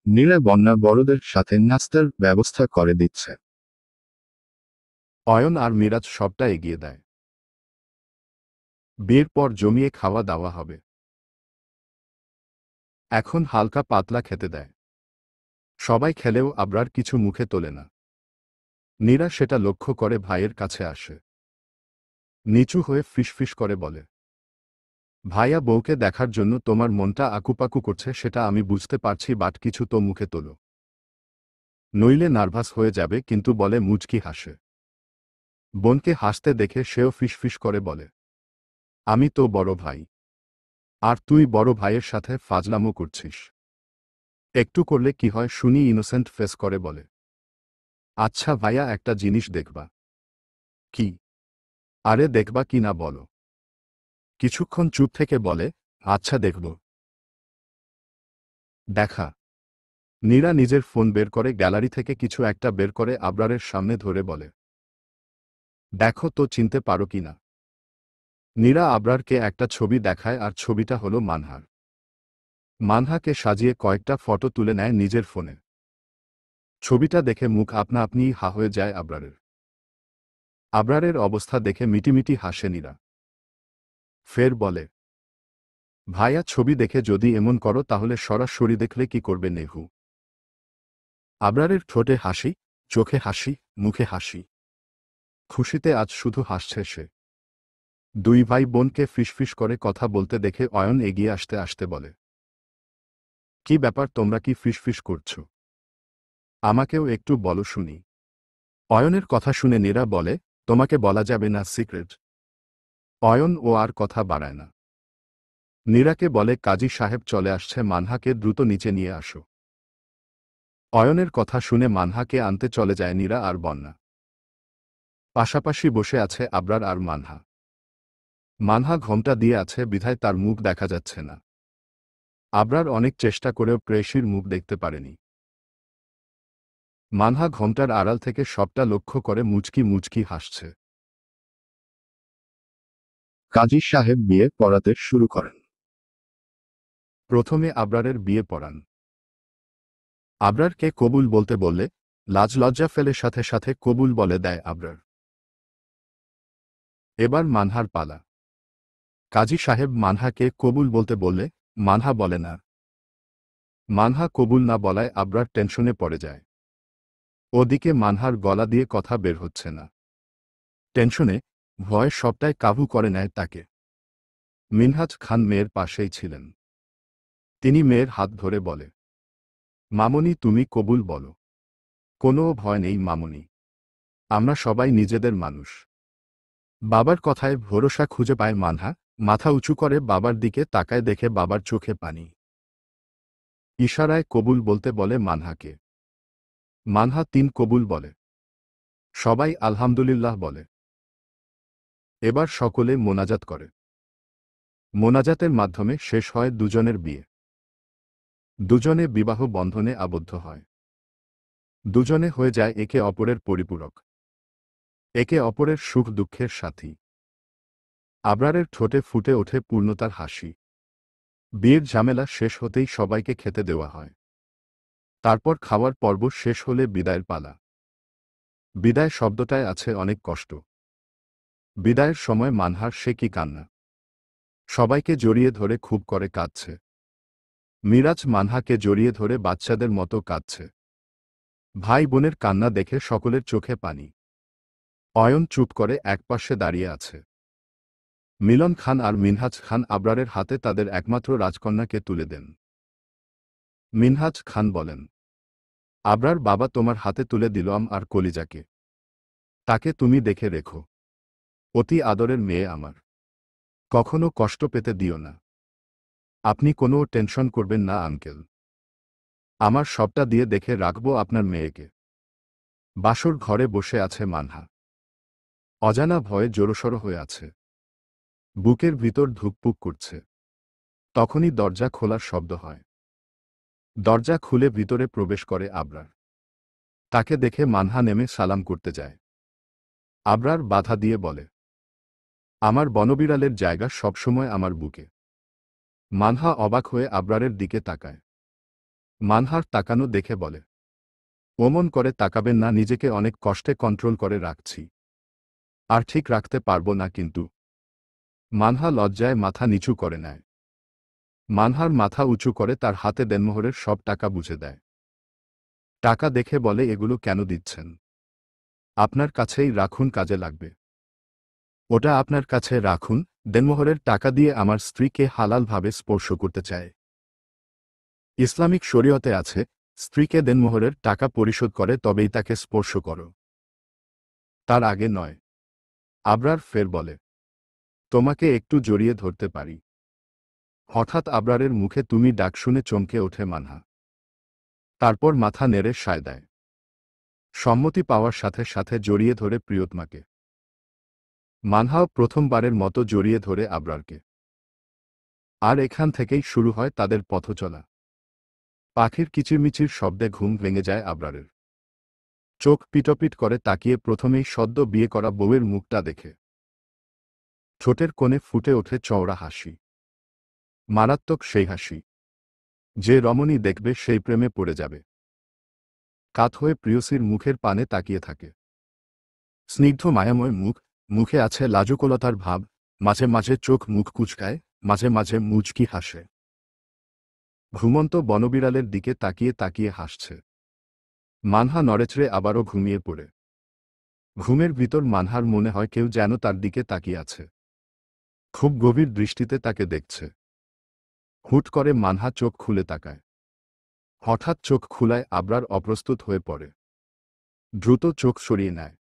নীরা বন্যা বড়দের সাথে নাস্তার ব্যবস্থা করে দিচ্ছে। অয়ন আর মিরাজ সবটা এগিয়ে দেয়। বিয়ের পর জমিয়ে খাওয়া দাওয়া হবে। এখন হালকা পাতলা খেতে দেয়। সবাই খেলেও আবরার কিছু মুখে তোলে না। নীরা সেটা লক্ষ্য করে ভাইয়ের কাছে আসে। নিচু হয়ে ফিসফিস করে বলে, ভাইয়া বউকে দেখার জন্য তোমার মনটা আকুপাকু করছে সেটা আমি বুঝতে পারছি বাট কিছু তো মুখে তোলো। নইলে নার্ভাস হয়ে যাবে কিন্তু বলে মুচকি হাসে। বোনকে হাসতে দেখে সেও ফিসফিস করে বলে, আমি তো বড় ভাই। আর তুই বড় ভাইয়ের সাথে ফাজলামো করছিস। একটু করলে কি হয় শুনি ইনোসেন্ট ফেস করে বলে, আচ্ছা ভাইয়া একটা জিনিস দেখবা। কি? আরে দেখবা কি না বলো। কিছুক্ষণ চুপ থেকে বলে, আচ্ছা দেখব। দেখা। নীরা নিজের ফোন বের করে গ্যালারি থেকে কিছু একটা বের করে আবরারের সামনে ধরে বলে, দেখো তো চিনতে পারো কি না। নীরা আবরারকে একটা ছবি দেখায় আর ছবিটা হলো মানহার। মানহাকে সাজিয়ে কয়েকটা ফটো তুলে নেয় নিজের ফোনে। ছবিটা দেখে মুখ আপনা আপনিই হা হয়ে যায় আবরারের। আবরারের অবস্থা দেখে মিটিমিটি হাসে নীরা। ফের বলে, ভাইয়া ছবি দেখে যদি এমন করো তাহলে সরাসরি দেখলে কি করবে নেহু। আবরারের ঠোঁটে হাসি, চোখে হাসি, মুখে হাসি। খুশিতে আজ শুধু হাসছে সে। দুই ভাই বোনকে ফিসফিস করে কথা বলতে দেখে অয়ন এগিয়ে আসতে আসতে বলে, কি ব্যাপার তোমরা কি ফিসফিস করছো? আমাকেও একটু বলো শুনি। অয়নের কথা শুনে নীরা বলে, তোমাকে বলা যাবে না, সিক্রেট। অয়ন ও আর কথা বাড়ায় না। নীরাকে বলে কাজী সাহেব চলে আসছে, মানহাকে দ্রুত নিচে নিয়ে আসো। অয়নের কথা শুনে মানহাকে আনতে চলে যায় নীরা আর বন্যা। পাশাপাশি বসে আছে আবরার আর মানহা। মানহা ঘোমটা দিয়ে আছে বিধায় তার মুখ দেখা যাচ্ছে না। আবরার অনেক চেষ্টা করেও প্রেয়সীর মুখ দেখতে পারেনি। মানহা ঘোমটার আড়াল থেকে সবটা লক্ষ্য করে মুচকি মুচকি হাসছে। কাজী সাহেব বিয়ে পড়াতে শুরু করেন। প্রথমে আবরারের বিয়ে পড়ান। আবরারকে কবুল বলতে বললে লাজ লজ্জা ফেলে সাথে সাথে কবুল বলে দেয় আবরার। এবার মানহার পালা। কাজী সাহেব মানহাকে কবুল বলতে বললে মানহা বলে না। মানহা কবুল না বলায় আবরার টেনশনে পড়ে যায়। ওদিকে মানহার গলা দিয়ে কথা বের হচ্ছে না। টেনশনে, ভয়ে সবটাই কাবু করে নেয় তাকে। মিনহাজ খান মেয়ের পাশেই ছিলেন। তিনি মেয়ের হাত ধরে বলে, মামনি তুমি কবুল বলো। কোনো ভয় নেই মামনি, আমরা সবাই নিজেদের মানুষ। বাবার কথায় ভরসা খুঁজে পায় মানহা, মাথা উঁচু করে বাবার দিকে তাকায়, দেখে বাবার চোখে পানি। ইশারায় কবুল বলতে বলে মানহাকে। মানহা ৩ কবুল বলে। সবাই আলহামদুলিল্লাহ বলে। এবার সকলে মোনাজাত করে। মোনাজাতের মাধ্যমে শেষ হয় দুজনের বিয়ে। দুজনে বিবাহ বন্ধনে আবদ্ধ হয়। দুজনে হয়ে যায় একে অপরের পরিপূরক, একে অপরের সুখ দুঃখের সাথী। আবরারের ঠোঁটে ফুটে ওঠে পূর্ণতার হাসি। বিয়ের ঝামেলা শেষ হতেই সবাইকে খেতে দেওয়া হয়। তারপর খাওয়ার পর্ব শেষ হলে বিদায়ের পালা। বিদায় শব্দটায় আছে অনেক কষ্ট। বিদায়ের সময় মানহার সে কি কান্না। সবাইকে জড়িয়ে ধরে খুব করে কাঁদছে। মিরাজ মানহাকে জড়িয়ে ধরে বাচ্চাদের মতো কাঁদছে। ভাই বোনের কান্না দেখে সকলের চোখে পানি। অয়ন চুপ করে একপাশে দাঁড়িয়ে আছে। মিলন খান আর মিনহাজ খান আবরারের হাতে তাদের একমাত্র রাজকন্যাকে তুলে দেন। মিনহাজ খান বলেন, আবরার বাবা তোমার হাতে তুলে দিলাম আর কলিজাকে। তাকে তুমি দেখে রেখো। অতি আদরের মেয়ে আমার। কখনো কষ্ট পেতে দিও না। আপনি কোনো টেনশন করবেন না আঙ্কেল। আমার সবটা দিয়ে দেখে রাখবো আপনার মেয়েকে। বাসর ঘরে বসে আছে মানহা। অজানা ভয়ে জোরসড় হয়ে আছে। বুকের ভিতর ধুকপুক করছে। তখনই দরজা খোলার শব্দ হয়। দরজা খুলে ভিতরে প্রবেশ করে আবরার। তাকে দেখে মানহা নেমে সালাম করতে যায়। আবরার বাধা দিয়ে বলে, আমার বনবিড়ালের জায়গা সবসময় আমার বুকে। মানহা অবাক হয়ে আবরারের দিকে তাকায়। মানহার তাকানো দেখে বলে, ওমন করে তাকাবেন না, নিজেকে অনেক কষ্টে কন্ট্রোল করে রাখছি। আর ঠিক রাখতে পারবো না কিন্তু। মানহা লজ্জায় মাথা নিচু করে নেয়। মানহার মাথা উঁচু করে তার হাতে দেনমোহরের সব টাকা বুঝে দেয়। টাকা দেখে বলে, এগুলো কেন দিচ্ছেন? আপনার কাছেই রাখুন, কাজে লাগবে। ওটা আপনার কাছে রাখুন, দেনমোহরের টাকা দিয়ে আমার স্ত্রীকে হালালভাবে স্পর্শ করতে চায়। ইসলামিক শরীয়তে আছে, স্ত্রীকে দেনমোহরের টাকা পরিশোধ করে তবেই তাকে স্পর্শ করো, তার আগে নয়। আবরার ফের বলে, তোমাকে একটু জড়িয়ে ধরতে পারি? হঠাৎ আবরারের মুখে তুমি ডাক শুনে চমকে ওঠে মানহা। তারপর মাথা নেড়ে সায় দেয়। সম্মতি পাওয়ার সাথে সাথে জড়িয়ে ধরে প্রিয়তমাকে। মানহাও প্রথমবারের মতো জড়িয়ে ধরে আবরারকে। আর এখান থেকেই শুরু হয় তাদের পথচলা। পাখির কিচিরমিচির শব্দে ঘুম ভেঙে যায় আবরারের। চোখ পিটপিট করে তাকিয়ে প্রথমেই সদ্য বিয়ে করা বউয়ের মুখটা দেখে। ঠোঁটের কোণে ফুটে ওঠে চওড়া হাসি। মারাত্মক সেই হাসি, যে রমণী দেখবে সেই প্রেমে পড়ে যাবে। কাত হয়ে প্রিয়সীর মুখের পানে তাকিয়ে থাকে। স্নিগ্ধ মায়াময় মুখ, মুখে আছে লাজুকলতার ভাব, মাঝে মাঝে চোখ মুখ কুচকায়, মাঝে মাঝে মুচকি হাসে। ঘুমন্ত বনবিড়ালের দিকে তাকিয়ে তাকিয়ে হাসছে। মানহা নড়েচড়ে আবারও ঘুমিয়ে পড়ে। ঘুমের ভিতর মানহার মনে হয় কেউ যেন তার দিকে তাকিয়ে আছে। খুব গভীর দৃষ্টিতে তাকে দেখছে। হুট করে মানহা চোখ খুলে তাকায়। হঠাৎ চোখ খুলায় আবরার অপ্রস্তুত হয়ে পড়ে। দ্রুত চোখ সরিয়ে নেয়।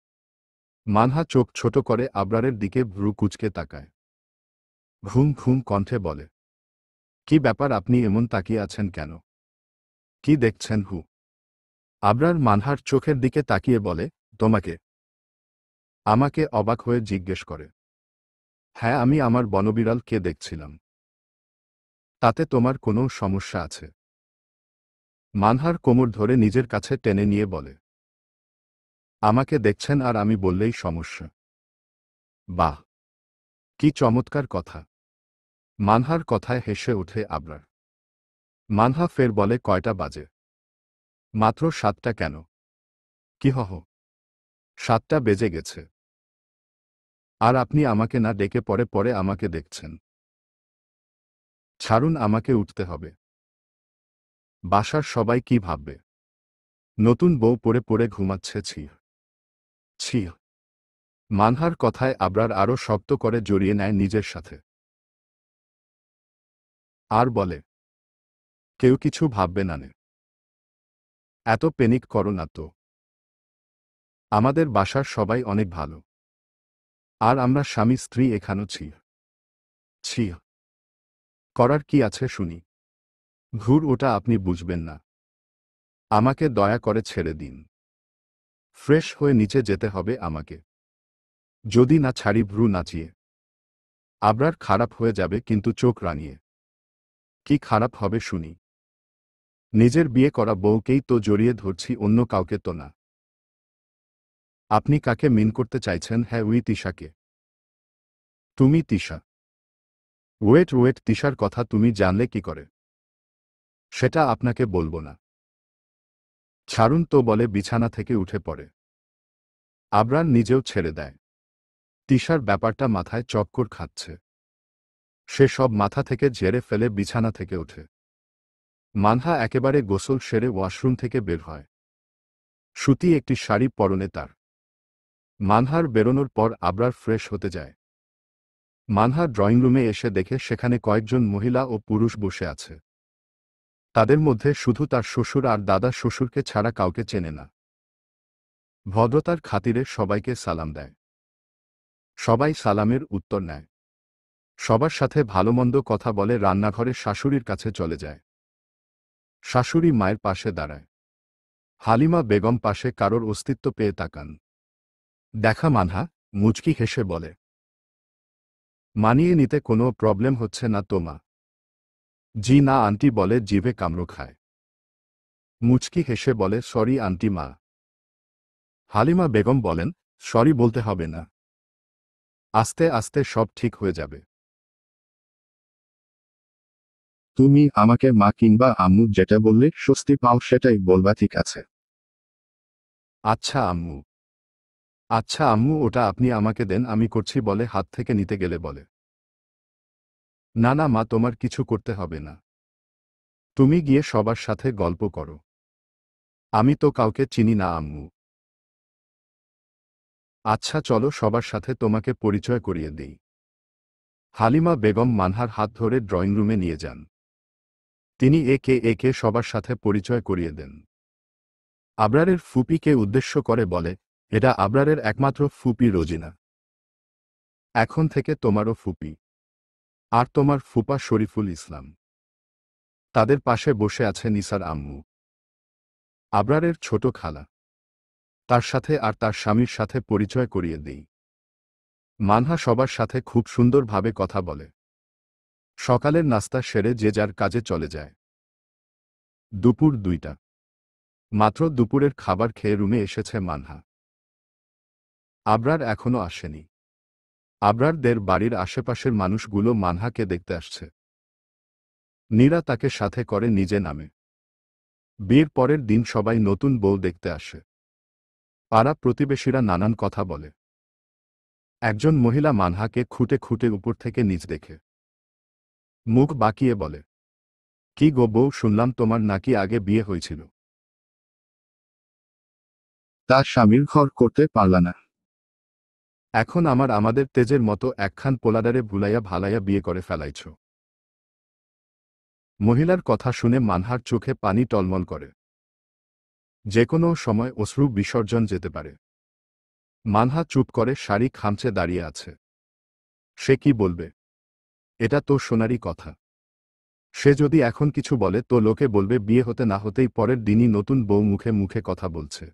মানহা চোখ ছোট করে আবরারের দিকে ভ্রু কুঁচকে তাকায়। ঘুম ঘুম কণ্ঠে বলে, কি ব্যাপার, আপনি এমন তাকিয়ে আছেন কেন? কি দেখছেন? আবরার মানহার চোখের দিকে তাকিয়ে বলে, তোমাকে। আমাকে অবাক হয়ে জিজ্ঞেস করে, হ্যাঁ, আমি আমার বনবিড়ালকে দেখছিলাম। তাতে তোমার কোনো সমস্যা আছে? মানহার কোমর ধরে নিজের কাছে টেনে নিয়ে বলে, আমাকে দেখছেন আর আমি বললেই সমস্যা? বাহ, কি চমৎকার কথা! মানহার কথায় হেসে ওঠে আবরার। মানহা ফের বলে, কয়টা বাজে? মাত্র 7টা। কেন? কি হহ? 7টা বেজে গেছে। আর আপনি আমাকে না ডেকে পরে পরে আমাকে দেখছেন। ছাড়ুন, আমাকে উঠতে হবে। বাসার সবাই কি ভাববে? নতুন বউ পড়ে পড়ে ঘুমাচ্ছে। ছি ছি। মানহার কথায় আবরার আরও শক্ত করে জড়িয়ে নেয় নিজের সাথে। আর বলে, কেউ কিছু ভাববে না নে। এত প্যানিক করো না তো। আমাদের বাসার সবাই অনেক ভালো। আর আমরা স্বামী স্ত্রী এখানেও ছি। ছি। করার কি আছে শুনি? ঘুর, ওটা আপনি বুঝবেন না। আমাকে দয়া করে ছেড়ে দিন। ফ্রেশ হয়ে নিচে যেতে হবে আমাকে। যদি না ছাড়ি ভ্রু নাচিয়ে। আবরার খারাপ হয়ে যাবে কিন্তু চোখ রাঙিয়ে। কি খারাপ হবে শুনি? নিজের বিয়ে করা বউকেই তো জড়িয়ে ধরছি, অন্য কাউকে তো না। আপনি কাকে মিন করতে চাইছেন? হ্যাঁ, উই তিশাকে। তুমি তিশা? ওয়েট ওয়েট, তিশার কথা তুমি জানলে কি করে? সেটা আপনাকে বলবো না। ছাড়ুন তো বলে বিছানা থেকে উঠে পড়ে। আবরার নিজেও ছেড়ে দেয়। তিশার ব্যাপারটা মাথায় চক্কর খাচ্ছে। সে সব মাথা থেকে ঝেড়ে ফেলে বিছানা থেকে ওঠে। মানহা একেবারে গোসল সেরে ওয়াশরুম থেকে বের হয়। সুতি একটি শাড়ি পরনে তার। মানহার বেরোনোর পর আবরার ফ্রেশ হতে যায়। মানহা ড্রয়িং রুমে এসে দেখে সেখানে কয়েকজন মহিলা ও পুরুষ বসে আছে। তাদের মধ্যে শুধু তার শ্বশুর আর দাদা শ্বশুরকে ছাড়া কাউকে চেনে না। ভদ্রতার খাতিরে সবাইকে সালাম দেয়। সবাই সালামের উত্তর নেয়। সবার সাথে ভালোমন্দ কথা বলে রান্নাঘরে শাশুড়ির কাছে চলে যায়। শাশুড়ি মায়ের পাশে দাঁড়ায়। হালিমা বেগম পাশে কারোর অস্তিত্ব পেয়ে তাকান। দেখা মানহা মুচকি হেসে বলে, মানিয়ে নিতে কোনো প্রবলেম হচ্ছে না তো মা? জি না আন্টি বলে জিভে কামড় খায়। মুচকি হেসে বলে, সরি আন্টি মা। হালিমা বেগম বলেন, সরি বলতে হবে না। আস্তে আস্তে সব ঠিক হয়ে যাবে। তুমি আমাকে মা কিংবা আম্মু যেটা বললে স্বস্তি পাও সেটাই বলবা, ঠিক আছে? আচ্ছা আম্মু। আচ্ছা আম্মু, ওটা আপনি আমাকে দেন, আমি করছি বলে হাত থেকে নিতে গেলে বলে, না না মা, তোমার কিছু করতে হবে না। তুমি গিয়ে সবার সাথে গল্প করো। আমি তো কাউকে চিনি না আম্মু। আচ্ছা চলো, সবার সাথে তোমাকে পরিচয় করিয়ে দেই। হালিমা বেগম মানহার হাত ধরে ড্রয়িং রুমে নিয়ে যান। তিনি একে একে সবার সাথে পরিচয় করিয়ে দেন। আবরারের ফুপিকে উদ্দেশ্য করে বলে, এটা আবরারের একমাত্র ফুপি রোজিনা। এখন থেকে তোমারও ফুপি। আর তোমার ফুপা শরীফুল ইসলাম। তাদের পাশে বসে আছে নিসার আম্মু, আবরারের ছোট খালা। তার সাথে আর তার স্বামীর সাথে পরিচয় করিয়ে দেই। মানহা সবার সাথে খুব সুন্দরভাবে কথা বলে। সকালের নাস্তা সেরে যে যার কাজে চলে যায়। দুপুর 2টা। মাত্র দুপুরের খাবার খেয়ে রুমে এসেছে মানহা। আবরার এখনো আসেনি। আবরারদের বাড়ির আশেপাশের মানুষগুলো মানহাকে দেখতে আসছে। নীরা তাকে সাথে করে নিজে নামে। বিয়ের পরের দিন সবাই নতুন বউ দেখতে আসে। পাড়া প্রতিবেশীরা নানান কথা বলে। একজন মহিলা মানহাকে খুঁটে খুঁটে উপর থেকে নিচ দেখে মুখ বাঁকিয়ে বলে, কি গো বউ, শুনলাম তোমার নাকি আগে বিয়ে হয়েছিল। তা স্বামীর ঘর করতে পারলা না? এখন আমাদের তেজের মতো একখান পোলাডারে ভুলাইয়া ভালাইয়া বিয়ে করে ফেলাইছ। মহিলার কথা শুনে মানহার চোখে পানি টলমল করে। যে কোনো সময় অশ্রু বিসর্জন যেতে পারে। মানহা চুপ করে শাড়ি খামচে দাঁড়িয়ে আছে। সে কি বলবে? এটা তো সোনারই কথা। সে যদি এখন কিছু বলে তো লোকে বলবে বিয়ে হতে না হতেই পরের দিনই নতুন বউ মুখে মুখে কথা বলছে।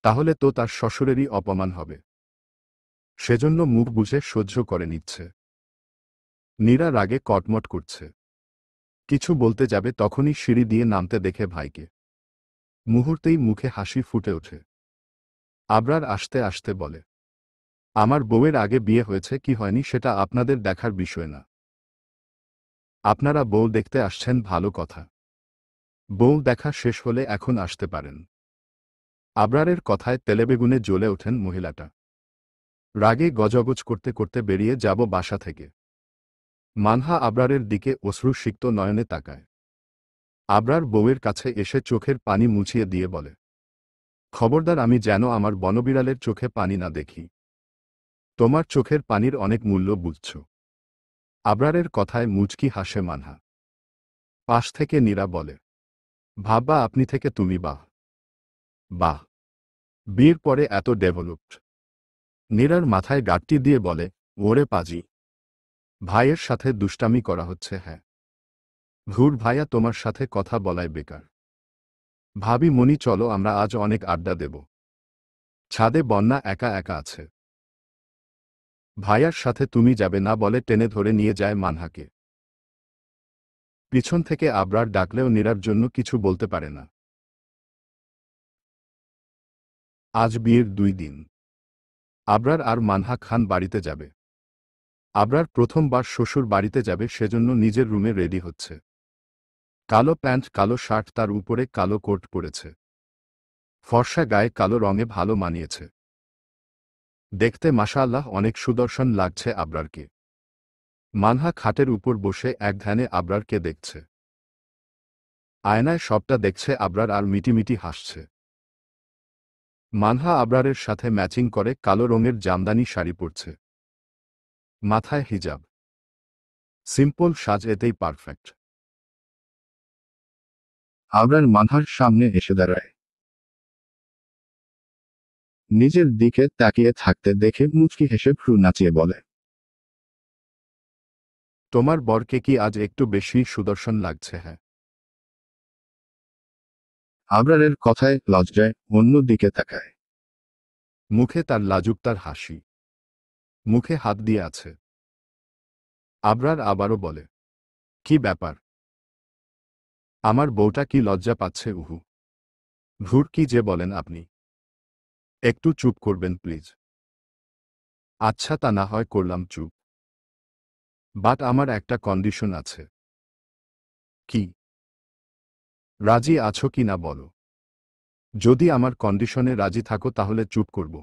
তাহলে তো তার শ্বশুরেরই অপমান হবে। সেজন্য মুখ বুঝে সহ্য করে নিচ্ছে। নীরা রাগে কটমট করছে। কিছু বলতে যাবে তখনই সিঁড়ি দিয়ে নামতে দেখে ভাইকে। মুহূর্তেই মুখে হাসি ফুটে ওঠে। আবরার আসতে আসতে বলে, আমার বউয়ের আগে বিয়ে হয়েছে কি হয়নি সেটা আপনাদের দেখার বিষয় না। আপনারা বউ দেখতে আসছেন ভালো কথা। বউ দেখা শেষ হলে এখন আসতে পারেন। আবরারের কথায় তেলেবেগুনে জ্বলে ওঠেন মহিলাটা। রাগে গজগজ করতে করতে বেরিয়ে যাব বাসা থেকে। মানহা আবরারের দিকে অশ্রুসিক্ত নয়নে তাকায়। আবরার বউয়ের কাছে এসে চোখের পানি মুছিয়ে দিয়ে বলে, খবরদার আমি যেন আমার বনবিড়ালের চোখে পানি না দেখি। তোমার চোখের পানির অনেক মূল্য বুঝছ। আবরারের কথায় মুচকি হাসে মানহা। পাশ থেকে নীরা বলে, ভাববা আপনি থেকে তুমি বাহ বাহ, বিয়ের পরে এত ডেভেলপড। নীরার মাথায় গাঁটটি দিয়ে বলে, ওরে পাজি, ভাইয়ের সাথে দুষ্টামি করা হচ্ছে। হ্যাঁ, ঘুর ভাইয়া, তোমার সাথে কথা বলায় বেকার। ভাবি মনি, চলো আমরা আজ অনেক আড্ডা দেব। ছাদে বন্যা একা একা আছে। ভাইয়ার সাথে তুমি যাবে না বলে টেনে ধরে নিয়ে যায় মানহাকে। পিছন থেকে আবরার ডাকলেও নীরার জন্য কিছু বলতে পারে না। আজ বিয়ের 2 দিন। আবরার আর মানহা খান বাড়িতে যাবে। আবরার প্রথমবার শ্বশুর বাড়িতে যাবে, সেজন্য নিজের রুমে রেডি হচ্ছে। কালো প্যান্ট, কালো শার্ট, তার উপরে কালো কোট পরেছে। ফর্সা গায়ে কালো রঙে ভালো মানিয়েছে। দেখতে মাশাআল্লাহ অনেক সুদর্শন লাগছে আবরারকে। মানহা খাটের উপর বসে এক ধ্যানে আবরারকে দেখছে। আয়নায় সবটা দেখছে আবরার আর মিটিমিটি হাসছে। মানহা আবরারের সাথে ম্যাচিং করে কালো রঙের জামদানি শাড়ি পরছে। মাথায় হিজাব। সিম্পল সাজ, এতেই পারফেক্ট। আবরার মানহার সামনে এসে দাঁড়ায়। নিজের দিকে তাকিয়ে থাকতে দেখে মুচকি হেসে ভ্রু নাচিয়ে বলে, তোমার বরকে কি আজ একটু বেশি সুদর্শন লাগছে? হ্যাঁ। আবরারের কথায় লজ্জায় অন্য দিকে তাকায়। মুখে তার লাজুকতার হাসি। মুখে হাত দিয়ে আছে। আবরার আবারও বলে, কি ব্যাপার? আমার বউটা কি লজ্জা পাচ্ছে? উহু, ভুর, কি যে বলেন আপনি। একটু চুপ করবেন প্লিজ। আচ্ছা, তা না হয় করলাম চুপ। বাট আমার একটা কন্ডিশন আছে। কি? রাজি আছো কি না বলো। যদি আমার কন্ডিশনে রাজি থাকো তাহলে চুপ করব।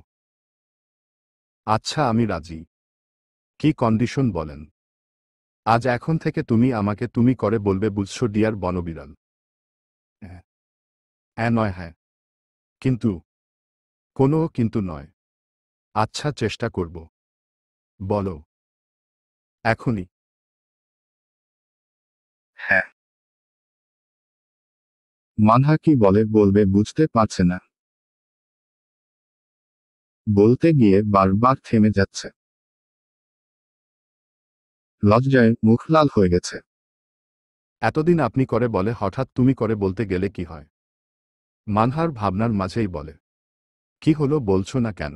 আচ্ছা, আমি রাজি। কি কন্ডিশন বলেন? আজ এখন থেকে তুমি আমাকে তুমি করে বলবে, বুঝছো ডিয়ার বনবিড়াল? হ্যাঁ। হ্যাঁ নয় হ্যাঁ। কিন্তু? কোনো কিন্তু নয়। আচ্ছা, চেষ্টা করব। বলো এখনই। হ্যাঁ। মানহা কি বলবে বুঝতে পারছে না। বলতে গিয়ে বারবার থেমে যাচ্ছে। লজ্জায় মুখ লাল হয়ে গেছে। এতদিন আপনি করে বলে হঠাৎ তুমি করে বলতে গেলে কি হয়? মানহার ভাবনার মাঝেই বলে, কি হলো, বলছো না কেন?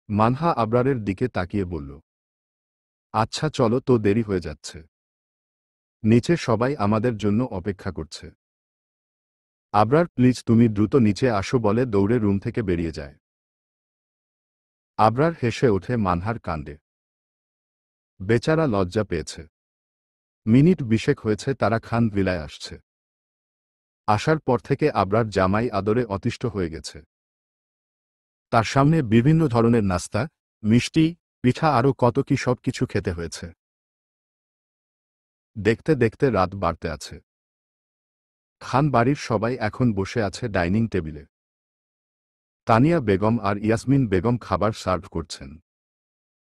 মানহা আবরারের দিকে তাকিয়ে বলল, আচ্ছা চলো তো, দেরি হয়ে যাচ্ছে। নিচে সবাই আমাদের জন্য অপেক্ষা করছে। আবরার প্লিজ তুমি দ্রুত নিচে আসো বলে দৌড়ে রুম থেকে বেরিয়ে যায়। আবরার হেসে ওঠে মানহার কাণ্ডে। বেচারা লজ্জা পেয়েছে। মিনিট 20 হয়েছে তারা খান ভিলায় আসছে। আসার পর থেকে আবরার জামাই আদরে অতিষ্ঠ হয়ে গেছে। তার সামনে বিভিন্ন ধরনের নাস্তা, মিষ্টি, পিঠা, আরও কত কি সব কিছু খেতে হয়েছে। দেখতে দেখতে রাত বাড়তে আছে। খান বাড়ির সবাই এখন বসে আছে ডাইনিং টেবিলে। তানিয়া বেগম আর ইয়াসমিন বেগম খাবার সার্ভ করছেন।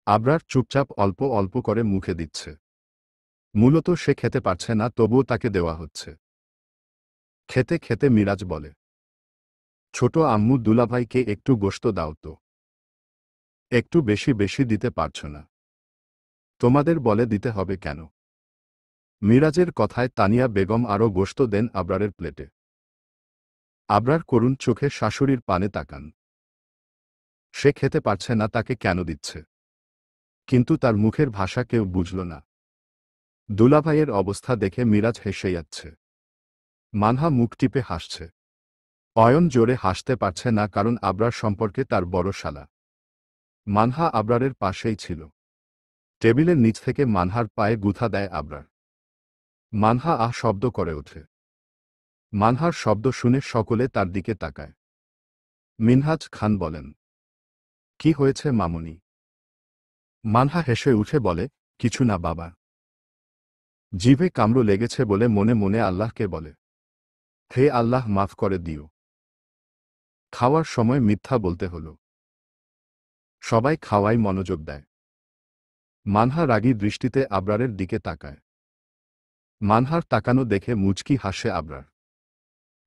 আবরার চুপচাপ অল্প অল্প করে মুখে দিচ্ছে। মূলত সে খেতে পারছে না, তবুও তাকে দেওয়া হচ্ছে। খেতে খেতে মিরাজ বলে, ছোট আম্মু, দুলাভাইকে একটু গোশত দাও তো। একটু বেশি বেশি দিতে পারছো না। তোমাদের বলে দিতে হবে কেন? মিরাজের কথায় তানিয়া বেগম আরও গোশত দেন আবরারের প্লেটে। আবরার করুণ চোখে শাশুড়ির পানে তাকান। সে খেতে পারছে না, তাকে কেন দিচ্ছে? কিন্তু তার মুখের ভাষা কেউ বুঝল না। দুলাভাইয়ের অবস্থা দেখে মিরাজ হেসে যাচ্ছে। মানহা মুখ টিপে হাসছে। অয়ন জোরে হাসতে পারছে না, কারণ আবরার সম্পর্কে তার বড় শালা। মানহা আবরারের পাশেই ছিল। টেবিলের নিচ থেকে মানহার পায়ে গুঁথা দেয় আবরার। মানহা আহ শব্দ করে ওঠে। মানহার শব্দ শুনে সকলে তার দিকে তাকায়। মিনহাজ খান বলেন, কি হয়েছে মামুনি? মানহা হেসে উঠে বলে, কিছু না বাবা। জিভে কামড় লেগেছে বলে মনে মনে আল্লাহকে বলে, হে আল্লাহ, মাফ করে দিও। খাওয়ার সময় মিথ্যা বলতে হলো। সবাই খাওয়াই মনোযোগ দেয়। মানহা রাগী দৃষ্টিতে আবরারের দিকে তাকায়। মানহার তাকানো দেখে মুচকি হাসে আবরার।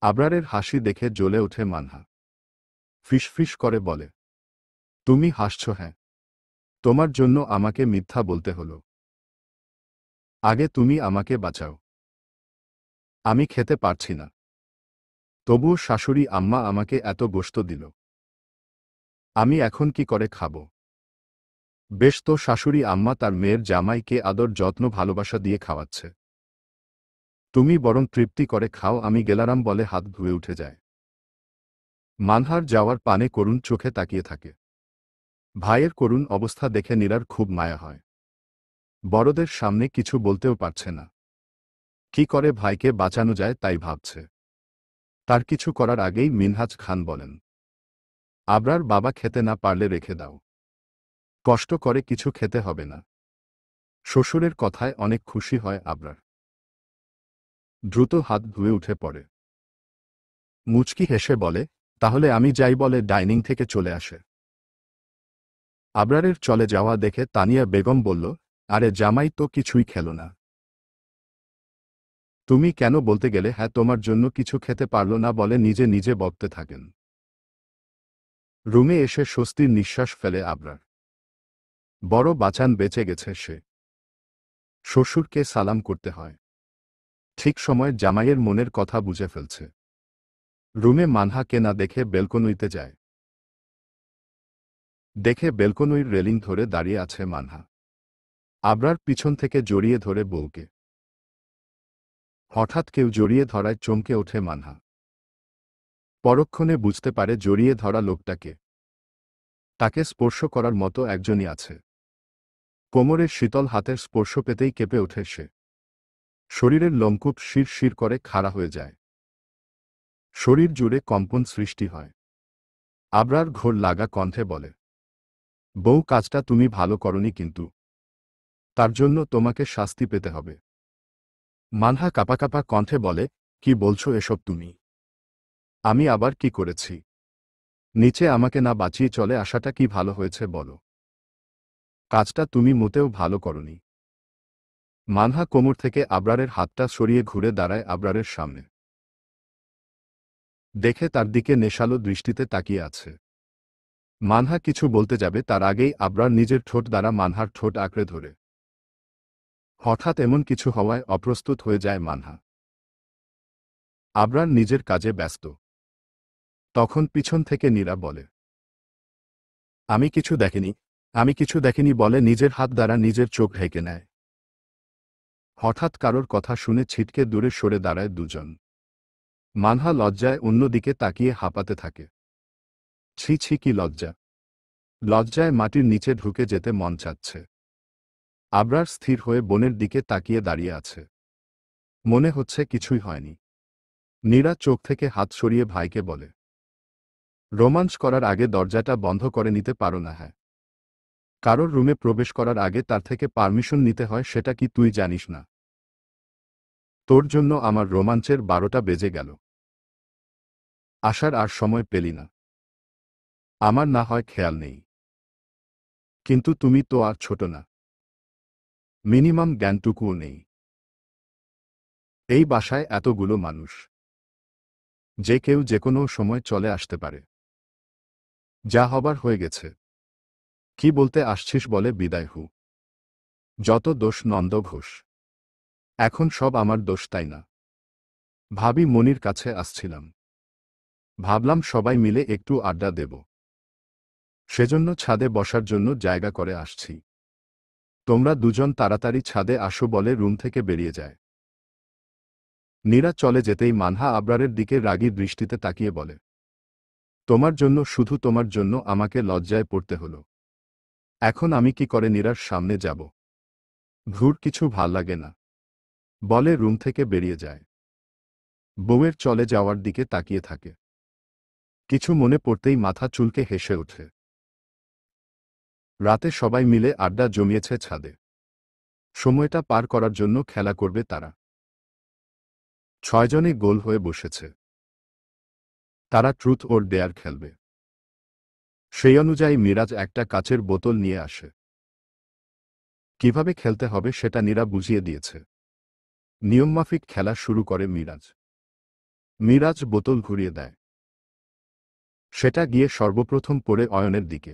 আবরারের হাসি দেখে জ্বলে ওঠে মানহা। ফিসফিস করে বলে, তুমি হাসছ? হ্যাঁ, তোমার জন্য আমাকে মিথ্যা বলতে হলো। আগে তুমি আমাকে বাঁচাও। আমি খেতে পারছি না। তবুও শাশুড়ি আম্মা আমাকে এত গোশত দিল। আমি এখন কি করে খাব? বেশ তো, শাশুড়ি আম্মা তার মেয়ের জামাইকে আদর যত্ন ভালোবাসা দিয়ে খাওয়াচ্ছে। তুমি বরং তৃপ্তি করে খাও, আমি গেলারাম বলে হাত ধুয়ে উঠে যায়। মানহার যাওয়ার পানে করুণ চোখে তাকিয়ে থাকে। ভাইয়ের করুণ অবস্থা দেখে নীরার খুব মায়া হয়। বড়দের সামনে কিছু বলতেও পারছে না। কি করে ভাইকে বাঁচানো যায় তাই ভাবছে। তার কিছু করার আগেই মিনহাজ খান বলেন, আবরার বাবা, খেতে না পারলে রেখে দাও। কষ্ট করে কিছু খেতে হবে না। শ্বশুরের কথায় অনেক খুশি হয় আবরার। দ্রুত হাত ধুয়ে উঠে পড়ে। মুচকি হেসে বলে, তাহলে আমি যাই বলে ডাইনিং থেকে চলে আসে। আবরারের চলে যাওয়া দেখে তানিয়া বেগম বলল, আরে জামাই তো কিছুই খেল না। তুমি কেন বলতে গেলে? হ্যাঁ, তোমার জন্য কিছু খেতে পারল না বলে নিজে নিজে বকতে থাকেন। রুমে এসে স্বস্তির নিঃশ্বাস ফেলে আবরার। বড় বাঁচান, বেঁচে গেছে সে। শ্বশুরকে সালাম করতে হয়। ঠিক সময় জামাইয়ের মনের কথা বুঝে ফেলছে। রুমে মানহাকে না দেখে বেলকনিতে যায়। দেখে বেলকনির রেলিং ধরে দাঁড়িয়ে আছে মানহা। আবরার পিছন থেকে জড়িয়ে ধরে বউকে। হঠাৎ কেউ জড়িয়ে ধরায় চমকে ওঠে মানহা। পরক্ষণে বুঝতে পারে জড়িয়ে ধরা লোকটাকে। তাকে স্পর্শ করার মতো একজনই আছে। কোমরের শীতল হাতের স্পর্শ পেতেই কেঁপে ওঠে সে। শরীরের লোমকূপ শির শির করে খাড়া হয়ে যায়। শরীর জুড়ে কম্পন সৃষ্টি হয়। আবরার ঘোর লাগা কণ্ঠে বলে, বউ, কাজটা তুমি ভালো করনি, কিন্তু তার জন্য তোমাকে শাস্তি পেতে হবে। মানহা কাঁপা কাঁপা কণ্ঠে বলে, কি বলছো এসব তুমি? আমি আবার কি করেছি? নিচে আমাকে না বাঁচিয়ে চলে আসাটা কি ভালো হয়েছে বলো? কাজটা তুমি মোটেও ভালো করনি। মানহা কোমর থেকে আবরারের হাতটা সরিয়ে ঘুরে দাঁড়ায় আবরারের সামনে। দেখে তার দিকে নেশালো দৃষ্টিতে তাকিয়ে আছে। মানহা কিছু বলতে যাবে তার আগেই আবরার নিজের ঠোঁট দ্বারা মানহার ঠোঁট আঁকড়ে ধরে। হঠাৎ এমন কিছু হওয়ায় অপ্রস্তুত হয়ে যায় মানহা। আবরার নিজের কাজে ব্যস্ত। তখন পিছন থেকে নীরা বলে, আমি কিছু দেখিনি, আমি কিছু দেখিনি বলে নিজের হাত দ্বারা নিজের চোখ ঢেকে নেয়। হঠাৎ কারোর কথা শুনে ছিটকে দূরে সরে দাঁড়ায় দুজন। মানহা লজ্জায় অন্যদিকে তাকিয়ে হাঁপাতে থাকে। ছি ছি, কি লজ্জা! লজ্জায় মাটির নিচে ঢুকে যেতে মন চাচ্ছে। আবরার স্থির হয়ে বোনের দিকে তাকিয়ে দাঁড়িয়ে আছে। মনে হচ্ছে কিছুই হয়নি। নীরা চোখ থেকে হাত সরিয়ে ভাইকে বলে, রোমাঞ্চ করার আগে দরজাটা বন্ধ করে নিতে পারো না? হ্যাঁ, কারোর রুমে প্রবেশ করার আগে তার থেকে পারমিশন নিতে হয়, সেটা কি তুই জানিস না? তোর জন্য আমার রোমাঞ্চের 12টা বেজে গেল। আসার আর সময় পেলি না। আমার না হয় খেয়াল নেই, কিন্তু তুমি তো আর ছোট না। মিনিমাম জ্ঞানটুকুও নেই। এই বাসায় এতগুলো মানুষ। যে কেউ যে কোনো সময় চলে আসতে পারে। যা হবার হয়ে গেছে। কি বলতে আসছিস বলে বিদায় হু। যত দোষ নন্দ ঘোষ। এখন সব আমার দোষ, তাই না? ভাবি মনির কাছে আসছিলাম। ভাবলাম সবাই মিলে একটু আড্ডা দেব। সেজন্য ছাদে বসার জন্য জায়গা করে আসছি। তোমরা দুজন তাড়াতাড়ি ছাদে আসো বলে রুম থেকে বেরিয়ে যায়। নীরা চলে যেতেই মানহা আবরারের দিকে রাগী দৃষ্টিতে তাকিয়ে বলে, তোমার জন্য, শুধু তোমার জন্য আমাকে লজ্জায় পড়তে হলো। এখন আমি কি করে নীরার সামনে যাব? ধুর, কিছু ভাল লাগে না বলে রুম থেকে বেরিয়ে যায়। বউয়ের চলে যাওয়ার দিকে তাকিয়ে থাকে। কিছু মনে পড়তেই মাথা চুলকে হেসে ওঠে। রাতে সবাই মিলে আড্ডা জমিয়েছে ছাদে। সময়টা পার করার জন্য খেলা করবে তারা। 6 জনে গোল হয়ে বসেছে। তারা ট্রুথ ওর ডেয়ার খেলবে। সেই অনুযায়ী মিরাজ একটা কাচের বোতল নিয়ে আসে। কিভাবে খেলতে হবে সেটা নীরা বুঝিয়ে দিয়েছে। নিয়মমাফিক খেলা শুরু করে মিরাজ। মিরাজ বোতল ঘুরিয়ে দেয়। সেটা গিয়ে সর্বপ্রথম পড়ে অয়নের দিকে।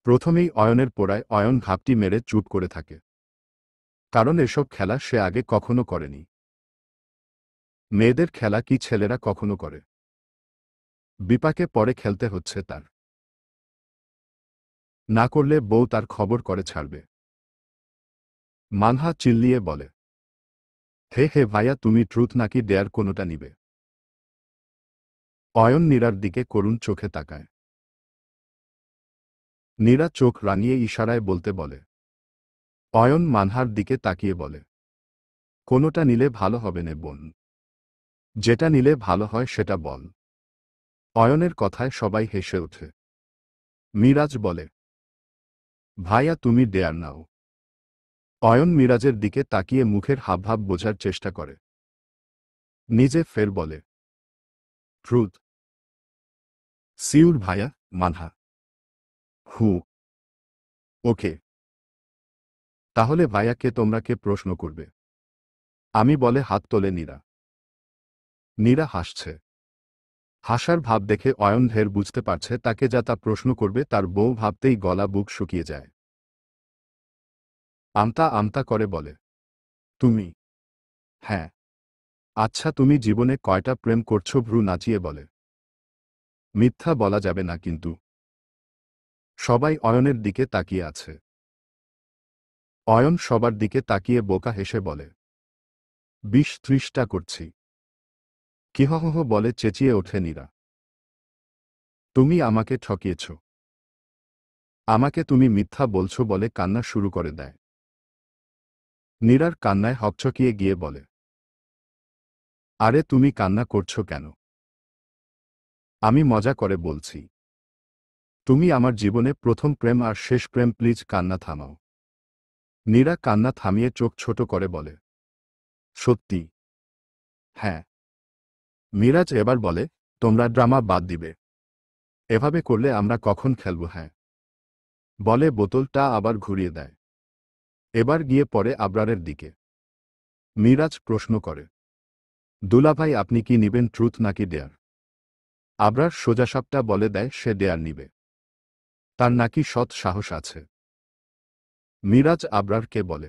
প্রথমেই অয়নের পোড়ায় অয়ন ঘাপটি মেরে চুপ করে থাকে। কারণ এসব খেলা সে আগে কখনো করেনি। মেয়েদের খেলা কি ছেলেরা কখনো করে? বিপাকে পরে খেলতে হচ্ছে তার। না করলে বউ তার খবর করে ছাড়বে। মানহা চিল্লিয়ে বলে, হে হে ভাইয়া, তুমি ট্রুথ নাকি ডেয়ার কোনোটা নিবে? অয়ন নীরার দিকে করুণ চোখে তাকায়। নীরা চোখ রাঙিয়ে ইশারায় বলতে বলে। অয়ন মানহার দিকে তাকিয়ে বলে, কোনোটা নিলে ভালো হবে নে বোন। যেটা নিলে ভালো হয় সেটা বল। অয়নের কথায় সবাই হেসে ওঠে। মিরাজ বলে, ভাইয়া তুমি ডেয়ার নাও। অয়ন মিরাজের দিকে তাকিয়ে মুখের হাবভাব বোঝার চেষ্টা করে। নিজে ফের বলে, ট্রুথ। সিউর ভাইয়া। মানহা, হু। ওকে। তাহলে ভাইয়াকে তোমরা কে প্রশ্ন করবে? আমি বলে হাত তোলে নীরা। নীরা হাসছে। হাসার ভাব দেখে অয়ন ঢের বুঝতে পারছে তাকে যা তা প্রশ্ন করবে তার বউ ভাবতেই গলা বুক শুকিয়ে যায়। আমতা আমতা করে বলে, তুমি? হ্যাঁ। আচ্ছা, তুমি জীবনে কয়টা প্রেম করছো? ভ্রু নাচিয়ে বলে। মিথ্যা বলা যাবে না কিন্তু। সবাই অয়নের দিকে তাকিয়ে আছে। অয়ন সবার দিকে তাকিয়ে বোকা হেসে বলে, 20-30টা করছি। কি হহ বলে চেঁচিয়ে ওঠে নীরা। তুমি আমাকে ঠকিয়েছ। আমাকে তুমি মিথ্যা বলছো বলে কান্না শুরু করে দেয়। নীরার কান্নায় হকচকিয়ে গিয়ে বলে, আরে তুমি কান্না করছো কেন? আমি মজা করে বলছি। তুমি আমার জীবনে প্রথম প্রেম আর শেষ প্রেম, প্লিজ কান্না থামাও। নীরা কান্না থামিয়ে চোখ ছোট করে বলে, সত্যি? হ্যাঁ। মিরাজ এবার বলে, তোমরা ড্রামা বাদ দিবে। এভাবে করলে আমরা কখন খেলব? হ্যাঁ। বলে বোতলটা আবার ঘুরিয়ে দেয়। এবার গিয়ে পড়ে আবরারের দিকে। মিরাজ প্রশ্ন করে, দুলাভাই আপনি কি নিবেন, ট্রুথ নাকি ডেয়ার? আবরার সোজাসাপটা বলে দেয় সে ডেয়ার নিবে। তার নাকি সৎ সাহস আছে। মিরাজ আবরারকে বলে,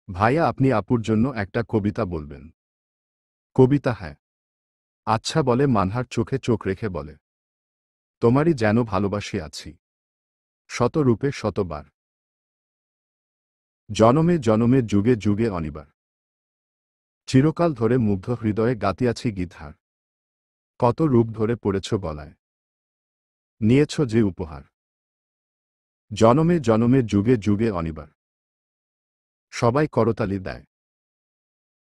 ভাইয়া আপনি আপুর জন্য একটা কবিতা বলবেন। কবিতা? হ্যাঁ। আচ্ছা বলে মানহার চোখে চোখ রেখে বলে, তোমারই যেন ভালোবাসি আছি, শত রূপে শতবার, জনমে জনমে যুগে যুগে অনিবার, চিরকাল ধরে মুগ্ধ হৃদয়ে গাতিয়াছি গীতহার, কত রূপ ধরে পড়েছ গলায়, নিয়েছ যে উপহার, জনমে জনমে যুগে যুগে অনিবার। সবাই করতালি দেয়।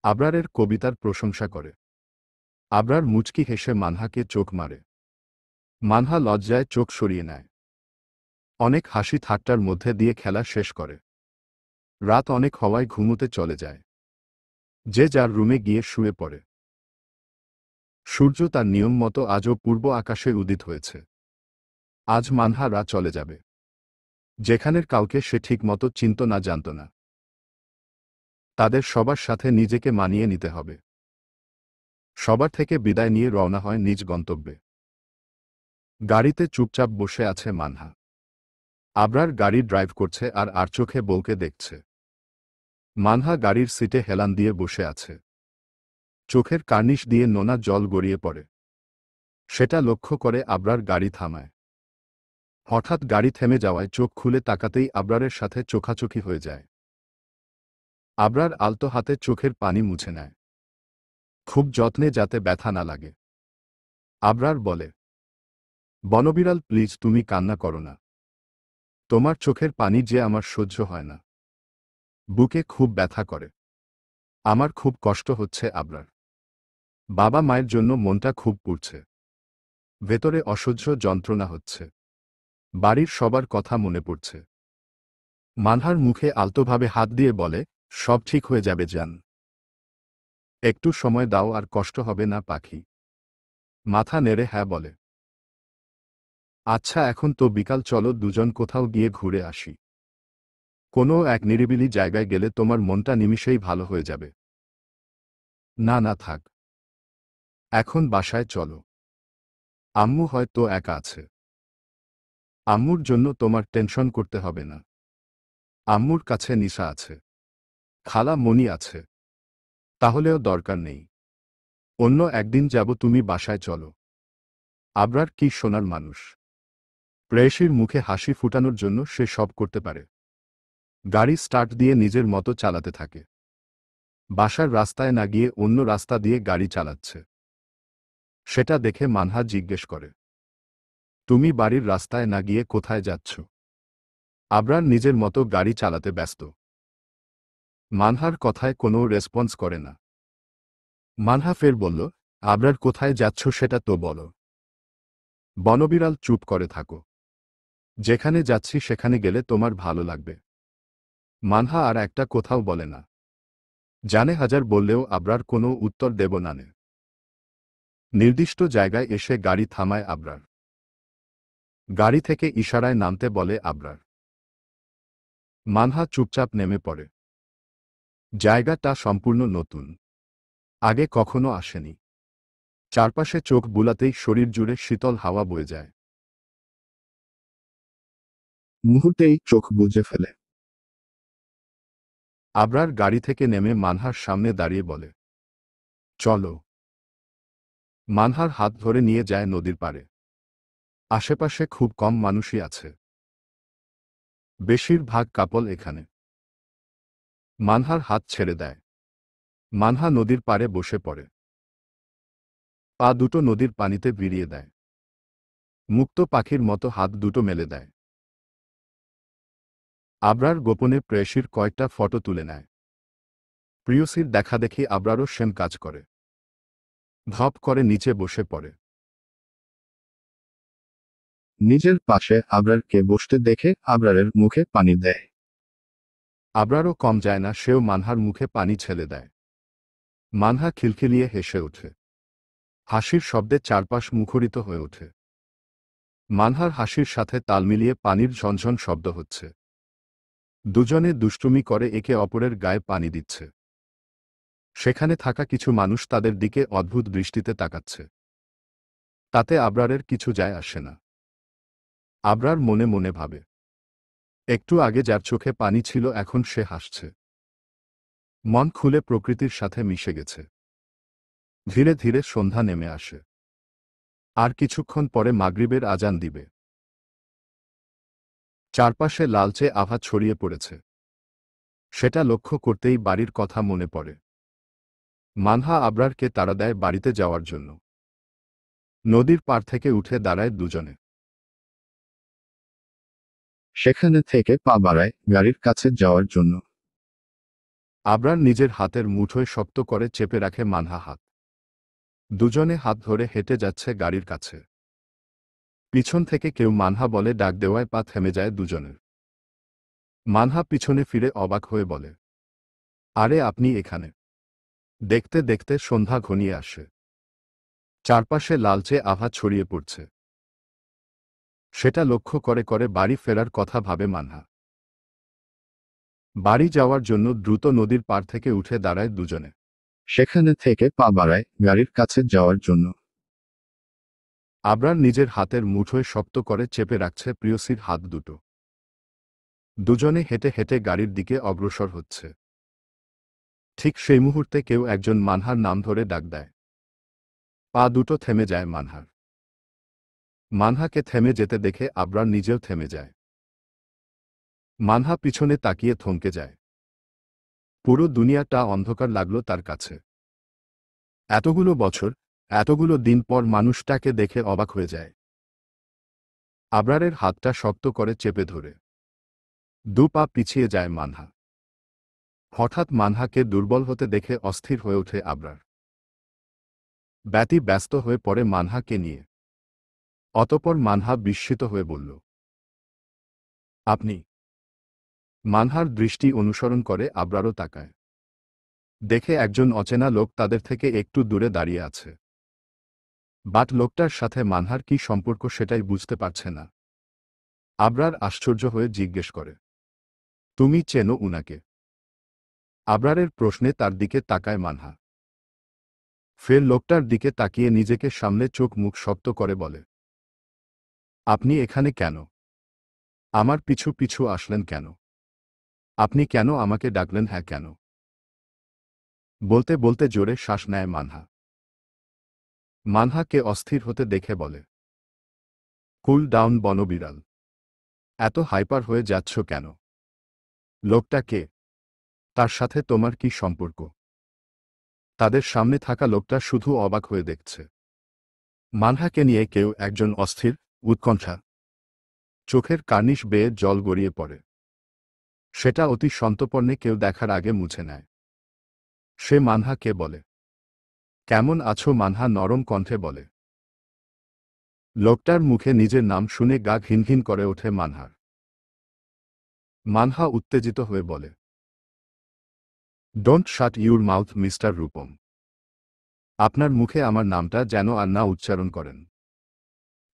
আবরারের কবিতার প্রশংসা করে। আবরার মুচকি হেসে মানহাকে চোখ মারে। মানহা লজ্জায় চোখ সরিয়ে নেয়। অনেক হাসি ঠাট্টার মধ্যে দিয়ে খেলা শেষ করে। রাত অনেক হওয়ায় ঘুমোতে চলে যায়। যে যার রুমে গিয়ে শুয়ে পড়ে। সূর্য তার নিয়ম মতো আজও পূর্ব আকাশে উদিত হয়েছে। আজ মানহা রাত চলে যাবে। যেখানের কাউকে সে ঠিক মতো চিনত না, জানত না। তাদের সবার সাথে নিজেকে মানিয়ে নিতে হবে। সবার থেকে বিদায় নিয়ে রওনা হয় নিজ গন্তব্যে। গাড়িতে চুপচাপ বসে আছে মানহা। আবরার গাড়ি ড্রাইভ করছে আর চোখে বউকে দেখছে। মানহা গাড়ির সিটে হেলান দিয়ে বসে আছে। চোখের কার্নিশ দিয়ে নোনা জল গড়িয়ে পড়ে। সেটা লক্ষ্য করে আবরার গাড়ি থামায়। হঠাৎ গাড়ি থেমে যাওয়ায় চোখ খুলে তাকাতেই আবরারের সাথে চোখাচোখি হয়ে যায়। আবরার আলতো হাতে চোখের পানি মুছে নেয়, খুব যত্নে যাতে ব্যথা না লাগে। আবরার বলে, বনবিড়াল প্লিজ তুমি কান্না করো না। তোমার চোখের পানি যে আমার সহ্য হয় না। বুকে খুব ব্যথা করে। আমার খুব কষ্ট হচ্ছে আবরার। বাবা মায়ের জন্য মনটা খুব পুড়ছে। ভেতরে অসহ্য যন্ত্রণা হচ্ছে। বাড়ির সবার কথা মনে পড়ছে। মানহার মুখে আলতোভাবে হাত দিয়ে বলে, সব ঠিক হয়ে যাবে জান। একটু সময় দাও আর কষ্ট হবে না পাখি। মাথা নেড়ে হ্যাঁ বলে। আচ্ছা এখন তো বিকাল, চলো দুজন কোথাও গিয়ে ঘুরে আসি। কোনো এক নিরিবিলি জায়গায় গেলে তোমার মনটা নিমিষেই ভালো হয়ে যাবে। না না থাক, এখন বাসায় চলো। আম্মু হয়তো একা আছে। আম্মুর জন্য তোমার টেনশন করতে হবে না। আম্মুর কাছে নিশা আছে, খালা মনি আছে। তাহলেও দরকার নেই। অন্য একদিন যাব, তুমি বাসায় চলো। আবরার কি সোনার মানুষ। প্রেয়সীর মুখে হাসি ফুটানোর জন্য সে সব করতে পারে। গাড়ি স্টার্ট দিয়ে নিজের মতো চালাতে থাকে। বাসার রাস্তায় না গিয়ে অন্য রাস্তা দিয়ে গাড়ি চালাচ্ছে। সেটা দেখে মানহা জিজ্ঞেস করে, তুমি বাড়ির রাস্তায় না গিয়ে কোথায় যাচ্ছ? আবরার নিজের মতো গাড়ি চালাতে ব্যস্ত। মানহার কথায় কোনো রেসপন্স করে না। মানহা ফের বলল, আবরার কোথায় যাচ্ছ সেটা তো বলো। বনবিড়াল চুপ করে থাকো। যেখানে যাচ্ছি সেখানে গেলে তোমার ভালো লাগবে। মানহা আর একটা কোথাও বলে না। জানে হাজার বললেও আবরার কোনো উত্তর দেব না নে। নির্দিষ্ট জায়গায় এসে গাড়ি থামায় আবরার। গাড়ি থেকে ইশারায় নামতে বলে আবরার। মানহা চুপচাপ নেমে পড়ে। জায়গাটা সম্পূর্ণ নতুন, আগে কখনো আসেনি। চারপাশে চোখ বুলাতেই শরীর জুড়ে শীতল হাওয়া বয়ে যায়। মুহূর্তেই চোখ বুজে ফেলে। আবরার গাড়ি থেকে নেমে মানহার সামনে দাঁড়িয়ে বলে, চলো। মানহার হাত ধরে নিয়ে যায় নদীর পাড়ে। আশেপাশে খুব কম মানুষই আছে। বেশিরভাগ কাপল এখানে। মানহার হাত ছেড়ে দেয়। মানহা নদীর পাড়ে বসে পড়ে। পা দুটো নদীর পানিতে ভিড়িয়ে দেয়। মুক্ত পাখির মতো হাত দুটো মেলে দেয়। আবরার গোপনে প্রেয়সীর কয়েকটা ফটো তুলে নেয়। প্রিয়সীর দেখাদেখি আবরারও সেম কাজ করে। ধপ করে নিচে বসে পড়ে। নিজের পাশে আবরারকে বসতে দেখে আবরারের মুখে পানি দেয়। আবরারও কম যায় না, সেও মানহার মুখে পানি ছেলে দেয়। মানহা খিলখিলিয়ে হেসে ওঠে। হাসির শব্দে চারপাশ মুখরিত হয়ে ওঠে। মানহার হাসির সাথে তাল মিলিয়ে পানির ঝনঝন শব্দ হচ্ছে। দুজনে দুষ্টুমি করে একে অপরের গায়ে পানি দিচ্ছে। সেখানে থাকা কিছু মানুষ তাদের দিকে অদ্ভুত দৃষ্টিতে তাকাচ্ছে। তাতে আবরারের কিছু যায় আসে না। আবরার মনে মনে ভাবে, একটু আগে যার চোখে পানি ছিল এখন সে হাসছে। মন খুলে প্রকৃতির সাথে মিশে গেছে। ধীরে ধীরে সন্ধ্যা নেমে আসে। আর কিছুক্ষণ পরে মাগরিবের আজান দিবে। চারপাশে লালচে আভা ছড়িয়ে পড়েছে। সেটা লক্ষ্য করতেই বাড়ির কথা মনে পড়ে। মানহা আবরারকে তাড়া দেয় বাড়িতে যাওয়ার জন্য। নদীর পাড় থেকে উঠে দাঁড়ায় দুজনে। সেখানে থেকে পা বাড়ায় গাড়ির কাছে যাওয়ার জন্য। আবরার নিজের হাতের মুঠোয় শক্ত করে চেপে রাখে মানহা হাত। দুজনে হাত ধরে হেঁটে যাচ্ছে গাড়ির কাছে। পিছন থেকে কেউ মানহা বলে ডাক দেওয়ায় পা থেমে যায় দুজনের। মানহা পিছনে ফিরে অবাক হয়ে বলে, আরে আপনি এখানে। দেখতে দেখতে সন্ধ্যা ঘনিয়ে আসে। চারপাশে লালচে আভা ছড়িয়ে পড়ছে। সেটা লক্ষ্য করে করে বাড়ি ফেরার কথা ভাবে মানহা। বাড়ি যাওয়ার জন্য দ্রুত নদীর পাড় থেকে উঠে দাঁড়ায় দুজনে। সেখানে থেকে পা বাড়ায় গাড়ির কাছে যাওয়ার জন্য। আবরার নিজের হাতের মুঠোয় শক্ত করে চেপে রাখছে প্রিয়সীর হাত দুটো। দুজনে হেঁটে হেঁটে গাড়ির দিকে অগ্রসর হচ্ছে। ঠিক সেই মুহূর্তে কেউ একজন মানহার নাম ধরে ডাক দেয়। পা দুটো থেমে যায় মানহার। মানহাকে থেমে যেতে দেখে আবরার নিজেও থেমে যায়। মানহা পিছনে তাকিয়ে থমকে যায়। পুরো দুনিয়াটা অন্ধকার লাগলো তার কাছে। এতগুলো বছর, এতগুলো দিন পর মানুষটাকে দেখে অবাক হয়ে যায়। আবরারের হাতটা শক্ত করে চেপে ধরে দু পা পিছিয়ে যায় মানহা। হঠাৎ মানহাকে দুর্বল হতে দেখে অস্থির হয়ে ওঠে আবরার। ব্যস্ত হয়ে পড়ে মানহাকে নিয়ে। অতঃপর মানহা বিস্মিত হয়ে বলল, আপনি? মানহার দৃষ্টি অনুসরণ করে আবরারও তাকায়। দেখে একজন অচেনা লোক তাদের থেকে একটু দূরে দাঁড়িয়ে আছে। বাট লোকটার সাথে মানহার কি সম্পর্ক সেটাই বুঝতে পারছে না। আবরার আশ্চর্য হয়ে জিজ্ঞেস করে, তুমি চেনো উনাকে? আবরারের প্রশ্নে তার দিকে তাকায় মানহা। ফের লোকটার দিকে তাকিয়ে নিজেকে সামলে চোখ মুখ শক্ত করে বলে, আপনি এখানে কেন? আমার পিছু পিছু আসলেন কেন? আপনি কেন আমাকে ডাকলেন? হ্যাঁ কেন? বলতে বলতে জোরে শ্বাস নেয় মানহা। মানহাকে অস্থির হতে দেখে বলে, কুল ডাউন বনবিড়াল। এত হাইপার হয়ে যাচ্ছ কেন? লোকটা কে? তার সাথে তোমার কি সম্পর্ক? তাদের সামনে থাকা লোকটা শুধু অবাক হয়ে দেখছে। মানহাকে নিয়ে কেউ একজন অস্থির, উৎকণ্ঠা। চোখের কার্নিশ বেয়ে জল গড়িয়ে পড়ে। সেটা অতি সন্তর্পণে কেউ দেখার আগে মুছে নেয়। সে মানহাকে বলে, কেমন আছো? মানহা নরম কণ্ঠে বলে। লোকটার মুখে নিজের নাম শুনে গা ঘিনঘিন করে ওঠে মানহার। মানহা উত্তেজিত হয়ে বলে, don't shut your mouth mister Rupam. আপনার মুখে আমার নামটা যেন আর না উচ্চারণ করেন।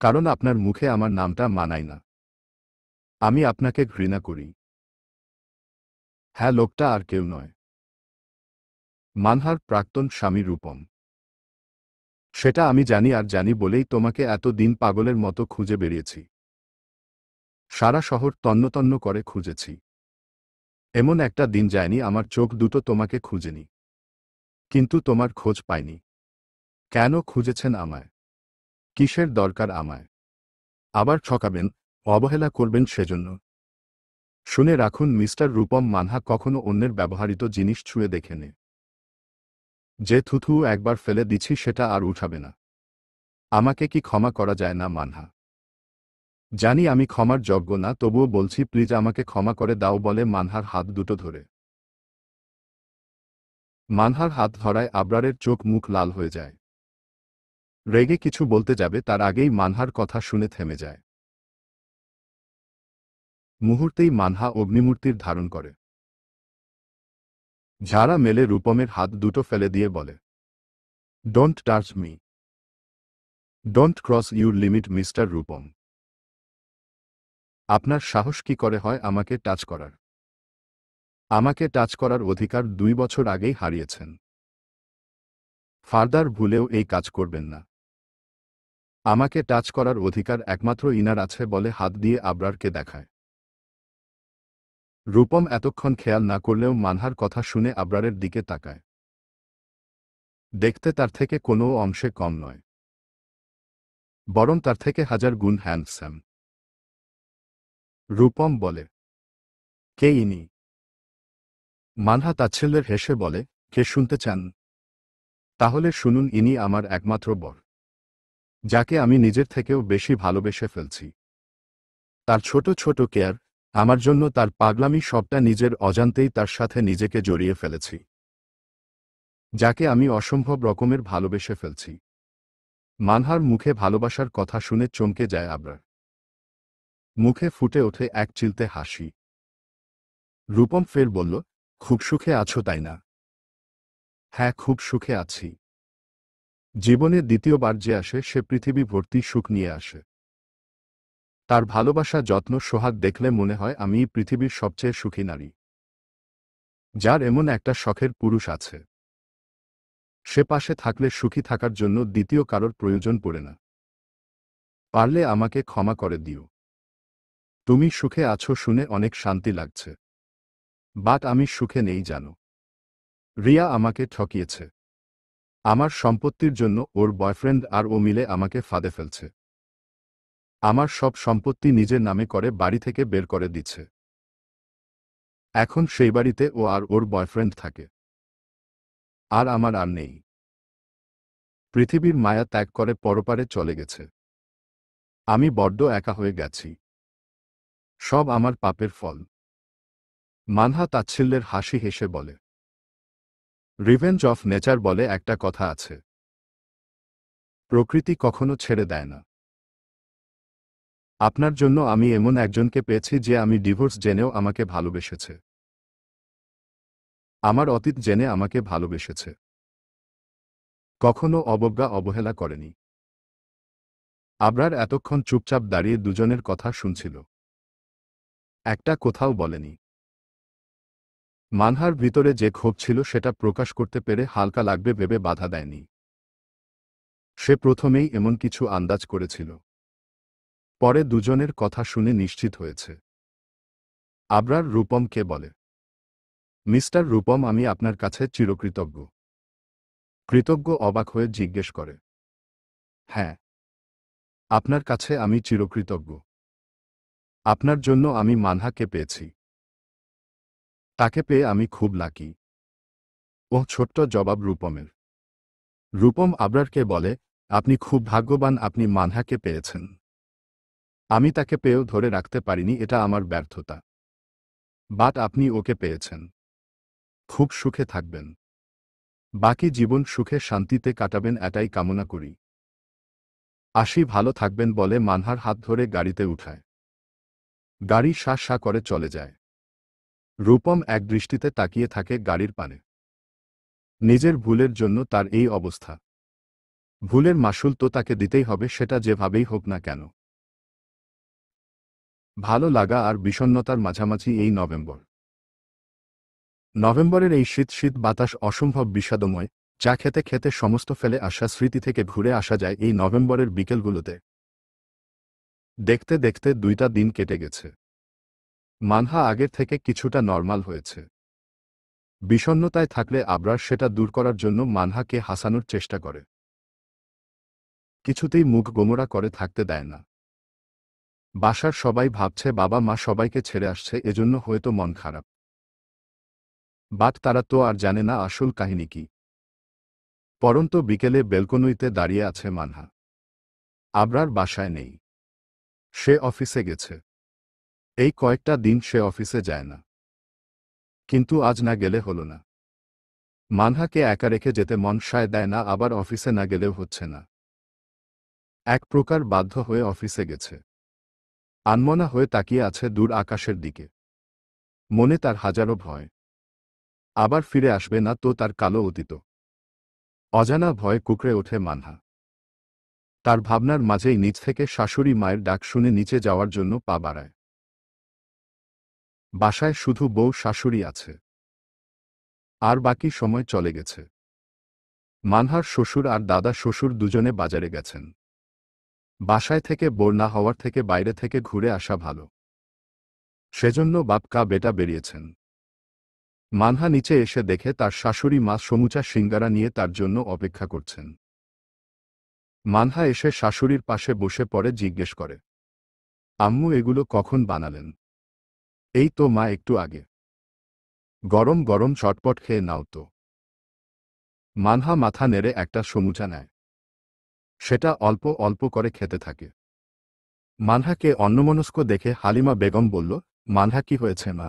কারণ আপনার মুখে আমার নামটা মানায় না। আমি আপনাকে ঘৃণা করি। হ্যাঁ, লোকটা আর কেউ নয়, মানহার প্রাক্তন স্বামী রূপম। সেটা আমি জানি, আর জানি বলেই তোমাকে এত দিন পাগলের মতো খুঁজে বেরিয়েছি। সারা শহর তন্নতন্ন করে খুঁজেছি। এমন একটা দিন যায়নি আমার চোখ দুটো তোমাকে খুঁজেনি। কিন্তু তোমার খোঁজ পাইনি। কেন খুঁজেছেন আমায়? কিসের দরকার আমায়? আবার ঠকাবেন, অবহেলা করবেন সেজন্য? শুনে রাখুন মিস্টার রূপম, মানহা কখনো অন্যের ব্যবহৃত জিনিস ছুঁয়ে দেখেনি। যে থুথু একবার ফেলে দিচ্ছি সেটা আর উঠাবে না। আমাকে কি ক্ষমা করা যায় না মানহা? জানি আমি ক্ষমার যোগ্য না, তবুও বলছি প্লিজ আমাকে ক্ষমা করে দাও বলে মানহার হাত দুটো ধরে। মানহার হাত ধরায় আবরারের চোখ মুখ লাল হয়ে যায়। রেগে কিছু বলতে যাবে তার আগেই মানহার কথা শুনে থেমে যায়। মুহূর্তেই মানহা অগ্নিমূর্তির ধারণ করে। ঝাড়া মেলে রূপমের হাত দুটো ফেলে দিয়ে বলে, don't touch me. Don't cross your limit mister Rupam. আপনার সাহস কি করে হয় আমাকে টাচ করার? আমাকে টাচ করার অধিকার 2 বছর আগেই হারিয়েছেন। ফার্দার ভুলেও এই কাজ করবেন না। আমাকে টাচ করার অধিকার একমাত্র ইনার আছে বলে হাত দিয়ে আবরারকে দেখায়। রূপম এতক্ষণ খেয়াল না করলেও মানহার কথা শুনে আবরারের দিকে তাকায়। দেখতে তার থেকে কোনো অংশে কম নয়, বরং তার থেকে 1000 গুণ হ্যান্ডসাম। রূপম বলে, কে ইনি? মানহা তাচ্ছিল্যের হেসে বলে, কে শুনতে চান? তাহলে শুনুন, ইনি আমার একমাত্র বর, যাকে আমি নিজের থেকেও বেশি ভালোবেসে ফেলছি। তার ছোট ছোট কেয়ার, আমার জন্য তার পাগলামি সবটা নিজের অজান্তেই তার সাথে নিজেকে জড়িয়ে ফেলেছি। যাকে আমি অসম্ভব রকমের ভালোবেসে ফেলছি। মানহার মুখে ভালোবাসার কথা শুনে চমকে যায় আবরার। মুখে ফুটে ওঠে এক চিলতে হাসি। রূপম ফের বলল, খুব সুখে আছো তাই না? হ্যাঁ, খুব সুখে আছি। জীবনে দ্বিতীয়বার যে আসে সে পৃথিবী ভর্তি সুখ নিয়ে আসে। তার ভালোবাসা, যত্ন, সোহাগ দেখলে মনে হয় আমিই পৃথিবীর সবচেয়ে সুখী নারী, যার এমন একটা শখের পুরুষ আছে। সে পাশে থাকলে সুখী থাকার জন্য দ্বিতীয় কারোর প্রয়োজন পড়ে না। পারলে আমাকে ক্ষমা করে দিও। তুমি সুখে আছো শুনে অনেক শান্তি লাগছে। বাট আমি সুখে নেই জানো। রিয়া আমাকে ঠকিয়েছে। আমার সম্পত্তির জন্য ওর বয়ফ্রেন্ড আর ও মিলে আমাকে ফাঁদে ফেলছে। আমার সব সম্পত্তি নিজের নামে করে বাড়ি থেকে বের করে দিচ্ছে। এখন সেই বাড়িতে ও আর ওর বয়ফ্রেন্ড থাকে। আর আমার আর নেই। পৃথিবীর মায়া ত্যাগ করে পরপারে চলে গেছে। আমি বড্ড একা হয়ে গেছি। সব আমার পাপের ফল। মানহা তাচ্ছিল্যের হাসি হেসে বলে। রিভেঞ্জ অফ নেচার বলে একটা কথা আছে। প্রকৃতি কখনো ছেড়ে দেয় না। আপনার জন্য আমি এমন একজনকে পেয়েছি যে আমি ডিভোর্স জেনেও আমাকে ভালোবেসেছে। আমার অতীত জেনে আমাকে ভালোবেসেছে। কখনো অবজ্ঞা অবহেলা করেনি। আবরার এতক্ষণ চুপচাপ দাঁড়িয়ে দুজনের কথা শুনছিল। একটা কোথাও বলেনি। মানহার ভিতরে যে ক্ষোভ ছিল সেটা প্রকাশ করতে পেরে হালকা লাগবে ভেবে বাধা দেয়নি। সে প্রথমেই এমন কিছু আন্দাজ করেছিল। পরে দুজনের কথা শুনে নিশ্চিত হয়েছে। আবরার রূপমকে বলে, মিস্টার রূপম, আমি আপনার কাছে চিরকৃতজ্ঞ। কৃতজ্ঞ অবাক হয়ে জিজ্ঞেস করে, হ্যাঁ, আপনার কাছে আমি চিরকৃতজ্ঞ। আপনার জন্য আমি মানহাকে পেয়েছি। তাকে পেয়ে আমি খুব লাকি। ওহ, ছোট্ট জবাব রূপমের। রূপম আবরারকে বলে, আপনি খুব ভাগ্যবান, আপনি মানহাকে পেয়েছেন। আমি তাকে পেয়েও ধরে রাখতে পারিনি, এটা আমার ব্যর্থতা। বাট আপনি ওকে পেয়েছেন। খুব সুখে থাকবেন। বাকি জীবন সুখে শান্তিতে কাটাবেন এটাই কামনা করি। আসি, ভালো থাকবেন বলে মানহার হাত ধরে গাড়িতে উঠায়। গাড়ি শা শা করে চলে যায়। রূপম এক দৃষ্টিতে তাকিয়ে থাকে গাড়ির পানে। নিজের ভুলের জন্য তার এই অবস্থা। ভুলের মাসুল তো তাকে দিতেই হবে, সেটা যেভাবেই হোক না কেন। ভালো লাগা আর বিষণ্ণতার মাঝামাঝি এই নভেম্বর। নভেম্বরের এই শীত শীত বাতাস অসম্ভব বিষাদময়। চা খেতে খেতে সমস্ত ফেলে আসা স্মৃতি থেকে ঘুরে আসা যায় এই নভেম্বরের বিকেলগুলোতে। দেখতে দেখতে 2টা দিন কেটে গেছে। মানহা আগের থেকে কিছুটা নরমাল হয়েছে। বিষণ্ণতায় থাকলে আবরার সেটা দূর করার জন্য মানহাকে হাসানোর চেষ্টা করে। কিছুতেই মুখ গোমরা করে থাকতে দেয় না। বাসার সবাই ভাবছে বাবা মা সবাইকে ছেড়ে আসছে, এজন্য হয়তো মন খারাপ। বাট তারা তো আর জানে না আসল কাহিনী কি। পরন্ত বিকেলে বেলকনিতে দাঁড়িয়ে আছে মানহা। আবরার বাসায় নেই। সে অফিসে গেছে। এই কয়েকটা দিন সে অফিসে যায় না। কিন্তু আজ না গেলে হলো না। মানহাকে একা রেখে যেতে মন সায় দেয় না, আবার অফিসে না গেলেও হচ্ছে না। এক প্রকার বাধ্য হয়ে অফিসে গেছে। আনমনা হয়ে তাকিয়ে আছে দূর আকাশের দিকে। মনে তার হাজারো ভয়। আবার ফিরে আসবে না তো তার কালো অতীত। অজানা ভয়ে কুঁকড়ে ওঠে মানহা। তার ভাবনার মাঝেই নিচ থেকে শাশুড়ি মায়ের ডাক শুনে নিচে যাওয়ার জন্য পা বাড়ায়। বাসায় শুধু বউ শাশুড়ি আছে। আর বাকি সময় চলে গেছে। মানহার শ্বশুর আর দাদা শ্বশুর দুজনে বাজারে গেছেন। বাসায় থেকে বোর না হওয়ার থেকে বাইরে থেকে ঘুরে আসা ভালো। সেজন্য বাপকা বেটা বেরিয়েছেন। মানহা নিচে এসে দেখে তার শাশুড়ি মা সমুচা সিঙ্গারা নিয়ে তার জন্য অপেক্ষা করছেন। মানহা এসে শাশুড়ির পাশে বসে পড়ে জিজ্ঞেস করে, আম্মু এগুলো কখন বানালেন? এই তো মা, একটু আগে। গরম গরম চটপট খেয়ে নাও তো। মানহা মাথা নেড়ে একটা সমুচা নেয়। সেটা অল্প অল্প করে খেতে থাকে। মানহাকে অন্যমনস্ক দেখে হালিমা বেগম বলল, মানহা, কি হয়েছে মা?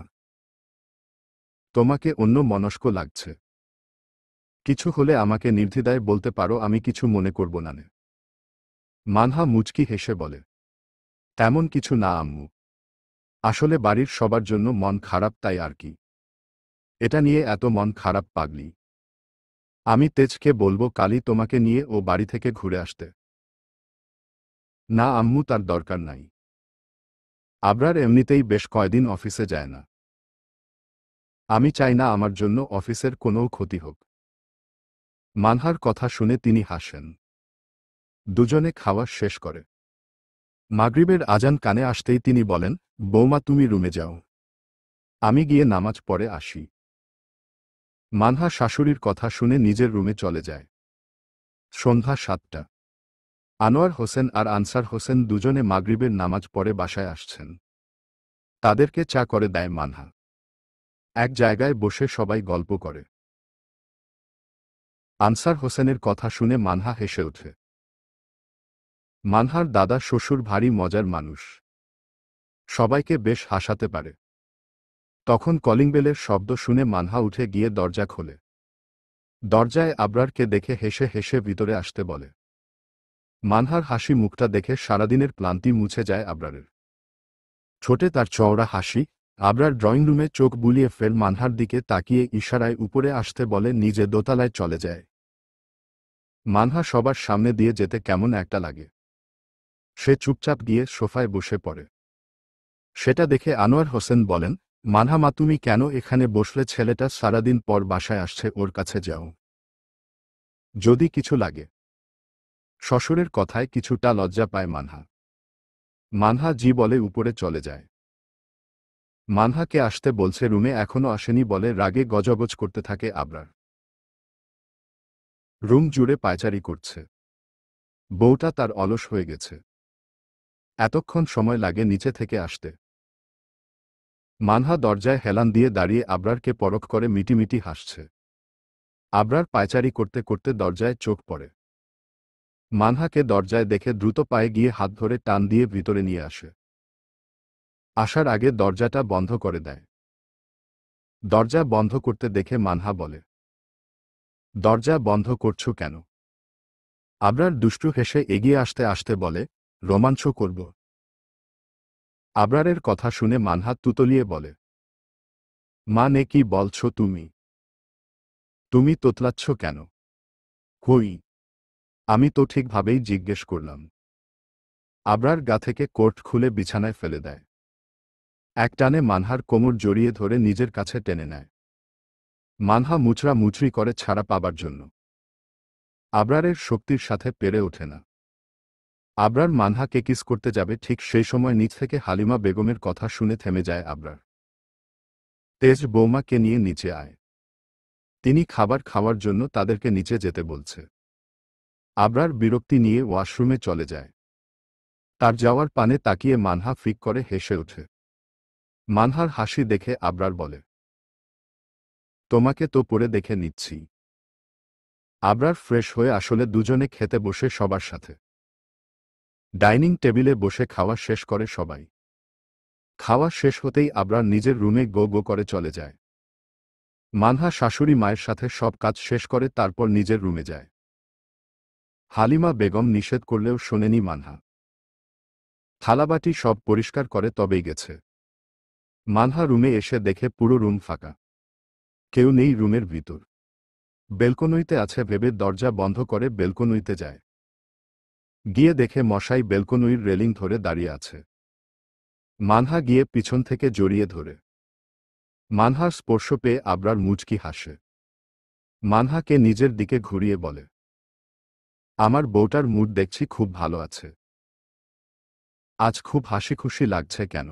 তোমাকে অন্য মনস্ক লাগছে। কিছু হলে আমাকে নির্দ্বিধায় বলতে পারো, আমি কিছু মনে করব না। মানহা মুচকি হেসে বলে, তেমন কিছু না আম্মু। আসলে বাড়ির সবার জন্য মন খারাপ, তাই আর কি। এটা নিয়ে এত মন খারাপ পাগলি। আমি তেজকে বলবো কালই তোমাকে নিয়ে ও বাড়ি থেকে ঘুরে আসতে। না আম্মু, তার দরকার নাই। আবরার এমনিতেই বেশ কয়দিন অফিসে যায় না। আমি চাই না আমার জন্য অফিসের কোনো ক্ষতি হোক। মানহার কথা শুনে তিনি হাসেন। দুজনে খাওয়া শেষ করে মাগরিবের আজান কানে আসতেই তিনি বলেন, বৌমা তুমি রুমে যাও, আমি গিয়ে নামাজ পড়ে আসি। মানহা শাশুড়ির কথা শুনে নিজের রুমে চলে যায়। সন্ধ্যা 7টা। আনোয়ার হোসেন আর আনসার হোসেন দুজনে মাগরিবের নামাজ পড়ে বাসায় আসছেন। তাদেরকে চা করে দেয় মানহা। এক জায়গায় বসে সবাই গল্প করে। আনসার হোসেনের কথা শুনে মানহা হেসে ওঠে। মানহার দাদা শ্বশুর ভারী মজার মানুষ, সবাইকে বেশ হাসাতে পারে। তখন কলিং বেলের শব্দ শুনে মানহা উঠে গিয়ে দরজা খোলে। দরজায় আবরারকে দেখে হেসে হেসে ভিতরে আসতে বলে। মানহার হাসি মুখটা দেখে সারাদিনের ক্লান্তি মুছে যায় আবরারের। ঠোঁটে তার চওড়া হাসি। আবরার ড্রয়িং রুমে চোখ বুলিয়ে ফের মানহার দিকে তাকিয়ে ইশারায় উপরে আসতে বলে নিজে দোতলায় চলে যায়। মানহা সবার সামনে দিয়ে যেতে কেমন একটা লাগে। সে চুপচাপ গিয়ে সোফায় বসে পড়ে। সেটা দেখে আনোয়ার হোসেন বলেন, মানহা মা তুমি কেন এখানে বসলে? ছেলেটা সারাদিন পর বাসায় আসছে, ওর কাছে যাও, যদি কিছু লাগে। শ্বশুরের কথায় কিছুটা লজ্জা পায় মানহা। মানহা জি বলে উপরে চলে যায়। মানহাকে আসতে বলছে, রুমে এখনো আসেনি বলে রাগে গজগজ করতে থাকে আবরার। রুম জুড়ে পায়চারি করছে। বউটা তার অলস হয়ে গেছে, এতক্ষণ সময় লাগে নিচে থেকে আসতে। মানহা দরজায় হেলান দিয়ে দাঁড়িয়ে আবরারকে পরখ করে মিটিমিটি হাসছে। আবরার পায়চারি করতে করতে দরজায় চোখ পড়ে। মানহাকে দরজায় দেখে দ্রুত পায়ে গিয়ে হাত ধরে টান দিয়ে ভিতরে নিয়ে আসে। আসার আগে দরজাটা বন্ধ করে দেয়। দরজা বন্ধ করতে দেখে মানহা বলে, দরজা বন্ধ করছো কেন? আবরার দুষ্টু হেসে এগিয়ে আসতে আসতে বলে, রোমাঞ্চ করব। আবরারের কথা শুনে মানহা তুতলিয়ে বলে, মানে কি বলছো তুমি? তুমি তোতলাচ্ছ কেন? কই, আমি তো ঠিকভাবেই জিজ্ঞেস করলাম। আবরার গা থেকে কোট খুলে বিছানায় ফেলে দেয়। এক টানে মানহার কোমর জড়িয়ে ধরে নিজের কাছে টেনে নেয়। মানহা মুচড়া মুচড়ি করে ছাড়া পাবার জন্য। আবরারের শক্তির সাথে পেরে ওঠে না। আবরার মানহাকে কিস করতে যাবে, ঠিক সেই সময় নিচ থেকে হালিমা বেগমের কথা শুনে থেমে যায় আবরার। তেজ বৌমাকে নিয়ে নিচে আয়, তিনি খাবার খাওয়ার জন্য তাদেরকে নিচে যেতে বলছে। আবরার বিরক্তি নিয়ে ওয়াশরুমে চলে যায়। তার যাওয়ার পানে তাকিয়ে মানহা ফিক করে হেসে ওঠে। মানহার হাসি দেখে আবরার বলে, তোমাকে তো পরে দেখে নিচ্ছি। আবরার ফ্রেশ হয়ে আসলে দুজনে খেতে বসে সবার সাথে। ডাইনিং টেবিলে বসে খাওয়া শেষ করে সবাই। খাওয়া শেষ হতেই আবরার নিজের রুমে গো গো করে চলে যায়। মানহা শাশুড়ি মায়ের সাথে সব কাজ শেষ করে তারপর নিজের রুমে যায়। হালিমা বেগম নিষেধ করলেও শোনেনি মানহা। থালাবাটি সব পরিষ্কার করে তবেই গেছে। মানহা রুমে এসে দেখে পুরো রুম ফাঁকা, কেউ নেই রুমের ভিতর। বেলকনিতে আছে ভেবে দরজা বন্ধ করে বেলকনিতে যায়। গিয়ে দেখে মশাই বেলকনির রেলিং ধরে দাঁড়িয়ে আছে। মানহা গিয়ে পিছন থেকে জড়িয়ে ধরে। মানহার স্পর্শ পেয়ে আবরার মুচকি হাসে। মানহাকে নিজের দিকে ঘুরিয়ে বলে, আমার বউটার মুড দেখছি খুব ভালো আছে, আজ খুব হাসি খুশি লাগছে কেন?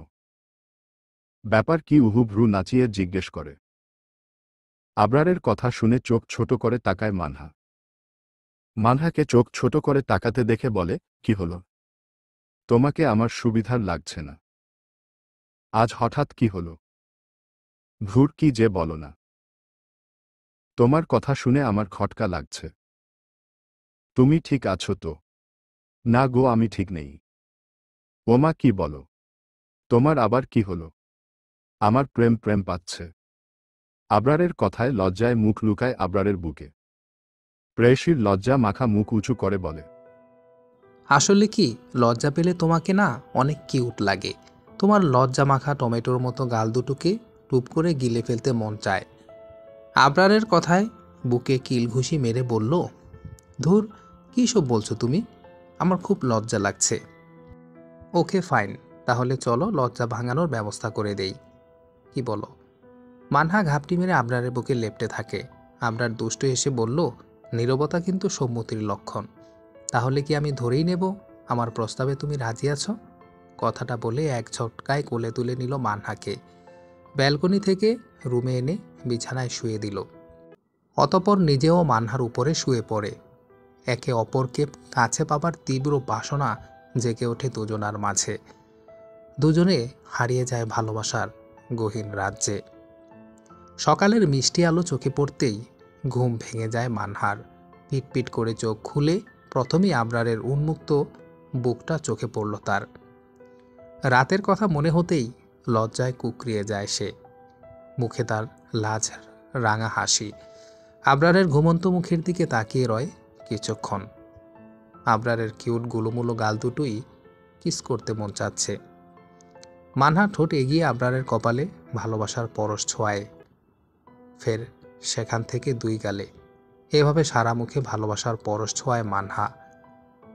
ব্যাপার কি? উহুভ্রু নাচিয়ে জিজ্ঞেস করে। আবরারের কথা শুনে চোখ ছোট করে তাকায় মানহা। মানহাকে চোখ ছোট করে তাকাতে দেখে বলে, কি হলো? তোমাকে আমার সুবিধার লাগছে না? আজ হঠাৎ কি হলো? ভুর কি যে বলো না। তোমার কথা শুনে আমার খটকা লাগছে। তুমি ঠিক আছো তো? না গো, আমি ঠিক নেই। ওমা, কি বলো? তোমার আবার কি হলো? আমার প্রেম প্রেম পাচ্ছে। আবরারের কথায় লজ্জায় মুখ লুকায় আবরারের বুকে। প্রেয়সীর লজ্জা মাখা মুখ উঁচু করে বলে, আসলে কি, লজ্জা পেলে তোমাকে না অনেক কিউট লাগে। তোমার লজ্জা মাখা টমেটোর মতো গাল দুটোকে টুপ করে গিলে ফেলতে মন চায়। আবরারের কথায় বুকে কিল ঘুষি মেরে বলল, ধুর, কী সব বলছো তুমি? আমার খুব লজ্জা লাগছে। ওকে ফাইন, তাহলে চলো লজ্জা ভাঙানোর ব্যবস্থা করে দেই, কি বলো? মানহা ঘাপটি মেরে আবরারের বুকে লেপ্টে থাকে। আবরার দুষ্টু এসে বলল, নীরবতা কিন্তু সম্মতির লক্ষণ। তাহলে কি আমি ধরেই নেব আমার প্রস্তাবে তুমি রাজি আছো? কথাটা বলে এক ঝটকায় কোলে তুলে নিল মানহাকে। ব্যালকনি থেকে রুমে এনে বিছানায় শুয়ে দিল। অতঃপর নিজেও মানহার উপরে শুয়ে পড়ে। একে অপরকে কাছে পাবার তীব্র বাসনা জেগে ওঠে দুজনার মাঝে। দুজনে হারিয়ে যায় ভালোবাসার গহীন রাজ্যে। সকালের মিষ্টি আলো চোখে পড়তেই ঘুম ভেঙে যায় মানহার। পিটপিট করে চোখ খুলে প্রথমেই আবরারের উন্মুক্ত বুকটা চোখে পড়ল তার। রাতের কথা মনে হতেই লজ্জায় কুকরিয়ে যায় সে। মুখে তার লাজ রাঙা হাসি। আবরারের ঘুমন্ত মুখের দিকে তাকিয়ে রয় কিছুক্ষণ। আবরারের কিউট গুলোমুলো গাল দুটোই কিস করতে মন চাচ্ছে। মানহা ঠোঁট এগিয়ে আবরারের কপালে ভালোবাসার পরশ ছোঁয়ায়, ফের সেখান থেকে দুই গালে। এভাবে সারা মুখে ভালোবাসার পরশ ছোঁয়ায় মানহা।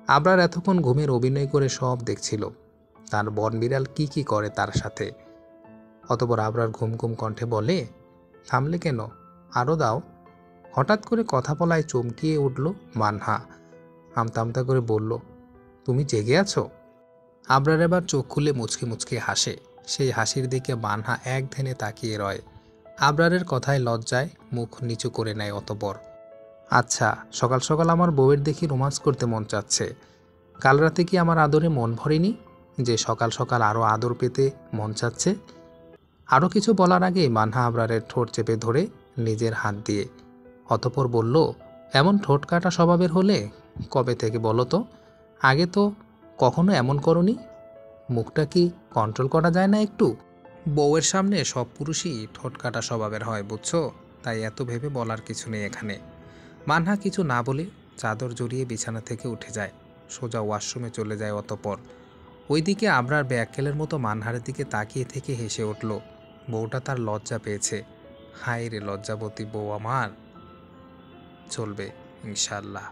আবরার এতক্ষণ ঘুমের অভিনয় করে সব দেখছিল, তার বনবিড়াল কি করে তার সাথে। অতঃপর আবরার ঘুম ঘুম কণ্ঠে বলে, থামলে কেন, আরও দাও। হঠাৎ করে কথা বলায় চমকিয়ে উঠল মানহা। আমতা আমতা করে বলল, তুমি জেগে আছো? আবরার এবার চোখ খুলে মুচকি মুচকি হাসে। সেই হাসির দিকে মানহা এক ধ্যানে তাকিয়ে রয়। আবরারের কথায় লজ্জায় মুখ নিচু করে নেয় অতঃপর। আচ্ছা, সকাল সকাল আমার বউয়ের দেখি রোমান্স করতে মন চাচ্ছে। কাল রাতে কি আমার আদরে মন ভরেনি যে সকাল সকাল আরও আদর পেতে মন চাচ্ছে? আরও কিছু বলার আগে মানহা আবরারের ঠোঁট চেপে ধরে নিজের হাত দিয়ে। অতঃপর বলল, এমন ঠোঁট কাটা স্বভাবের হলে কবে থেকে বলো তো? আগে তো কখনো এমন করনি। মুখটা কি কন্ট্রোল করা যায় না একটু? বউয়ের সামনে সব পুরুষই ঠোঁট কাটা স্বভাবের হয়, বুঝছো? তাই এত ভেবে বলার কিছু নেই এখানে। মানহা কিছু না বলে চাদর জড়িয়ে বিছানা থেকে উঠে যায়, সোজা ওয়াশরুমে চলে যায়। অতঃপর ওইদিকে আবরার ব্যাককেলের মতো মানহারের দিকে তাকিয়ে থেকে হেসে উঠল। বউটা তার লজ্জা পেয়েছে। হায় রে লজ্জাবতী বউ আমার। চলবে ইনশাল্লাহ।